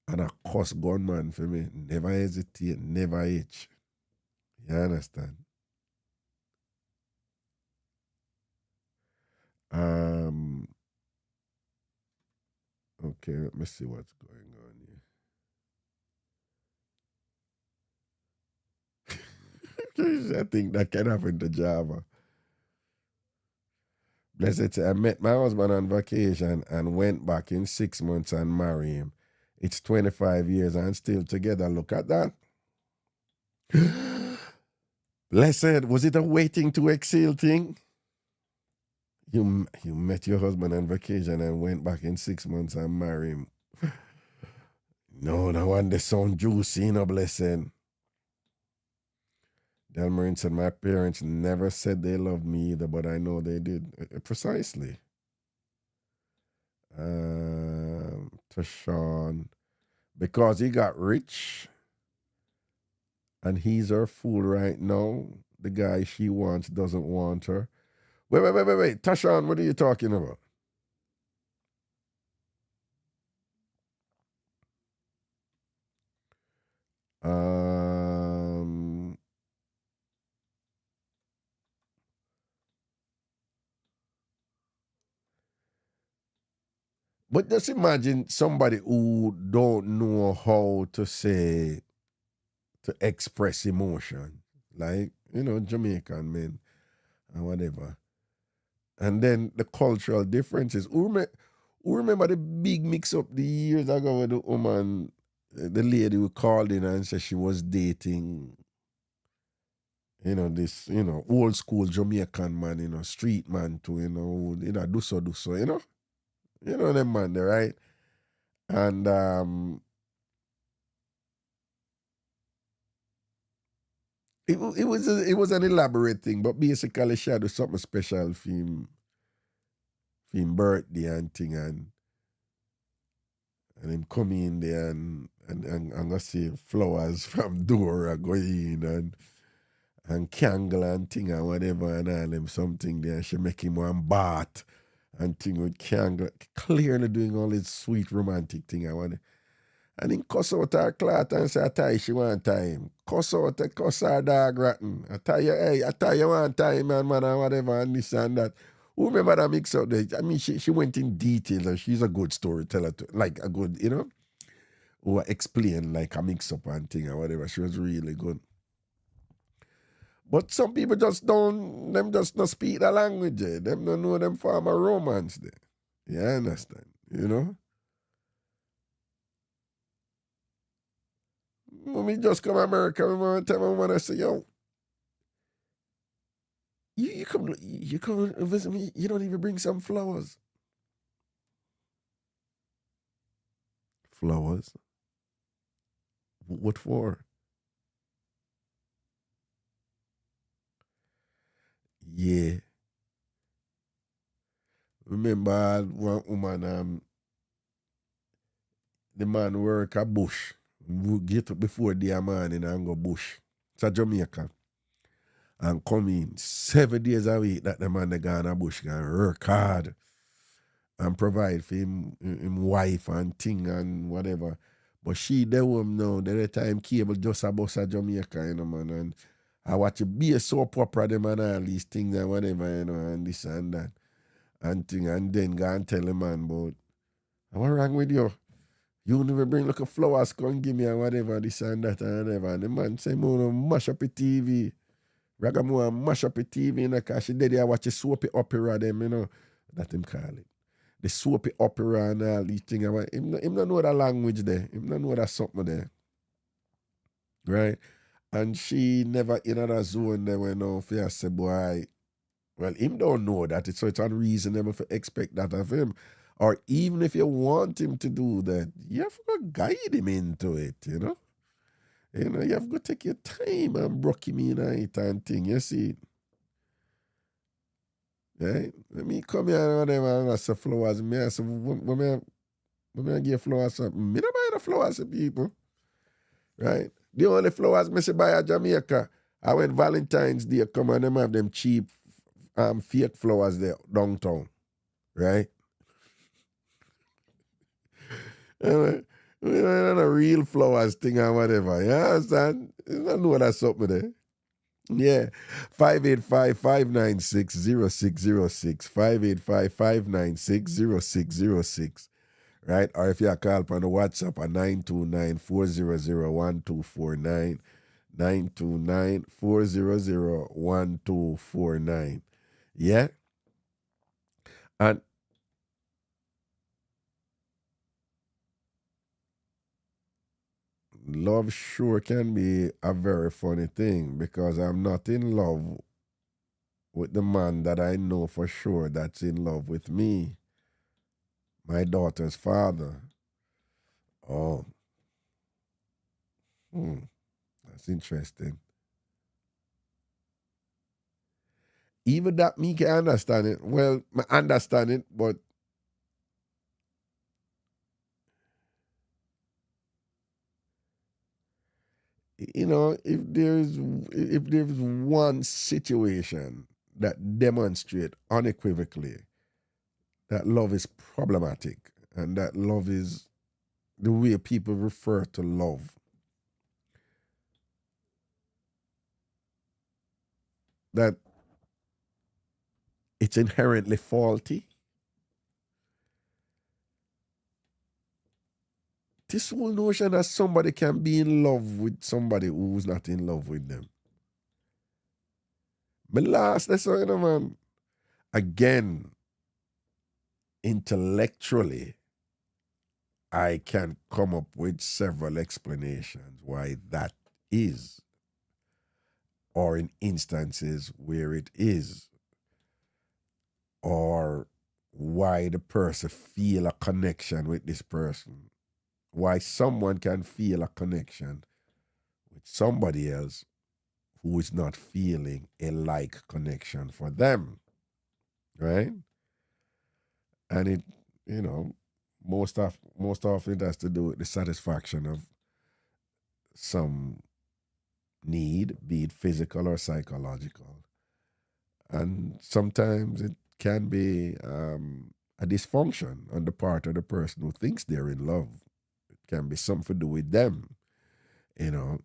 And a cuss gunman for me. Never hesitate, never itch. You understand? Okay, let me see what's going on here. I think that can happen to Java. Blessed say, I met my husband on vacation and went back in 6 months and married him. It's 25 years and still together. Look at that. Blessed, was it a waiting to exhale thing? You met your husband on vacation and went back in 6 months and married him. No one they sound juicy, blessed. Delmarin said, my parents never said they loved me either, but I know they did. Precisely. Tashawn, because he got rich and he's her fool right now. The guy she wants doesn't want her. Wait. Tashawn, what are you talking about? But just imagine somebody who don't know how to express emotion. Like, Jamaican men and whatever. And then the cultural differences. Who remember the big mix-up the years ago with the woman, the lady who called in and said she was dating, this, old school Jamaican man, street man too, do so, them man there, right? And it was an elaborate thing, but basically she had something special for him birthday and thing, and him come in there and and I see flowers from door are going and candle and thing and whatever and all them something there. She make him one bath and thing with candle. Clearly doing all this sweet romantic thing. And then cuss out her cloth and say, I tie she want time. Cuss out, cuss her dog rotten. I tell you, hey, I tell you one time, man, and whatever, and this and that. Who remember that mix up there? I mean, she went in detail and she's a good storyteller, like a good, who explain like a mix up and thing or whatever. She was really good. But some people just just not speak the language. Them don't know them form a romance there. You understand? When we just come to America, we want to say, yo, you come visit me, you don't even bring some flowers. Flowers? What for? Yeah. Remember one woman, the man work a bush. We get up before the morning and go bush. It's a Jamaica. And come in 7 days a week that the man they go on a bush and work hard and provide for him wife and thing and whatever. But she they home now, the time cable just a bus a Jamaica, man. And I watch it be a soap opera them and all these things and whatever, and this and that. And thing, and then go and tell the man about what wrong with you? You never bring like a flowers come give me and whatever, this and that and whatever. And the man say, mash up the TV. Ragamu mash up the TV, because she did there watch a soapy opera them, that him call it. The soapy opera and all these things. Him don't know that language there. Him don't know that something there. Right? And she never in that zone there when for say, boy, well, him don't know that. So it's unreasonable to expect that of him. Or even if you want him to do that, you have to guide him into it, you have to take your time and brook him in it and thing, you see. Right? Let me come here and I say flowers. I say, when I give flowers, me not buy the flowers to people. Right? The only flowers I say buy at Jamaica, I when Valentine's Day come and them have them cheap fake flowers there downtown. Right? We don't know real flowers thing or whatever. You understand? You don't know that's something there. Yeah. 585-596-0606. 585-596-0606. Right? Or if you call on the WhatsApp at 929-400-1249. 929-400-1249. Yeah? And love sure can be a very funny thing because I'm not in love with the man that I know for sure that's in love with me, my daughter's father. Oh, that's interesting. Even that me can understand it. Well, I understand it, but if there's one situation that demonstrate unequivocally that love is problematic and that love is the way people refer to love, that it's inherently faulty. This whole notion that somebody can be in love with somebody who's not in love with them. But last lesson, man, again, intellectually, I can come up with several explanations why that is, or in instances where it is, or why the person feel a connection with this person, why someone can feel a connection with somebody else who is not feeling a like connection for them, right? And it, most often it has to do with the satisfaction of some need, be it physical or psychological. And sometimes it can be a dysfunction on the part of the person who thinks they're in love. It can be something to do with them, you know,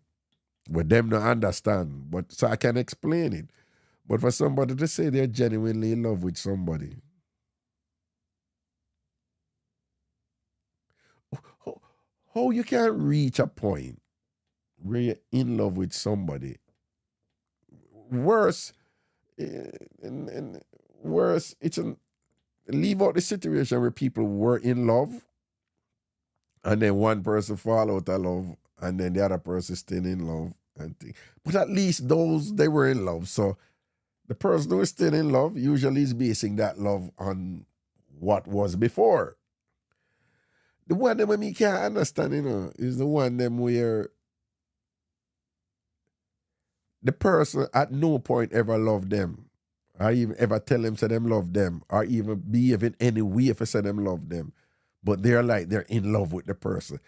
with them not understand. But so I can explain it. But for somebody to say they're genuinely in love with somebody, how, how you can reach a point where you're in love with somebody? Worse, and worse, leave out the situation where people were in love and then one person fall out of love and then the other person still in love and thing. But at least those they were in love. So the person who is still in love usually is basing that love on what was before. The one that me can't understand, is the one them where the person at no point ever loved them. Or even ever tell them say them love them. Or even behave in any way if I say them love them. But they're like they're in love with the person.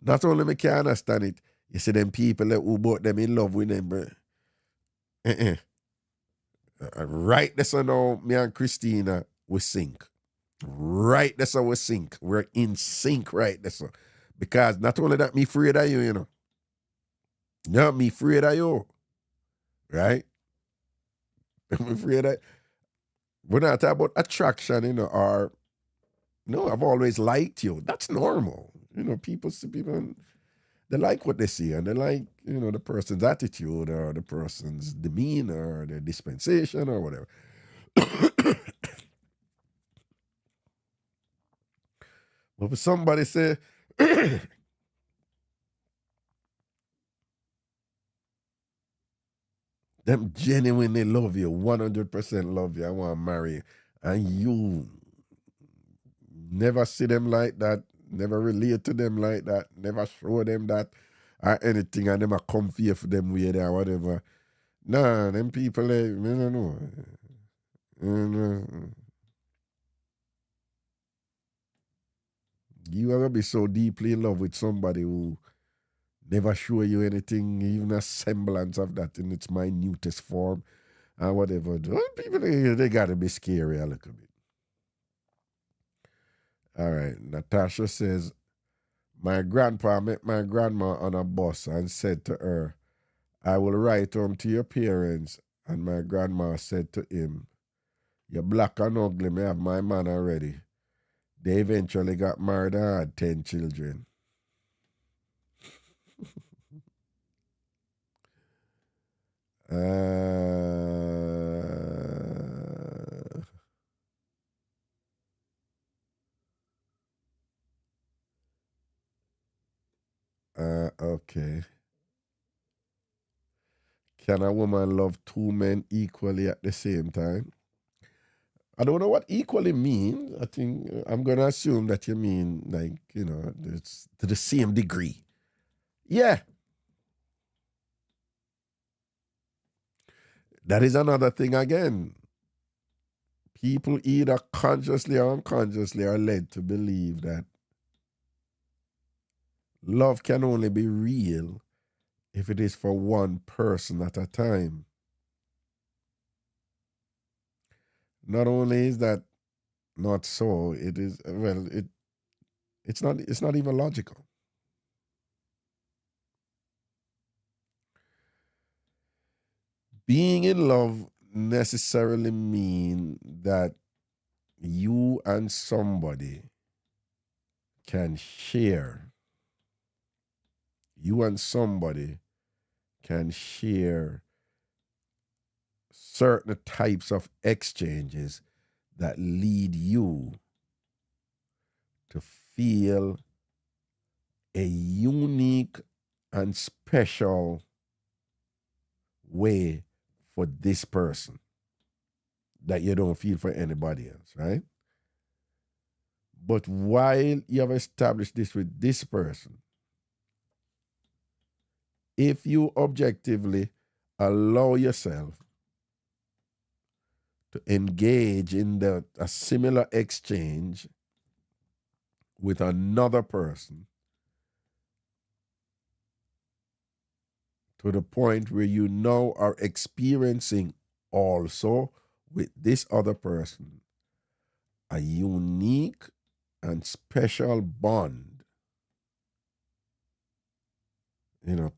Not only me can't understand it, you see them people who bought them in love with them, but right there so now, me and Christina, we sync. Right there so we sync. We're in sync right there so. Because not only that, me afraid of you, Not me afraid of you. Right? I'm afraid of we're not talking about attraction, or no, I've always liked you. That's normal. People see people they like what they see and they like, the person's attitude or the person's demeanor or their dispensation or whatever. But for somebody say, them genuinely love you, 100% love you, I want to marry you, and you never see them like that, never relate to them like that, never show them that or anything, and them a come for you for them way or whatever. Nah, them people, I don't know. You ever be so deeply in love with somebody who never show you anything, even a semblance of that in its minutest form, and whatever. Those people, they gotta be scary a little bit. All right, Natasha says, my grandpa met my grandma on a bus and said to her, I will write home to your parents. And my grandma said to him, you're black and ugly, me have my man already. They eventually got married and had 10 children. Okay. Can a woman love two men equally at the same time? I don't know what equally means. I think I'm going to assume that you mean like, it's to the same degree. Yeah. That is another thing again. People either consciously or unconsciously are led to believe that love can only be real if it is for one person at a time. Not only is that not so, it is it's not even logical. Being in love necessarily mean that you and somebody can share. You and somebody can share certain types of exchanges that lead you to feel a unique and special way for this person that you don't feel for anybody else, right? But while you have established this with this person, if you objectively allow yourself to engage in a similar exchange with another person, to the point where you now are experiencing also with this other person a unique and special bond,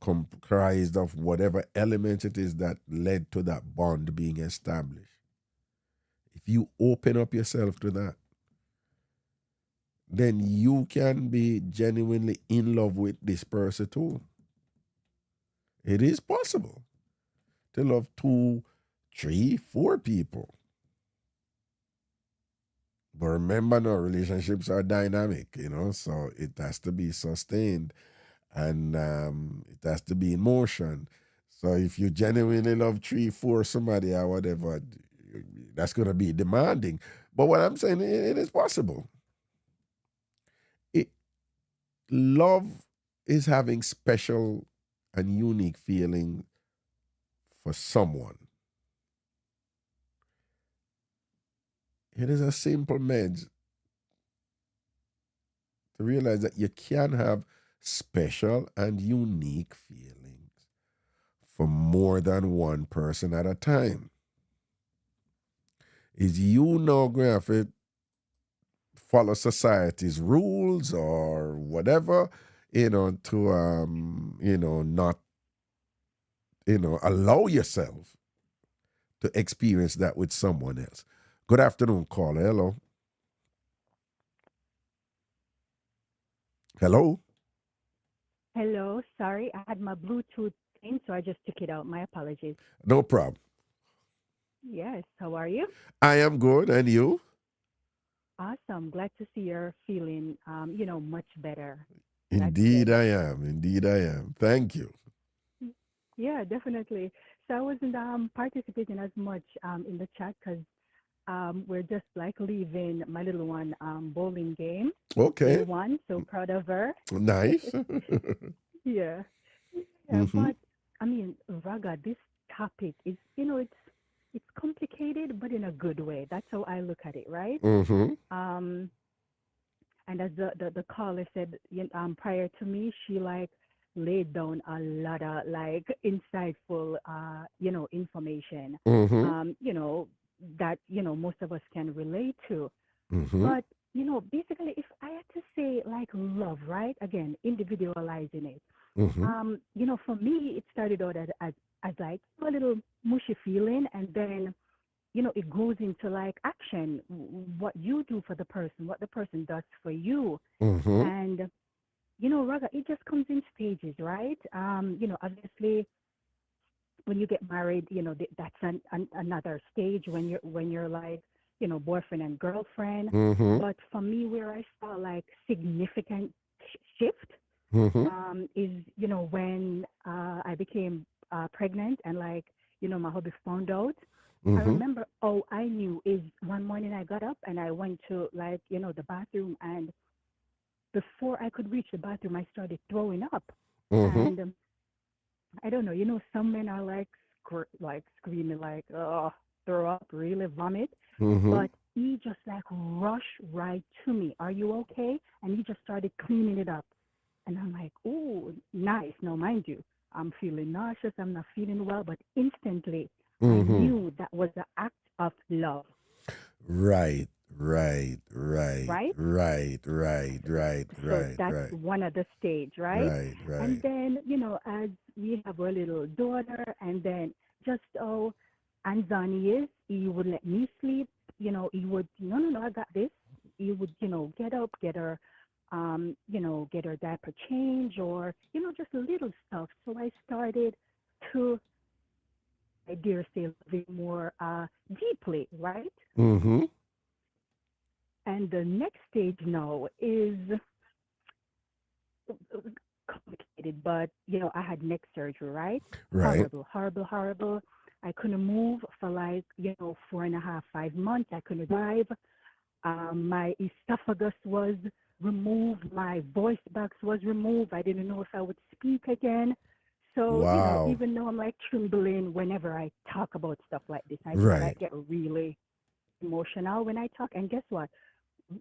comprised of whatever element it is that led to that bond being established. If you open up yourself to that, then you can be genuinely in love with this person too. It is possible to love two, three, four people. But remember, no, relationships are dynamic, so it has to be sustained, and it has to be in motion. So if you genuinely love three, four, somebody or whatever, that's going to be demanding. But what I'm saying, it is possible. Love is having special and unique feeling for someone. It is a simple meds to realize that you can have special and unique feelings for more than one person at a time. Is you know going to follow society's rules or whatever, to not, allow yourself to experience that with someone else. Good afternoon, caller. Hello. Hello. Hello, sorry, I had my Bluetooth in, so I just took it out. My apologies. No problem. Yes, how are you? I am good, and you? Awesome. Glad to see you're feeling, much better. That's Indeed, good. I am. Indeed, I am. Thank you. Yeah, definitely. So I wasn't participating as much in the chat because we're just like leaving my little one bowling game. They Okay. won, so proud of her. Nice. Yeah. Yeah, Mm-hmm. but I mean, Raga, this topic is, it's complicated, but in a good way. That's how I look at it, right? Mm-hmm. Um, and as the caller said, prior to me, she like laid down a lot of like insightful, information, Mm-hmm. that most of us can relate to. Mm-hmm. But basically, if I had to say like love, right? Again, individualizing it. Mm-hmm. For me, it started out as like a little mushy feeling, and then it goes into like action, what you do for the person, what the person does for you. Mm-hmm. And, Raga, it just comes in stages, right? Obviously, when you get married, that's another stage when you're like, boyfriend and girlfriend. Mm-hmm. But for me, where I saw like significant shift Mm-hmm. is when I became pregnant and like my hubby found out. I Mm-hmm. remember all I knew is one morning I got up and I went to like the bathroom, and before I could reach the bathroom I started throwing up. Mm-hmm. And I don't know, some men are like like screaming like, oh, throw up, really vomit. Mm-hmm. But he just like rushed right to me. Are you okay? And he just started cleaning it up. And I'm like, oh, nice. Now, mind you, I'm feeling nauseous. I'm not feeling well. But instantly, I Mm-hmm. knew that was an act of love, Right. Right. Right. right? Right. Right. Right. So Right. that's Right. one of the stage, right? Right. And Right. then, as we have our little daughter, and then just Anzani is, he would let me sleep. He would, no, no, no, I got this. He would, get up, get her diaper change, or, just little stuff. So I started to, I dare say, living more deeply, right? Mm-hmm. And the next stage now is complicated, but I had neck surgery, right? Right. Horrible, horrible, horrible. I couldn't move for like 4.5, 5 months. I couldn't drive. My esophagus was removed. My voice box was removed. I didn't know if I would speak again. So Wow. even though I'm like trembling whenever I talk about stuff like this, I do. I Right. like get really emotional when I talk. And guess what?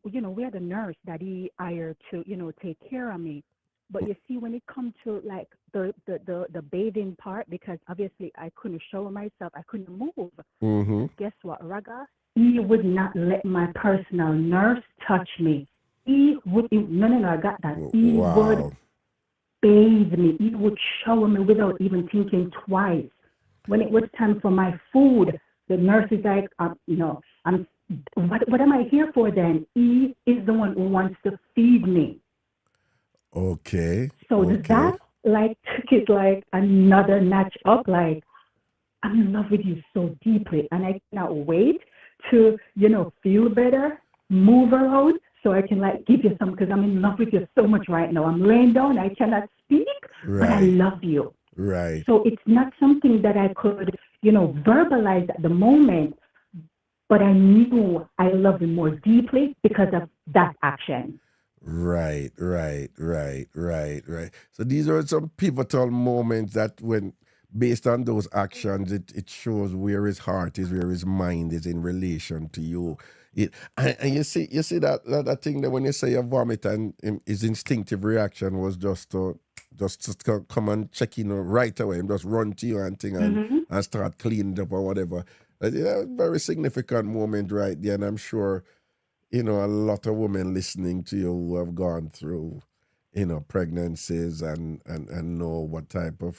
We had a nurse that he hired to take care of me. But you see, when it comes to like the bathing part, because obviously I couldn't shower myself, I couldn't move. Mm-hmm. Guess what, Raga? He would not let my personal nurse touch me. He would, no, I got that. He would Wow. bathe me. He would shower me without even thinking twice. When it was time for my food, the nurse is like, I'm. What am I here for then? He is the one who wants to feed me. Okay. So Okay. that like took it like another notch up. Like I'm in love with you so deeply, and I cannot wait to feel better, move around, so I can like give you some because I'm in love with you so much right now. I'm laying down, I cannot speak, but I Right. love you. Right. So it's not something that I could, verbalize at the moment, but I knew I loved him more deeply because of that action. Right, right, right, right, right. So these are some pivotal moments that when based on those actions, it shows where his heart is, where his mind is in relation to you. And you see that thing that when you say you vomit and his instinctive reaction was just to come and check in right away and just run to you and thing Mm-hmm. and start cleaning up or whatever. Yeah, very significant moment right there, and I'm sure a lot of women listening to you who have gone through, pregnancies and know what type of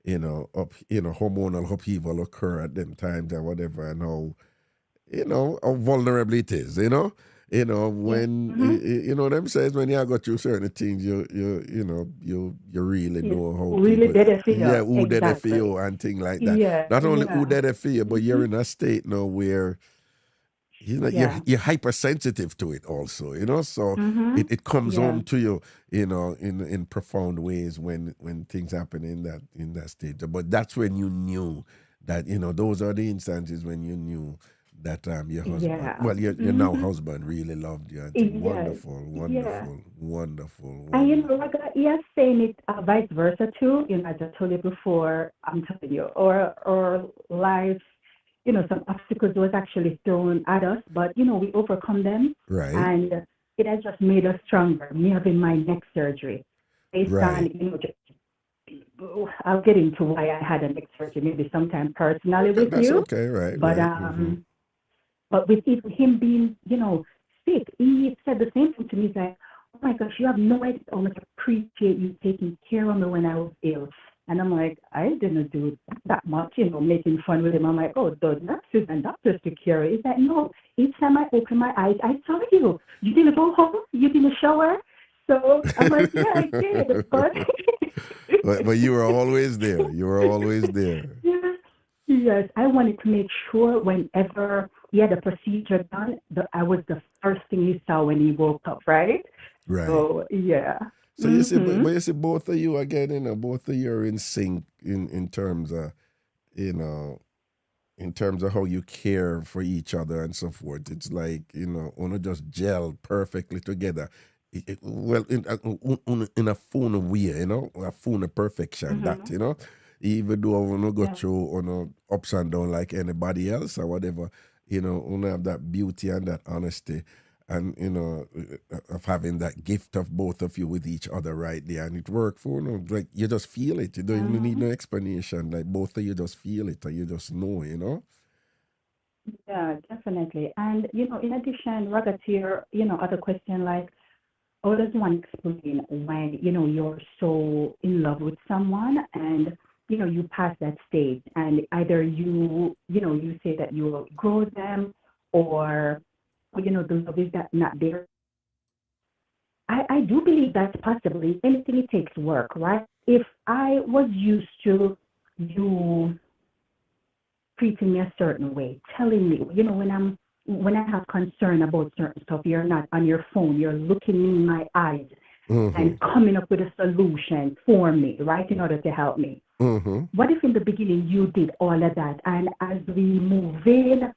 hormonal upheaval occur at them times and whatever, and how vulnerable it is, Yeah. when Mm-hmm. them says when you go through certain things, you really Yeah. know how Really people, did it for yeah, you. who did it for you Exactly. and things like that. Yeah. Not only who Yeah. did it for you, but you're Mm-hmm. in a state now where you're Yeah. you're hypersensitive to it also, so Mm-hmm. it comes Yeah. home to you, in profound ways when things happen in that state. But that's when you knew that, those are the instances when you knew that your husband, Yeah. well, your now Mm-hmm. husband really loved you and think Yes. wonderful, Yeah. wonderful, wonderful, And wonderful. like he has saying it vice versa too. I just told you before. I'm telling you, or life, some obstacles was actually thrown at us, but we overcome them, Right, and it has just made us stronger. Me having my neck surgery, based on right. I'll get into why I had a neck surgery maybe sometime personally Okay, with that's you, okay. Right, but right. Mm-hmm. with even him being, sick, he said the same thing to me. He's like, oh my gosh, you have no idea how much I appreciate you taking care of me when I was ill. And I'm like, I didn't do that much, making fun with him. I'm like, oh, the nurses and doctors took care of it. He's like, no, each time I open my eyes, I saw you. You didn't go home? You didn't shower? So I'm like, yeah, I did. But but you were always there. You were always there. yeah. Yes, I wanted to make sure whenever he had a procedure done, that I was the first thing he saw when he woke up, right? Right. So yeah. So you see, but, Mhm. but you see, both of you again, both of you are in sync in terms of, you know, in terms of how you care for each other and so forth. It's like, wanna just gel perfectly together. Well, in a phone way, a phone of perfection. That Mhm. even though I wanna go Yeah. through ups and down like anybody else or whatever, wanna have that beauty and that honesty. And of having that gift of both of you with each other right there, and it worked for like you just feel it. You don't even need Mhm. no explanation. Like both of you just feel it, and you just know. Yeah, definitely. And in addition, Ragat here, other question like, how does one explain when you're so in love with someone and you pass that stage and either you say that you will grow them or the love is that not there. I do believe that's possibly anything it takes work, right? If I was used to you treating me a certain way, telling me, when I have concern about certain stuff, you're not on your phone, you're looking me in my eyes Mm-hmm. and coming up with a solution for me, right, in order to help me. Mm-hmm. What if in the beginning you did all of that, and as we move in,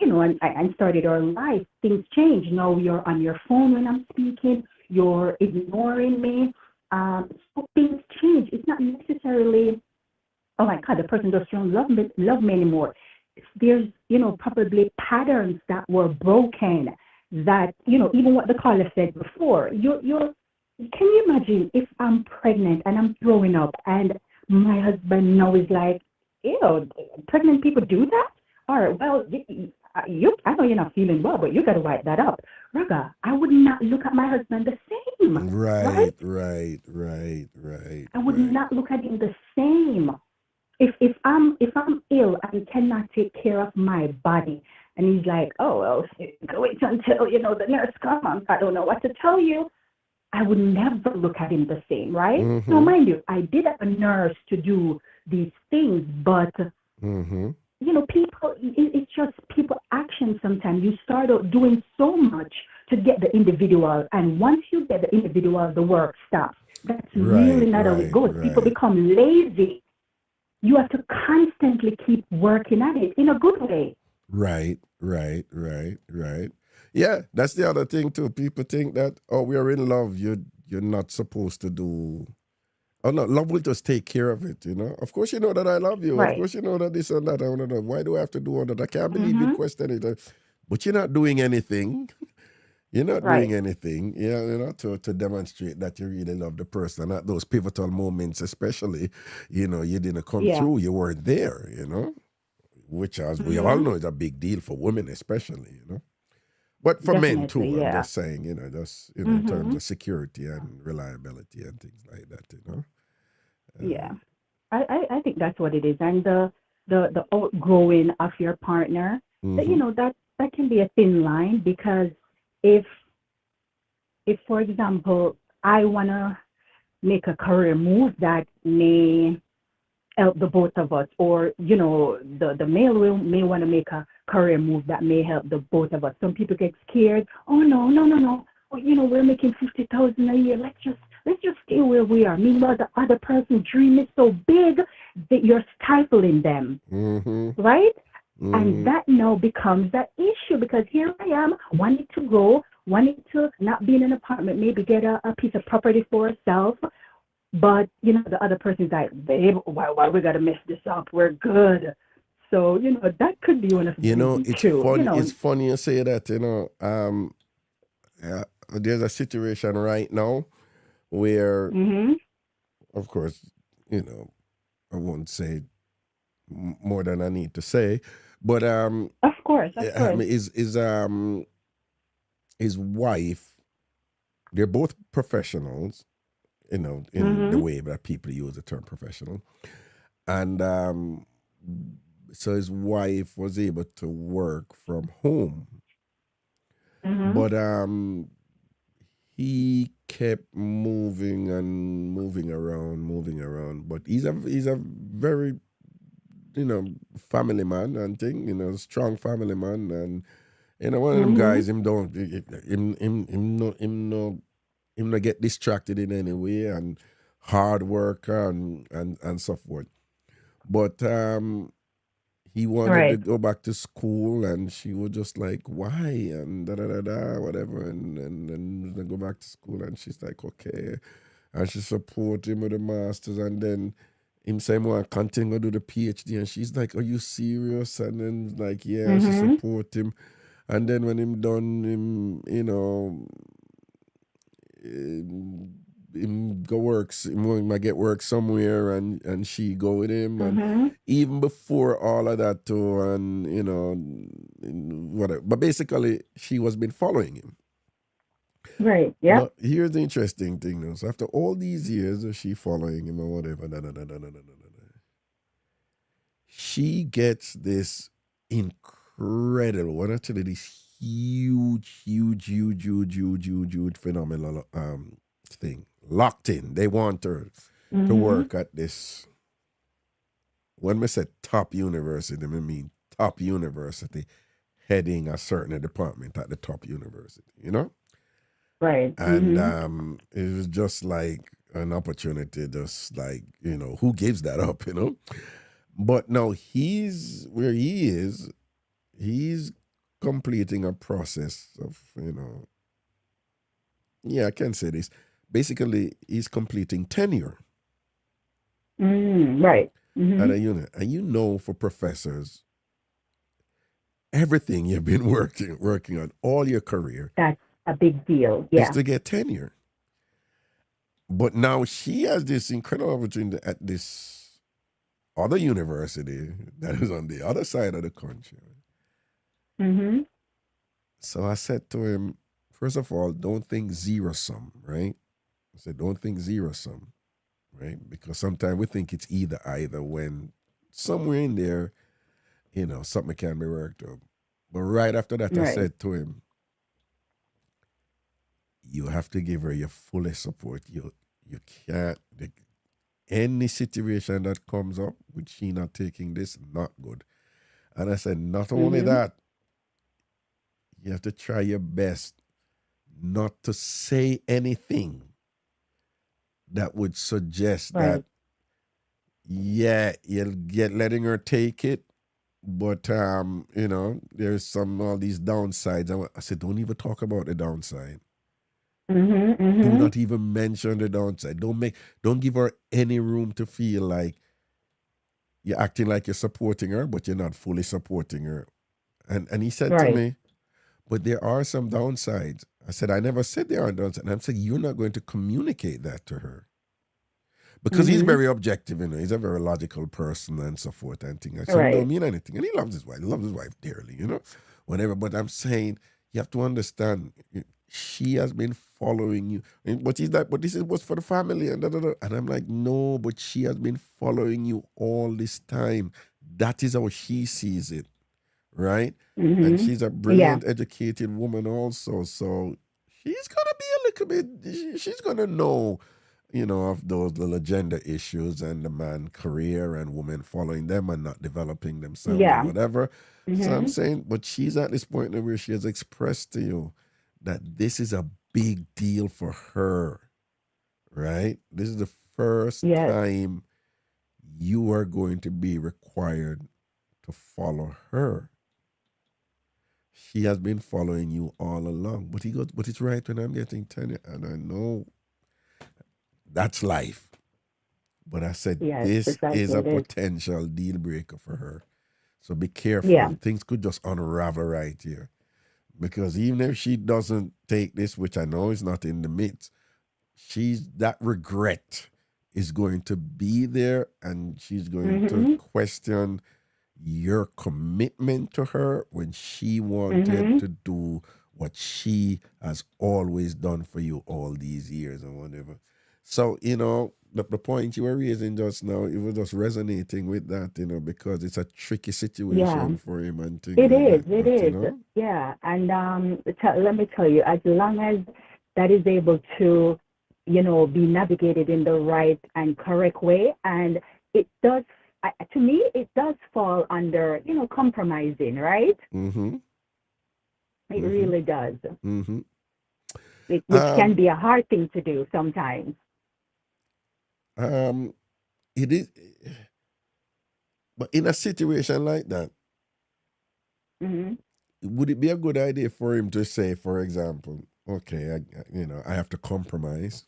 and started our life, things change. Now you're on your phone when I'm speaking, you're ignoring me. So things change. It's not necessarily, oh my God, the person just don't love me anymore. There's, probably patterns that were broken that, even what the caller said before, you're Can you imagine if I'm pregnant and I'm throwing up and my husband now is like, ew, pregnant people do that? All right, well, I know you're not feeling well, but you got to wipe that up. Raga, I would not look at my husband the same, right? Right, right, right, right, I would right. not look at him the same. If I'm ill and cannot take care of my body, and he's like, oh well, wait until the nurse comes. I don't know what to tell you. I would never look at him the same, right? Now, Mm-hmm. mind you, I did have a nurse to do these things, but Mm-hmm. people, it's just people action sometimes. You start out doing so much to get the individual, and once you get the individual, the work stops. That's really Right, not how it right, goes. People right. become lazy. You have to constantly keep working at it in a good way. Right, right, right, right. Yeah, that's the other thing too. People think that, oh, we are in love. You're not supposed to do. Oh no, love will just take care of it. Of course, you know that I love you. Of Right. course, you know that this and that. I want to know, why do I have to do all that? I can't believe you Mm-hmm. question it. But you're not doing anything. You're not doing Right. anything. Yeah, to demonstrate that you really love the person at those pivotal moments, especially. You didn't come Yeah. through. You weren't there. Which, as we all Mm-hmm. know, is a big deal for women, especially. But for men Definitely. too, I'm Yeah. just saying, just in terms Mm-hmm. of security and reliability and things like that. Yeah. Um, I think that's what it is. And the outgrowing of your partner, that mm-hmm, that can be a thin line, because if for example I wanna make a career move that may help the both of us, or the male may want to make a career move that may help the both of us. Some people get scared. Oh no, no, no, no. Oh, we're making 50,000 a year. Let's just stay where we are. Meanwhile, the other person's dream is so big that you're stifling them, mm-hmm, right? And mm-hmm. that now becomes that issue, because here I am wanting to go, wanting to not be in an apartment, maybe get a piece of property for herself, but the other person's like, babe, why we gotta mess this up? We're good. So that could be one of the reasons It's too. fun. It's funny you say that. There's a situation right now where, Mhm. of course, you know, I won't say more than I need to say, but Of course, of course. his wife. They're both professionals, in the Mhm. way that people use the term professional. And so his wife was able to work from home. Mhm. But he kept moving and moving around, moving around. But he's a very, family man and thing, strong family man. And one of them Mhm. guys, him don't him not get distracted in any way, and hard work and so forth. But he wanted to Right. go back to school, and she was just like, why? And da da da da, whatever. And then go back to school, and she's like, okay. And she support him with the masters, and then him say, "More continue to do the PhD," and she's like, "Are you serious?" And then like, yeah, she Mhm. support him, and then when him done, him go works, him might get work somewhere, and she go with him, and Mhm. even before all of that too, and whatever. But basically, she was been following him. Right. Now, Yep. here's the interesting thing, though. So after all these years of she following him or whatever, she gets this incredible, what actually this huge, huge, huge, huge, huge, huge, huge phenomenal thing. Locked in. They want her to Mhm. work at this. When we say top university, I mean top university, heading a certain department at the top university. Right. And Mhm. it was just like an opportunity, just like, who gives that up? But now he's where he is, he's completing a process of, yeah, I can say this. Basically, he's completing tenure Right. at Mhm. a unit. And for professors, everything you've been working on all your career That's a big deal. is Yeah. to get tenure. But now she has this incredible opportunity at this other university that is on the other side of the country. Mhm. So I said to him, first of all, don't think zero sum, right? I said, don't think zero sum, right? Because sometimes we think it's either when somewhere in there, something can be worked out. But right after that, I Right. said to him, you have to give her your fullest support. You can't any situation that comes up with she not taking this, not good. And I said, not only Mhm. that, you have to try your best not to say anything that would suggest that, Right. yeah, you'll get letting her take it, but there's some all these downsides. I said, don't even talk about the downside. Mhm. Do Mhm. not even mention the downside. Don't give her any room to feel like you're acting like you're supporting her, but you're not fully supporting her. And he said to Right. me, but there are some downsides. I said, I never said there are downsides. And I'm saying, you're not going to communicate that to her. Because he's Mhm. very objective, he's a very logical person and so forth and things. So it don't Right. mean anything. And he loves his wife. He loves his wife dearly, whatever. But I'm saying you have to understand she has been following you. But he's like, but this is what's for the family and da, da, da. And I'm like, no, but she has been following you all this time. That is how she sees it, right? And Mhm. she's a Yeah. brilliant, educated woman also. So she's gonna be a little bit. She's gonna know, of those little gender issues and the man career and women following them and not developing themselves and Yeah. whatever. So I'm Mhm. saying, but she's at this point now where she has expressed to you that this is a big deal for her, right? This is the first Yes. time you are going to be required to follow her. She has been following you all along. But he goes, but it's right when I'm getting tenure. And I know that's life. But I said, Yes. this is Precisely. a It is. potential deal breaker for her. So be careful. Yeah. Things could just unravel right here. Because even if she doesn't take this, which I know is not in the midst, that regret is going to be there and she's going to Mhm. question your commitment to her when she wanted Mhm. to do what she has always done for you all these years and whatever. So, the point you were raising just now, it was just resonating with that, because it's a tricky Yeah. situation for him and things It like is. that. It But, is. Yeah. And let me tell you, as long as that is able to, be navigated in the right and correct way, and it does, to me, it does fall under, compromising, right? mm-hmm, It mm-hmm, really does. mm-hmm. Which can Um, be a hard thing to do sometimes. um, it is, but in a situation like that, Hmm. would it be a good idea for him to say, for example, okay, I have to compromise?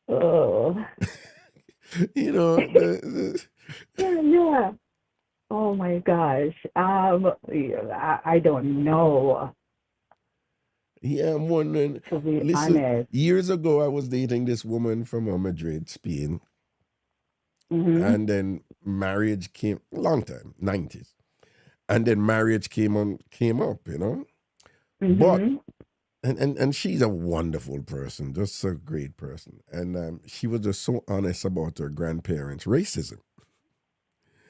Oh, you know, yeah, yeah. Oh my gosh. Yeah, I don't know, yeah, I'm wondering. to be Listen, honest. years ago, I was dating this woman from Madrid, Spain, Mhm. and then marriage came. Long time, 90s, and then marriage came up, but. Mhm. And she's a wonderful person, just a great person. And she was just so honest about her grandparents' racism.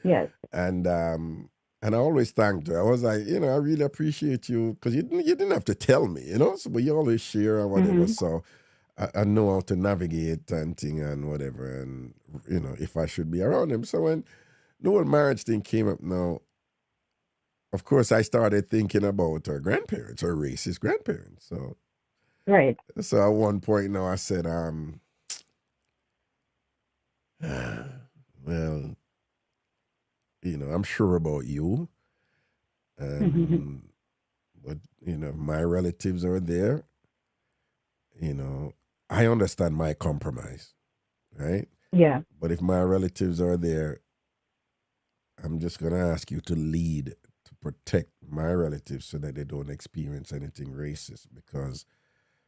Yes. And I always thanked her. I was like, I really appreciate you because you didn't have to tell me, so but you always share and whatever. Mhm. So I know how to navigate and thing and whatever, and if I should be around him. So when the whole marriage thing came up now, of course I started thinking about her grandparents, her racist grandparents. Right. So at one point now I said, well, I'm sure about you. Mhm. And but my relatives are there, you know, I understand my compromise, right? Yeah. But if my relatives are there, I'm just gonna ask you to lead to protect my relatives so that they don't experience anything racist because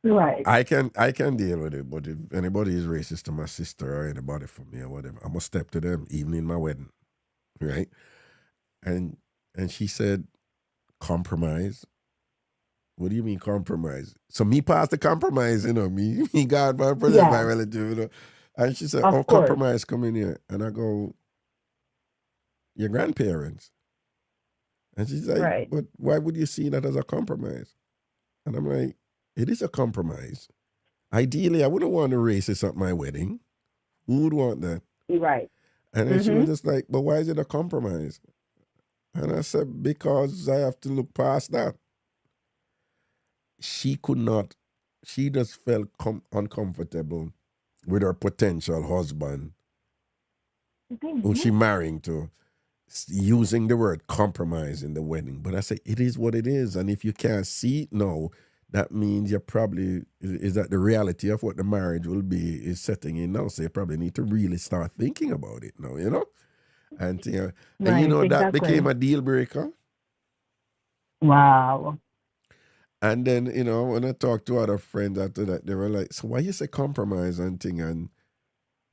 Right. I can deal with it, but if anybody is racist to my sister or anybody for me or whatever, I'm gonna step to them, even in my wedding, right? And she said, compromise. What do you mean compromise? So me pass the compromise, me God, my brother, my Yeah. relative. And she said, Of oh, course. compromise come in here. And I go, your grandparents. And she's like, Right. but why would you see that as a compromise? And I'm like, it is a compromise. Ideally, I wouldn't want a racist at my wedding. Who would want that? Right. And then she was Mhm. just like, but why is it a compromise? And I said, because I have to look past that. She could not, she just felt uncomfortable with her potential husband who she marrying to, using the word compromise in the wedding. But I say, it is what it is. And if you can't see it now, that means you're probably, is that the reality of what the marriage will be is setting in now. So you probably need to really start thinking about it now, And, Right. that became Exactly. a deal breaker. Wow. And then, when I talked to other friends after that, they were like, so why you say compromise and thing? And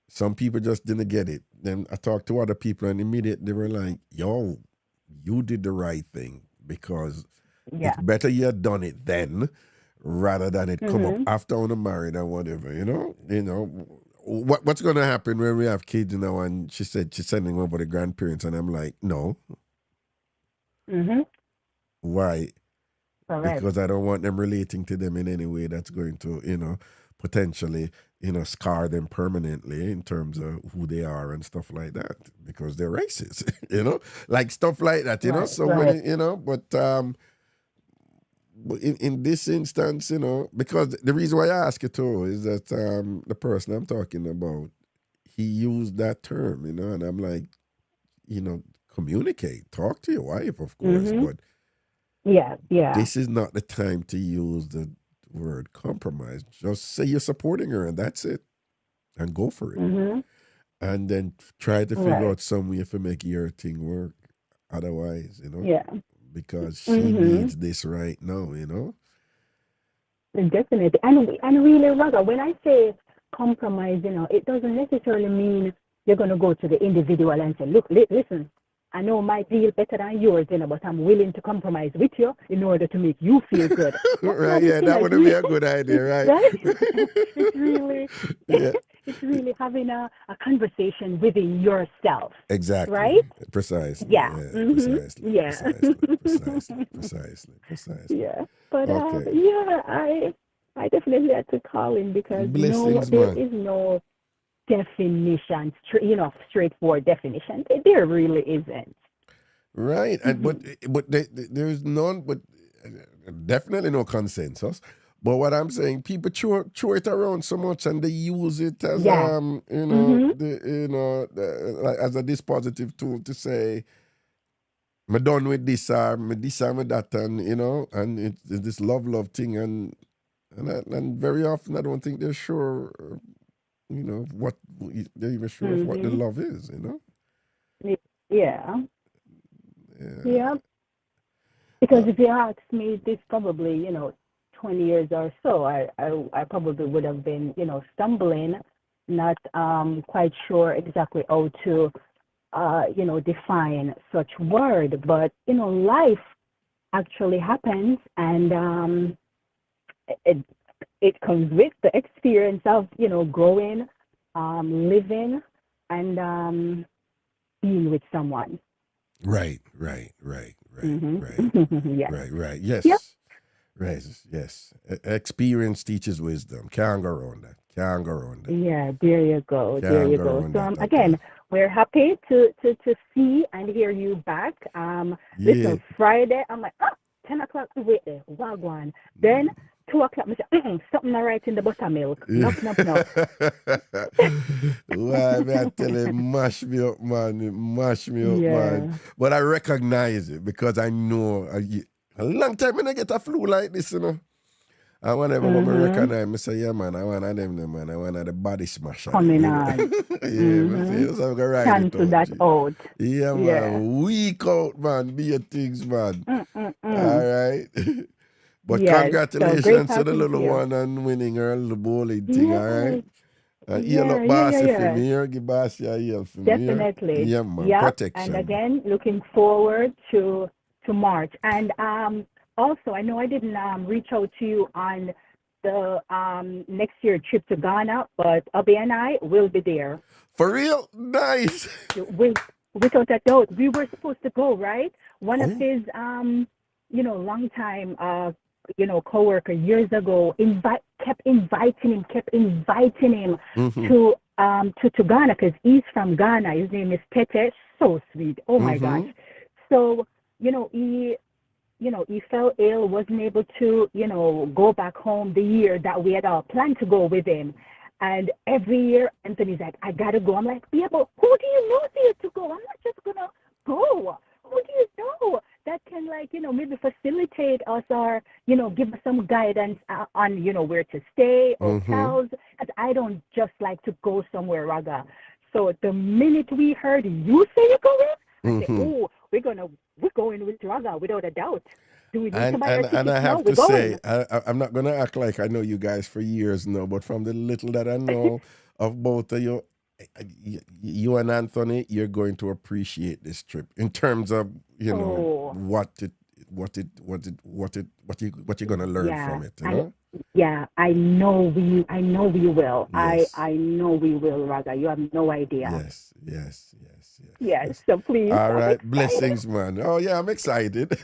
some people just didn't get it. Then I talked to other people and immediately they were like, yo, you did the right thing because it's Yeah. better you had done it then rather than it come up Mhm. after on the married and whatever, what's going to happen when we have kids now? And she said she's sending over the grandparents and I'm like, no. Mhm. Why? Correct. Because I don't want them relating to them in any way that's going to, potentially, scar them permanently in terms of who they are and stuff like that because they're racist, like stuff like that, Right. So when Right. but in this instance, because the reason why I ask it too is that the person I'm talking about, he used that term, and I'm like, communicate, talk to your wife, of course, Mhm. but Yeah. Yeah. this is not the time to use the word compromise. Just say you're supporting her and that's it. And go for it. Mhm. And then try to figure Right. out some way to make your thing work. Otherwise, Yeah. because she Mhm. needs this right now, Definitely. And really, rather, when I say compromise, it doesn't necessarily mean you're going to go to the individual and say, look, listen, I know my deal better than yours, but I'm willing to compromise with you in order to make you feel good. That's Right, not the yeah, thing. that It's would be really, a good idea, right? right? It's really, Yeah, it's really having a conversation within yourself, exactly. right? Precisely. Yeah. Yeah, Mhm. precisely. Yeah. Precisely. Precisely. Precisely. Precisely. Yeah, but Okay. yeah, I definitely had to call in because no, Blessings, there man. is no definition, straightforward definition. There really isn't. Right, and Hmm. but there's none, but definitely no consensus. But what I'm saying, people throw it around so much, and they use it as Yeah. Hmm. like, as a dispositive tool to say, "Me done with this, or me this, or me that," and and it's this love thing, and very often I don't think they're sure, what they're even sure of what the Hmm. love is. Yeah. Yeah. Yeah. Because if you ask me this probably, 20 years or so, I probably would have been, stumbling, not quite sure exactly how to define such word. But, life actually happens and it, it comes with the experience of, growing, living, and being with someone. Right, right, right, right, Hmm. right, Yeah. right. Yep. Yes, right, yes. Experience teaches wisdom. Can't go around that. Can't go around that. Yeah, there you go. There Can't you go go. around So that at all. again, we're happy to see and hear you back. Yeah. Listen, Friday, I'm like, 10 o'clock, wait there, wagwan. Then 2 o'clock, I say, something I write in the buttermilk. Nope, nope, nope. Why, man, I tell you, mash me up, man. Mash me up, man. Yeah. But I recognize it because I know a long time when I get a flu like this. And whenever I Mm-hmm. recognize, I say, yeah, man, I want of them, man. I want of the body smasher, Coming them. on. Yeah, I Mm-hmm. say, so I'm going to ride it Cancel out, that G. out. Yeah, Yeah. man. Week out, man. Be your things, man. All Mm-mm-mm. right. But Yes. So great congratulations to the talking to little you. one on winning her little bowling thing, all right? Yes. Heal Yeah, up yeah, yeah, bossy for yeah. me here. Give bossy a heal for me here. Definitely. Yeah, man. Yep. And Protection. again, looking forward to March. And also, I know I didn't reach out to you on the next year trip to Ghana, but Abby and I will be there. For real? Nice. We, without a doubt, we were supposed to go, right? One of Oh. his long time coworker years ago kept inviting him Mm-hmm. to Ghana because he's from Ghana. His name is Tete. So sweet. Oh my gosh. Mm-hmm. So, he fell ill, wasn't able to, go back home the year that we had planned to go with him. And every year, Anthony's like, I gotta go. I'm like, yeah, but who do you know there to go? I'm not just gonna go. Who do you know that can, maybe facilitate us or, give us some guidance on, where to stay, Mm-hmm. hotels? Because I don't just like to go somewhere, Raga. So the minute we heard you say you're going, I said, Mm-hmm. oh, we're going with Raga without a doubt. Do we need to And buy our and and tickets I now? have We're to say, going. I'm not gonna act like I know you guys for years now, but from the little that I know of both of you, you and Anthony, you're going to appreciate this trip in terms of Oh, what you're gonna learn yeah. from it, you know. I know we will. I Yes, I know we will, Raga. You have no idea. yes, yes, yes, yes, Yes. yes. So please, All I'm right, excited. blessings, man. Oh yeah, I'm excited.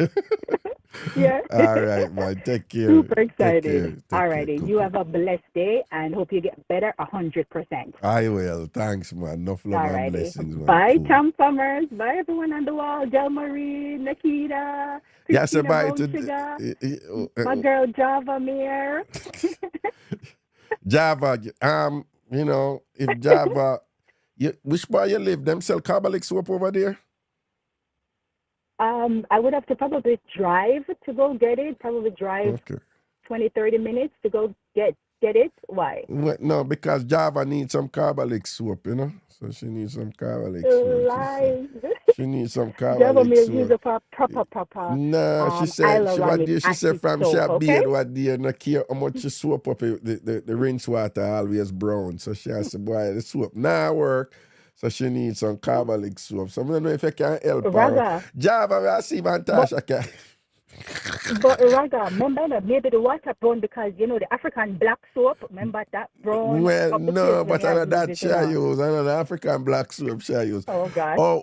Yeah. All right, man. Take care. Super Take excited. care. Take care. Alrighty. Cool, You cool. have a blessed day and hope you get better 100%. I will. Thanks, man. Enough love and Alrighty. blessings, man. Bye, Cool. Tom Summers. Bye, everyone on the wall. Del Marie, Nikita, Yeah, say Christina bye Brown to Sugar, my girl Java Mir. Java. If Java, which part you live? Them sell carbolic soap over there? I would have to probably drive to go get it. Probably drive Okay. 20, 30 minutes to go get it. Why? Well, no, because Java needs some carbolic soap, you know. So she needs some carbolic soap. She said Lies. she needs some Java carbolic Mir use soap. it for proper Nah, she said hyaluronic she said acid from she soap, a okay? beard what day and not care how much she soap up the rinse water always brown. So she has to boy the soap now work. So she needs some carbolic soap. So I don't know if I can help her. Raga. Java, I see But Vantasha can. Raga, remember that maybe the water brown because the African black soap, remember that brown Well, couple times no, when but you I have know used that it, share use. I know the African black soap share use. Oh gosh. Oh,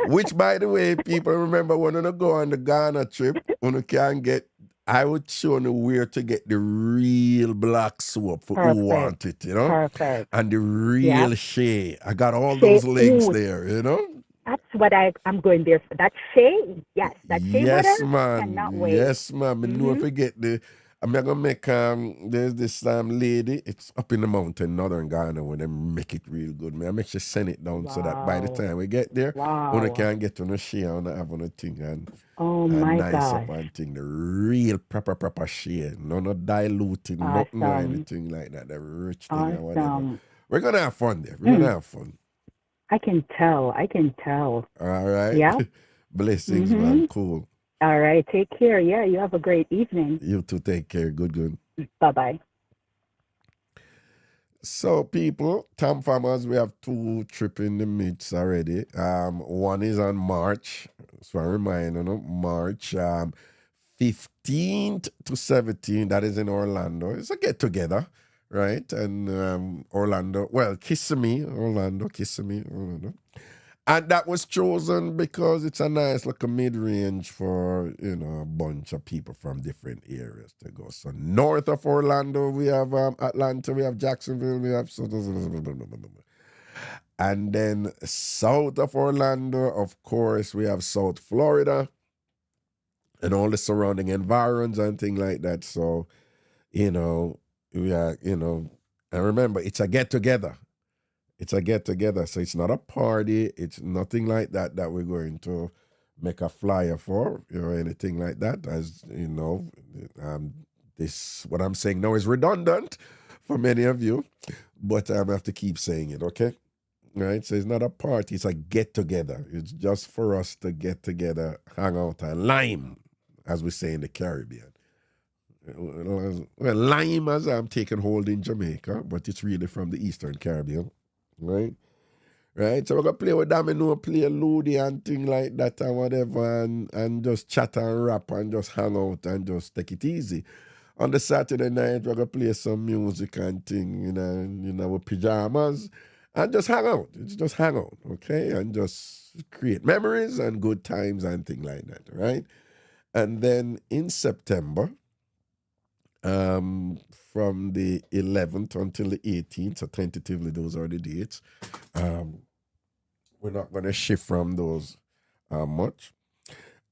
which by the way, people remember when you go on the Ghana trip, when you can get, I would show you where to get the real black soap for who Perfect. want it, you know, Perfect. and the Yep. real shea. I got all Shea, those links ooh, there, you know. that's what I'm going there for. That shea, yes, that shea butter, Yes, man. cannot wait. Yes, man. I know Mm-hmm. if I get I'm gonna make there's this lady, it's up in the mountain, northern Ghana, where they make it real good. Man, I make sure send it down so that by the Wow. time we get there, one Wow. can get on a share and have on a thing Oh and my nice gosh. up and thing. The real proper share. No diluting, nothing or Awesome. anything like that. The rich thing and whatever. Awesome. We're gonna have fun there. We're gonna have fun. I can tell. All right. Yeah. Blessings, Mm-hmm. man. Cool. All right. Take care. Yeah. You have a great evening. You too, take care. Good. Bye-bye. So, people, Tom Farmers, we have 2 trip in the midst already. One is on March, so I remind you, March 15th to 17th. That is in Orlando. It's a get together, right? And Orlando, well, Kissimmee, Orlando. And that was chosen because it's a nice like a mid-range for a bunch of people from different areas to go. So north of Orlando we have Atlanta, we have Jacksonville, we have and then south of Orlando, of course, we have South Florida and all the surrounding environs and things like that. So we are and remember it's a get together. It's a get together, so it's not a party. It's nothing like that we're going to make a flyer for, anything like that. As you know, this what I'm saying now is redundant for many of you, but I have to keep saying it. Okay, right? So it's not a party; it's a get together. It's just for us to get together, hang out, and lime, as we say in the Caribbean. Well, lime has taken hold in Jamaica, but it's really from the Eastern Caribbean, right? Right, so we're gonna play with domino, play Ludi and thing like that and whatever, and just chat and rap and just hang out and just take it easy. On the Saturday night, we're gonna play some music and thing, with pajamas and just hang out. It's just hang out, okay? And just create memories and good times and thing like that, right? And then in September, from the 11th until the 18th, so tentatively those are the dates. We're not going to shift from those much.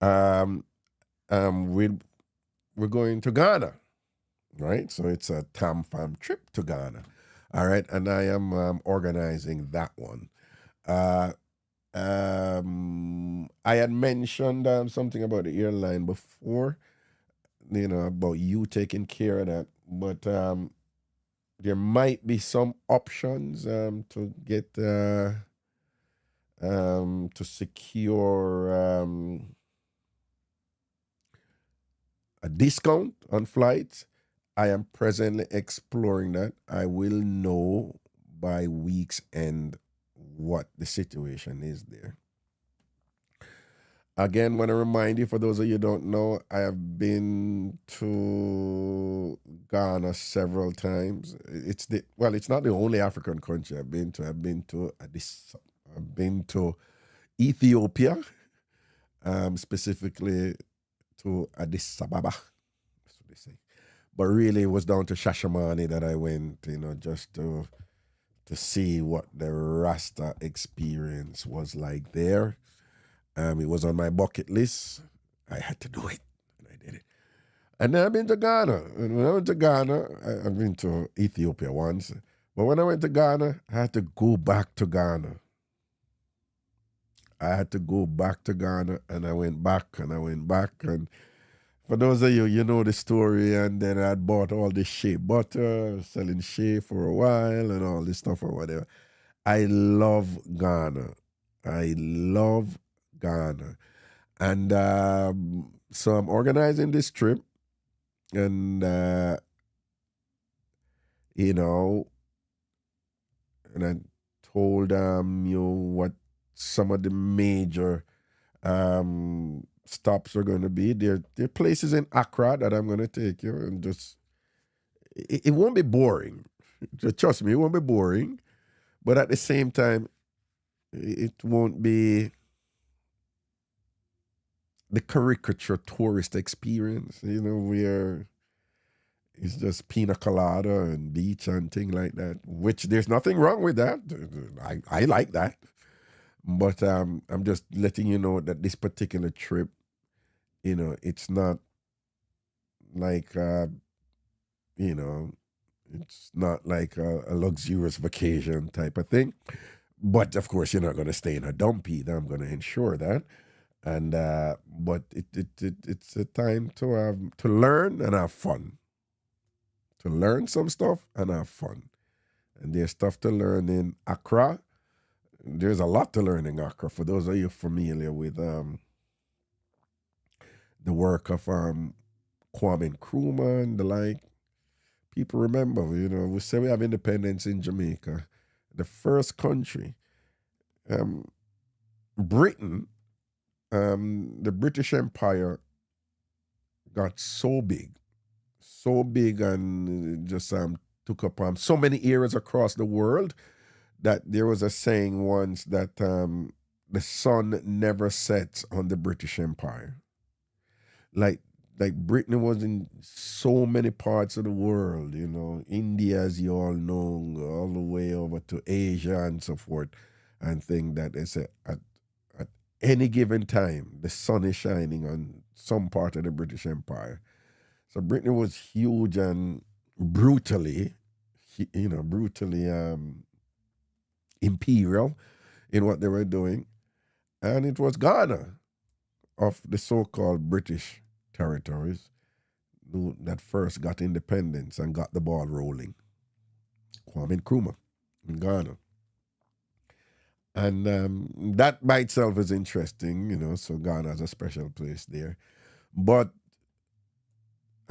Um, we're going to Ghana, right? So it's a Tam Fam trip to Ghana. All right, and I am organizing that one. I had mentioned something about the airline before, about you taking care of that, but there might be some options to get to secure a discount on flights. I am presently exploring that. I will know by week's end what the situation is there. Again, want to remind you, for those of you who don't know, I have been to Ghana several times. It's not the only African country I've been to. I've been to Ethiopia, specifically to Addis Ababa. That's what they say. But really, it was down to Shashamane that I went, just to see what the Rasta experience was like there. It was on my bucket list. I had to do it, and I did it. And then I've been to Ghana. And when I went to Ghana, I've been to Ethiopia once. But when I went to Ghana, I had to go back to Ghana. I had to go back to Ghana, and I went back, and I went back. And for those of you, you know the story. And then I had bought all this shea butter, selling shea for a while, and all this stuff or whatever. I love Ghana. I love Ghana. And so I'm organizing this trip, and and I told what some of the major stops are going to be. There are places in Accra that I'm going to take you, and just it won't be boring. Just trust me, it won't be boring. But at the same time, it won't be the caricature tourist experience, where it's just pina colada and beach and thing like that, which there's nothing wrong with that. I like that. But I'm just letting you know that this particular trip, it's not like, it's not like a luxurious vacation type of thing. But of course, you're not going to stay in a dump either. I'm going to ensure that. And but it's a time to learn and have fun. To learn some stuff and have fun. And there's stuff to learn in Accra. There's a lot to learn in Accra. For those of you familiar with the work of Kwame Nkrumah and the like, people remember, we say we have independence in Jamaica. The first country, Britain, the British Empire got so big and just took up so many areas across the world that there was a saying once that the sun never sets on the British Empire. Like Britain was in so many parts of the world, India, as you all know, all the way over to Asia and so forth, and think that they say at any given time the sun is shining on some part of the British Empire. So Britain was huge and brutally imperial in what they were doing. And it was Ghana, of the so-called British territories, that first got independence and got the ball rolling. Kwame Nkrumah in Ghana. And that by itself is interesting, so Ghana has a special place there. But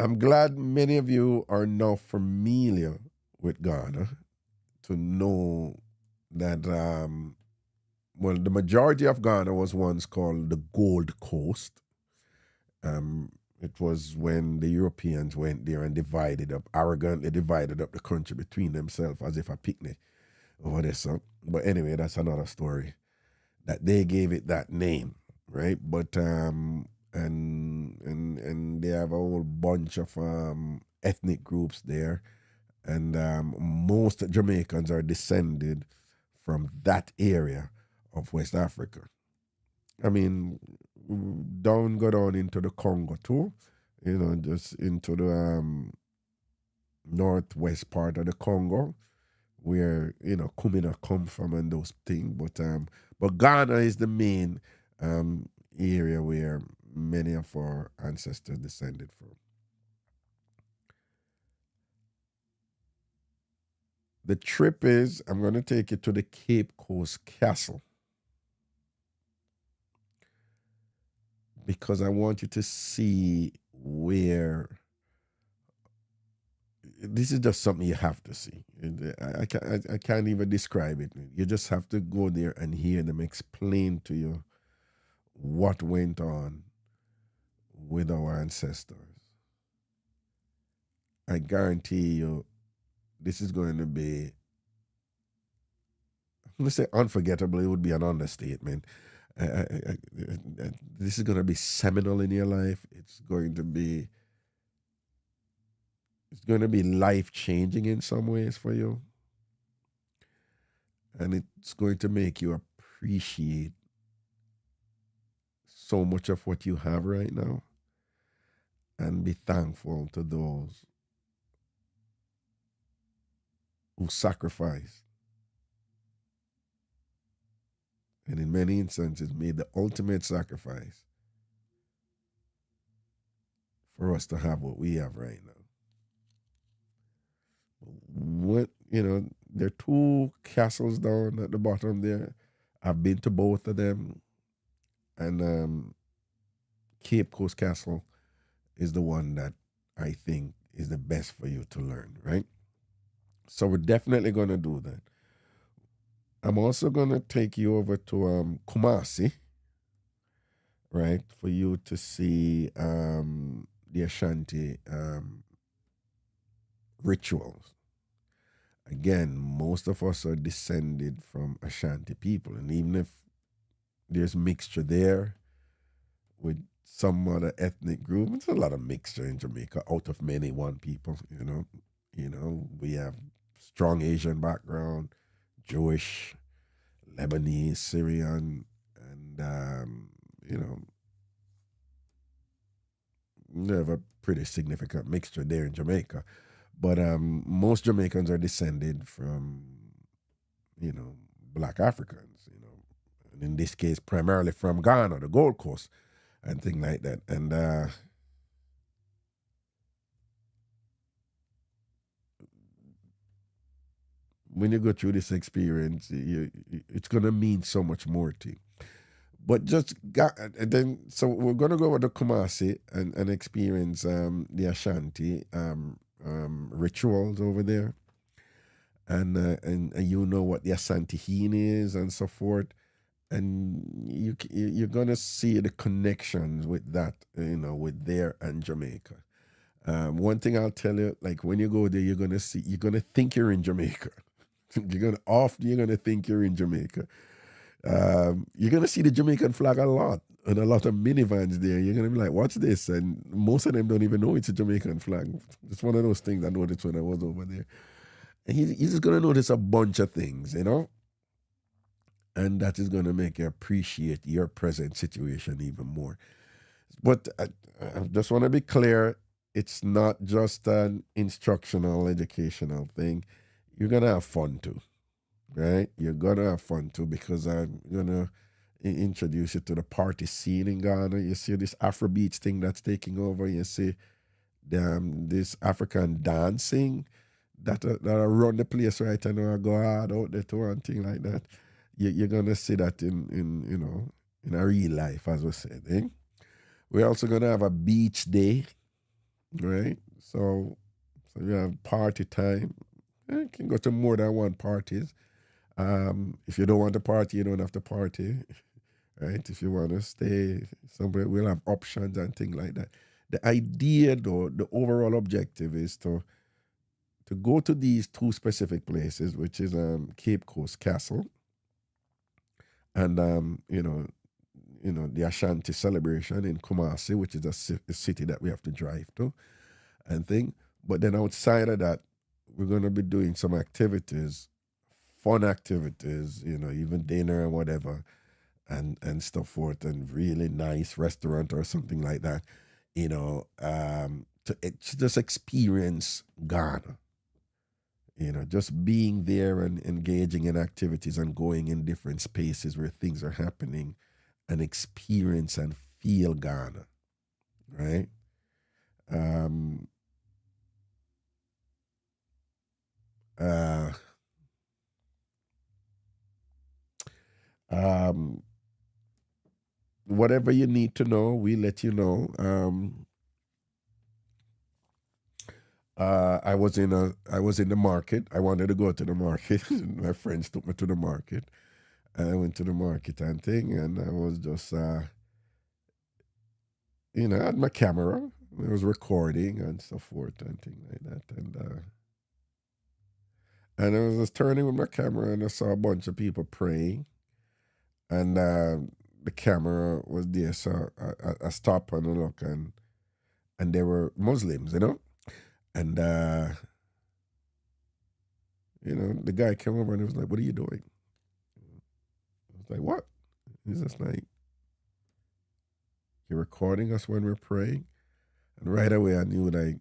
I'm glad many of you are now familiar with Ghana to know that, well, the majority of Ghana was once called the Gold Coast. It was when the Europeans went there and arrogantly divided up the country between themselves as if a picnic over there. So, but anyway, that's another story. That they gave it that name, right? But and they have a whole bunch of ethnic groups there, and most Jamaicans are descended from that area of West Africa. I mean, go down into the Congo too, just into the northwest part of the Congo, where Kumina come from and those things. But Ghana is the main area where many of our ancestors descended from. The trip is, I'm going to take you to the Cape Coast Castle, because I want you to see where this is just something you have to see. I can't even describe it. You just have to go there and hear them explain to you what went on with our ancestors. I guarantee you, this is going to be, I'm going to say unforgettable. It would be an understatement. This is going to be seminal in your life. It's going to be life-changing in some ways for you. And it's going to make you appreciate so much of what you have right now and be thankful to those who sacrificed and in many instances made the ultimate sacrifice for us to have what we have right now. There are two castles down at the bottom there. I've been to both of them, and Cape Coast Castle is the one that I think is the best for you to learn, right? So we're definitely going to do that. I'm also going to take you over to Kumasi, right, for you to see the Ashanti rituals. Again, most of us are descended from Ashanti people, and even if there's mixture there with some other ethnic group, it's a lot of mixture in Jamaica out of many one people. We have strong Asian background, Jewish, Lebanese, Syrian, and we have a pretty significant mixture there in Jamaica. But most Jamaicans are descended from, Black Africans, and in this case, primarily from Ghana, the Gold Coast, and things like that. And when you go through this experience, it's going to mean so much more to you. But so we're going to go over to Kumasi and experience the Ashanti rituals over there, and you know what the Asante Heen is and so forth, and you're gonna see the connections with that, with there and Jamaica. One thing I'll tell you, like when you go there, you're gonna think you're in Jamaica. you're gonna think you're in Jamaica. You're gonna see the Jamaican flag a lot, and a lot of minivans there. You're gonna be like, "What's this?" And most of them don't even know it's a Jamaican flag. It's one of those things I noticed when I was over there. And you're just gonna notice a bunch of things, and that is gonna make you appreciate your present situation even more. But I just want to be clear: it's not just an instructional, educational thing. You're gonna have fun too. Right? You're gonna have fun too, because I'm gonna introduce you to the party scene in Ghana. You see this Afrobeats thing that's taking over. You see this African dancing that run the place right now. I go hard out there too and thing like that. You're gonna see that in a real life, as we said. We're also gonna have a beach day, right? So you have party time. You can go to more than one parties. If you don't want to party, you don't have to party, right? If you want to stay somewhere, we'll have options and things like that. The idea, though, the overall objective is to go to these two specific places, which is Cape Coast Castle and the Ashanti celebration in Kumasi, which is a city that we have to drive to and thing. But then outside of that, we're going to be doing some activities, fun activities, even dinner and whatever, and stuff forth, and really nice restaurant or something like that, to just experience Ghana. Just being there and engaging in activities and going in different spaces where things are happening and experience and feel Ghana, right? Um, uh, um, whatever you need to know, we let you know. I was in the market. I wanted to go to the market. My friends took me to the market. I went to the market and thing, and I was just, I had my camera. I was recording and so forth and things like that, and I was just turning with my camera, and I saw a bunch of people praying, and the camera was there, so I stopped and I look, and they were Muslims, and the guy came over and he was like, "What are you doing?" I was like, "What?" He's just like, "You're recording us when we're praying," and right away I knew, like,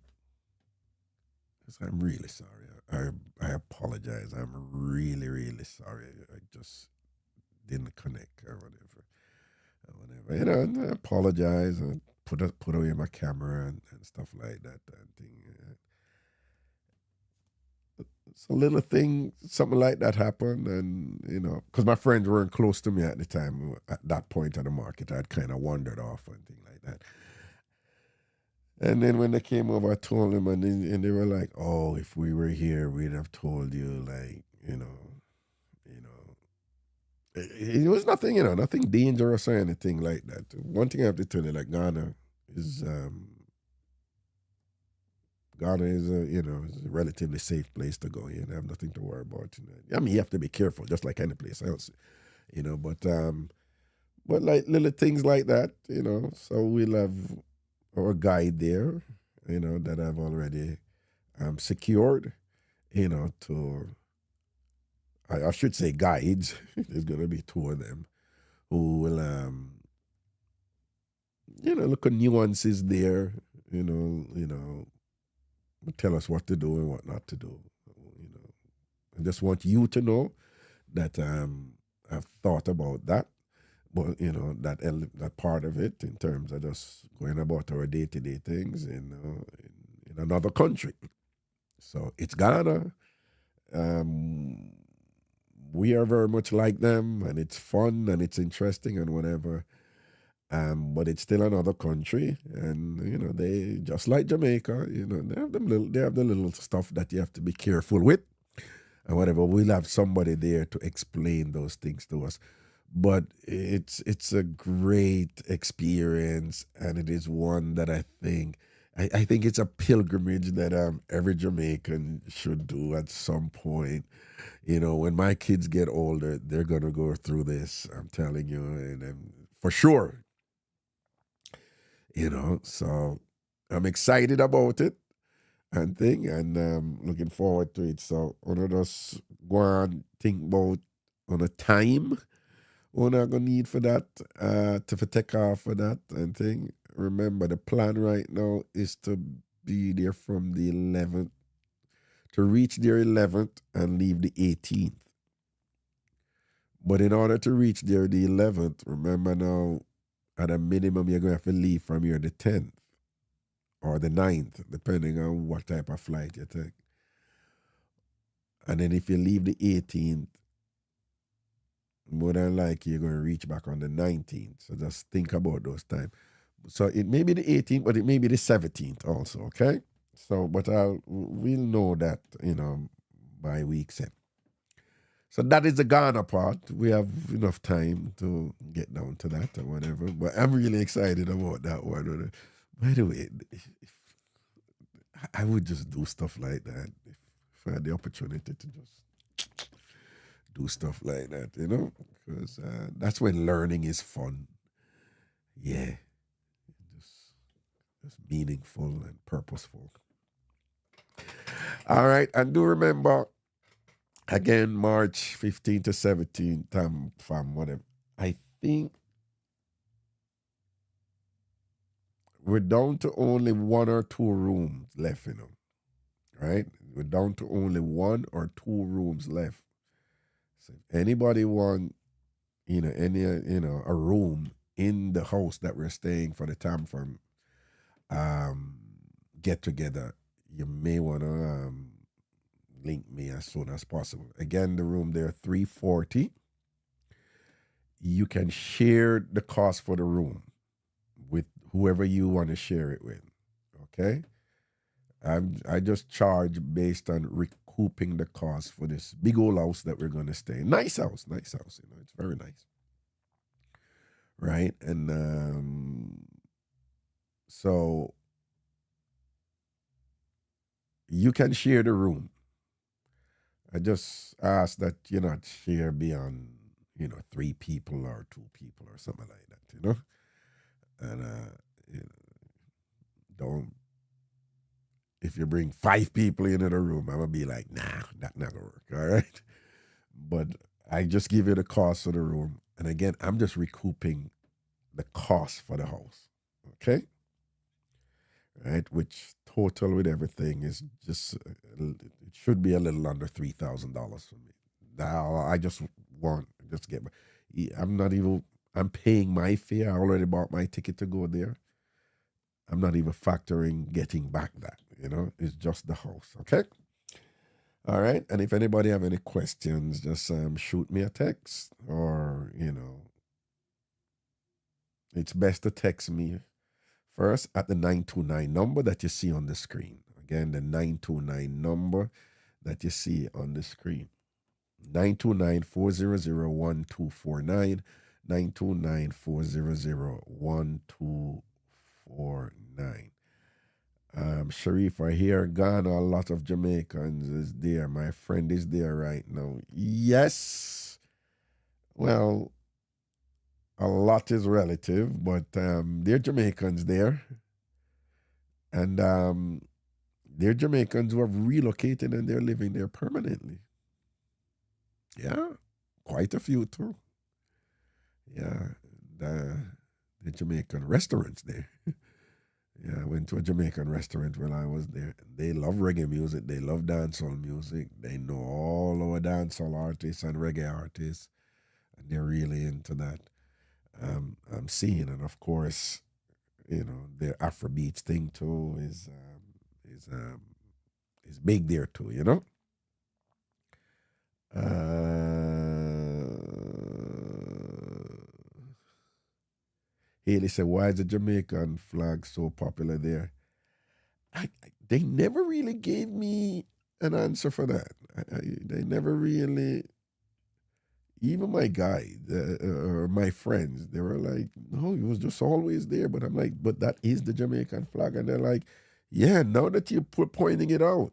I'm really sorry. I apologize. I'm really, really sorry. I just didn't connect or whatever. And I apologize and put away my camera and stuff like that and thing. So little thing, something like that happened, and because my friends weren't close to me at the time. At that point of the market, I'd kind of wandered off and things like that. And then when they came over, I told them, and they were like, "Oh, if we were here, we'd have told you, like, you know." It was nothing, nothing dangerous or anything like that. One thing I have to tell you, like, is Ghana is is a relatively safe place to go. You have nothing to worry about. I mean, you have to be careful, just like any place else, but like little things like that, So we'll have our guide there, that I've already secured, to I should say guides. There's gonna be two of them who will look at nuances there, tell us what to do and what not to do. I just want you to know that I've thought about that, but that part of it in terms of just going about our day-to-day things in another country. So it's Ghana. Um, we are very much like them, and it's fun and it's interesting and whatever. But it's still another country, and they just like Jamaica. They have the little stuff that you have to be careful with, and whatever. We'll have somebody there to explain those things to us. But it's a great experience, and it is one that I think it's a pilgrimage that every Jamaican should do at some point. When my kids get older, they're gonna go through this. I'm telling you, and for sure. So I'm excited about it and thing, and looking forward to it. So I want to just go and think about on a time what I'm gonna need for that, to for take off for that and thing. Remember, the plan right now is to be there from the 11th, to reach there 11th and leave the 18th. But in order to reach there the 11th, remember now, at a minimum, you're going to have to leave from here the 10th or the 9th, depending on what type of flight you take. And then if you leave the 18th, more than likely you're going to reach back on the 19th. So just think about those times. So it may be the 18th, but it may be the 17th also, okay? So, but we'll know that, by week's end. So that is the Ghana part. We have enough time to get down to that or whatever. But I'm really excited about that one. By the way, I would just do stuff like that if I had the opportunity to just do stuff like that, because that's when learning is fun. Yeah, just meaningful and purposeful. All right, and do remember again, March 15th to 17th, from whatever. I think we're down to only one or two rooms left, right? We're down to only one or two rooms left. So if anybody want, a room in the house that we're staying for the time from get together, you may want to link me as soon as possible. Again, the room there, 340. You can share the cost for the room with whoever you want to share it with. Okay? I just charge based on recouping the cost for this big old house that we're gonna stay in. Nice house. It's very nice. Right? And so you can share the room. I just ask that you not share beyond, 3 people or 2 people or something like that, And don't, if you bring 5 people into the room, I'm gonna be like, nah, that not gonna work. All right. But I just give you the cost of the room. And again, I'm just recouping the cost for the house. Okay. Right, which total with everything is just it should be a little under $3,000 for me. Now I just get. I'm not even. I'm paying my fare. I already bought my ticket to go there. I'm not even factoring getting back that. It's just the house. Okay. All right. And if anybody have any questions, just shoot me a text, or it's best to text me first at the 929 number that you see on the screen. Again, the 929 number that you see on the screen. 929-400-1249. 929-400-1249. Sharif, I hear Ghana, a lot of Jamaicans is there. My friend is there right now. Yes. Well, a lot is relative, but there are Jamaicans there. And they're Jamaicans who have relocated and they're living there permanently. Yeah, quite a few too. Yeah, the Jamaican restaurants there. Yeah, I went to a Jamaican restaurant when I was there. They love reggae music. They love dancehall music. They know all our dancehall artists and reggae artists, and they're really into that. I'm seeing, and of course, their Afrobeats thing too is um, is big there too. Haley said, "Why is the Jamaican flag so popular there?" They never really gave me an answer for that. They never really. Even my guy or my friends, they were like, "No, it was just always there." But I'm like, "But that is the Jamaican flag," and they're like, "Yeah." Now that you're pointing it out,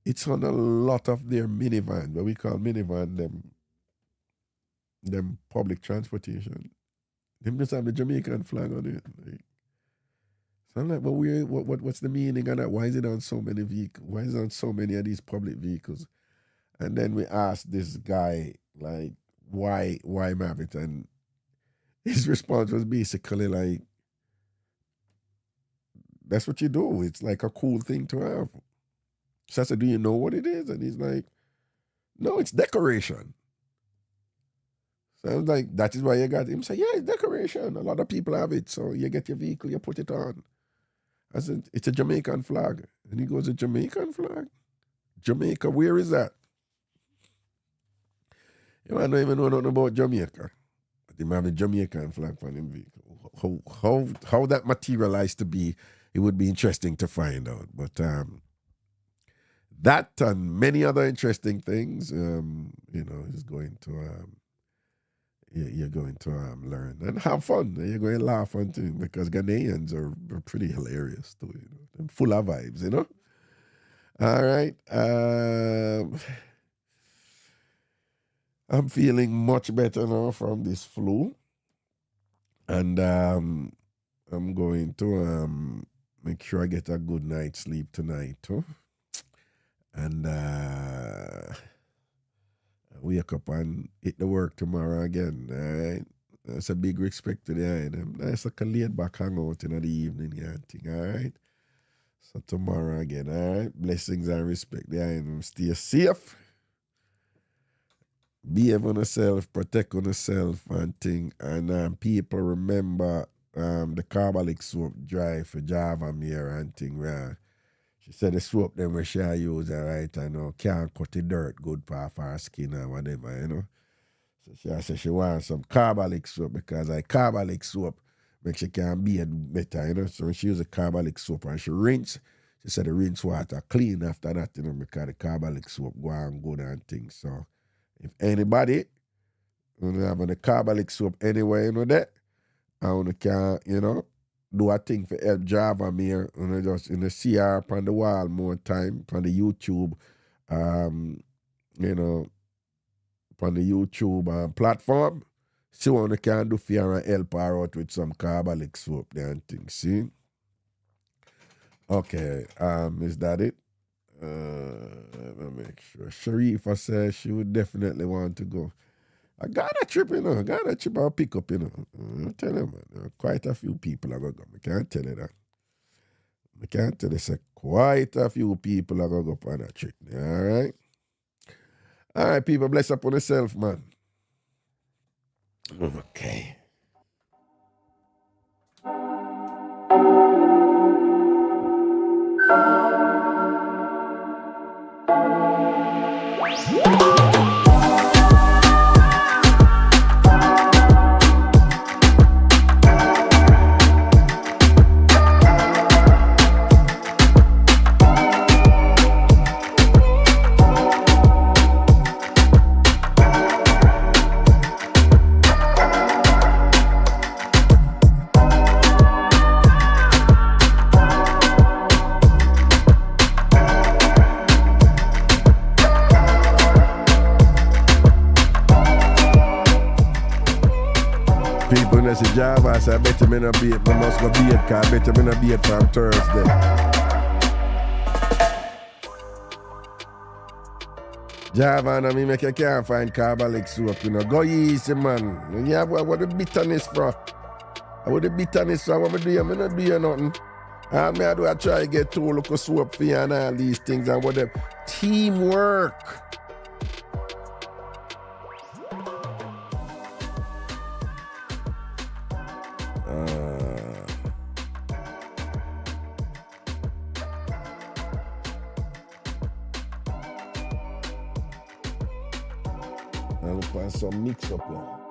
it's on a lot of their minivan, what we call minivan, them public transportation. Them just have the Jamaican flag on it. So I'm like, but what's the meaning of that? Why is it on so many vehicles? Why is it on so many of these public vehicles? And then we asked this guy, like, why have it? And his response was basically like, that's what you do. It's like a cool thing to have. So I said, do you know what it is? And he's like, no, it's decoration. So I was like, that is why you got it. He said, yeah, it's decoration. A lot of people have it. So you get your vehicle, you put it on. I said, it's a Jamaican flag. And he goes, a Jamaican flag? Jamaica, where is that? I don't even know nothing about Jamaica. But he have a Jamaican flag on him vehicle. how that materialized to be, it would be interesting to find out. But that and many other interesting things, is going to you're going to learn and have fun. You're going to laugh on too, because Ghanaians are pretty hilarious too. They're full of vibes, All right. I'm feeling much better now from this flu, and I'm going to make sure I get a good night's sleep tonight, too. And wake up and hit the work tomorrow again. All right, that's a big respect to the item. Nice like a laid back hangout in the evening, thing. All right. So tomorrow again. All right. Blessings and respect the item. Stay safe. Behave on yourself, protect on yourself and thing. And people remember the carbolic soap dry for Java Mirror and thing. Right? She said the soap them where she use, right, I know, can't cut the dirt good for her skin or whatever, So she said she wants some carbolic soap because carbolic soap makes she can be better, So when she use a carbolic soap and she rinse, she said the rinse water clean after that, because the carbolic soap go on good and things. So if anybody have the carbolic soap anywhere, that, and can, do a thing for help Java Mir, just see her up on the wall more time, on the YouTube, on the YouTube platform. See what you can do for her and help her out with some carbolic soap there and things, see? Okay, is that it? Let me make sure. Sharifa says she would definitely want to go. I got a trip, Got a trip I'll pick up, I tell you, man. Quite a few people are going to go. I can't tell you that. I can't tell you, say, quite a few people are going to go on that trip. All right? All right, people, bless up on yourself, man. Okay. Java, so I bet you not be it. I must go be it, because I bet you not be it from Thursday. Java and me make you can't find carbolic soap, Go easy, man. Yeah, what the bitterness for? What the bitterness for? What me do? I not do you nothing. All me I do, I try to get two local soap for you and all these things and whatever. Teamwork. I'll find some mix up here.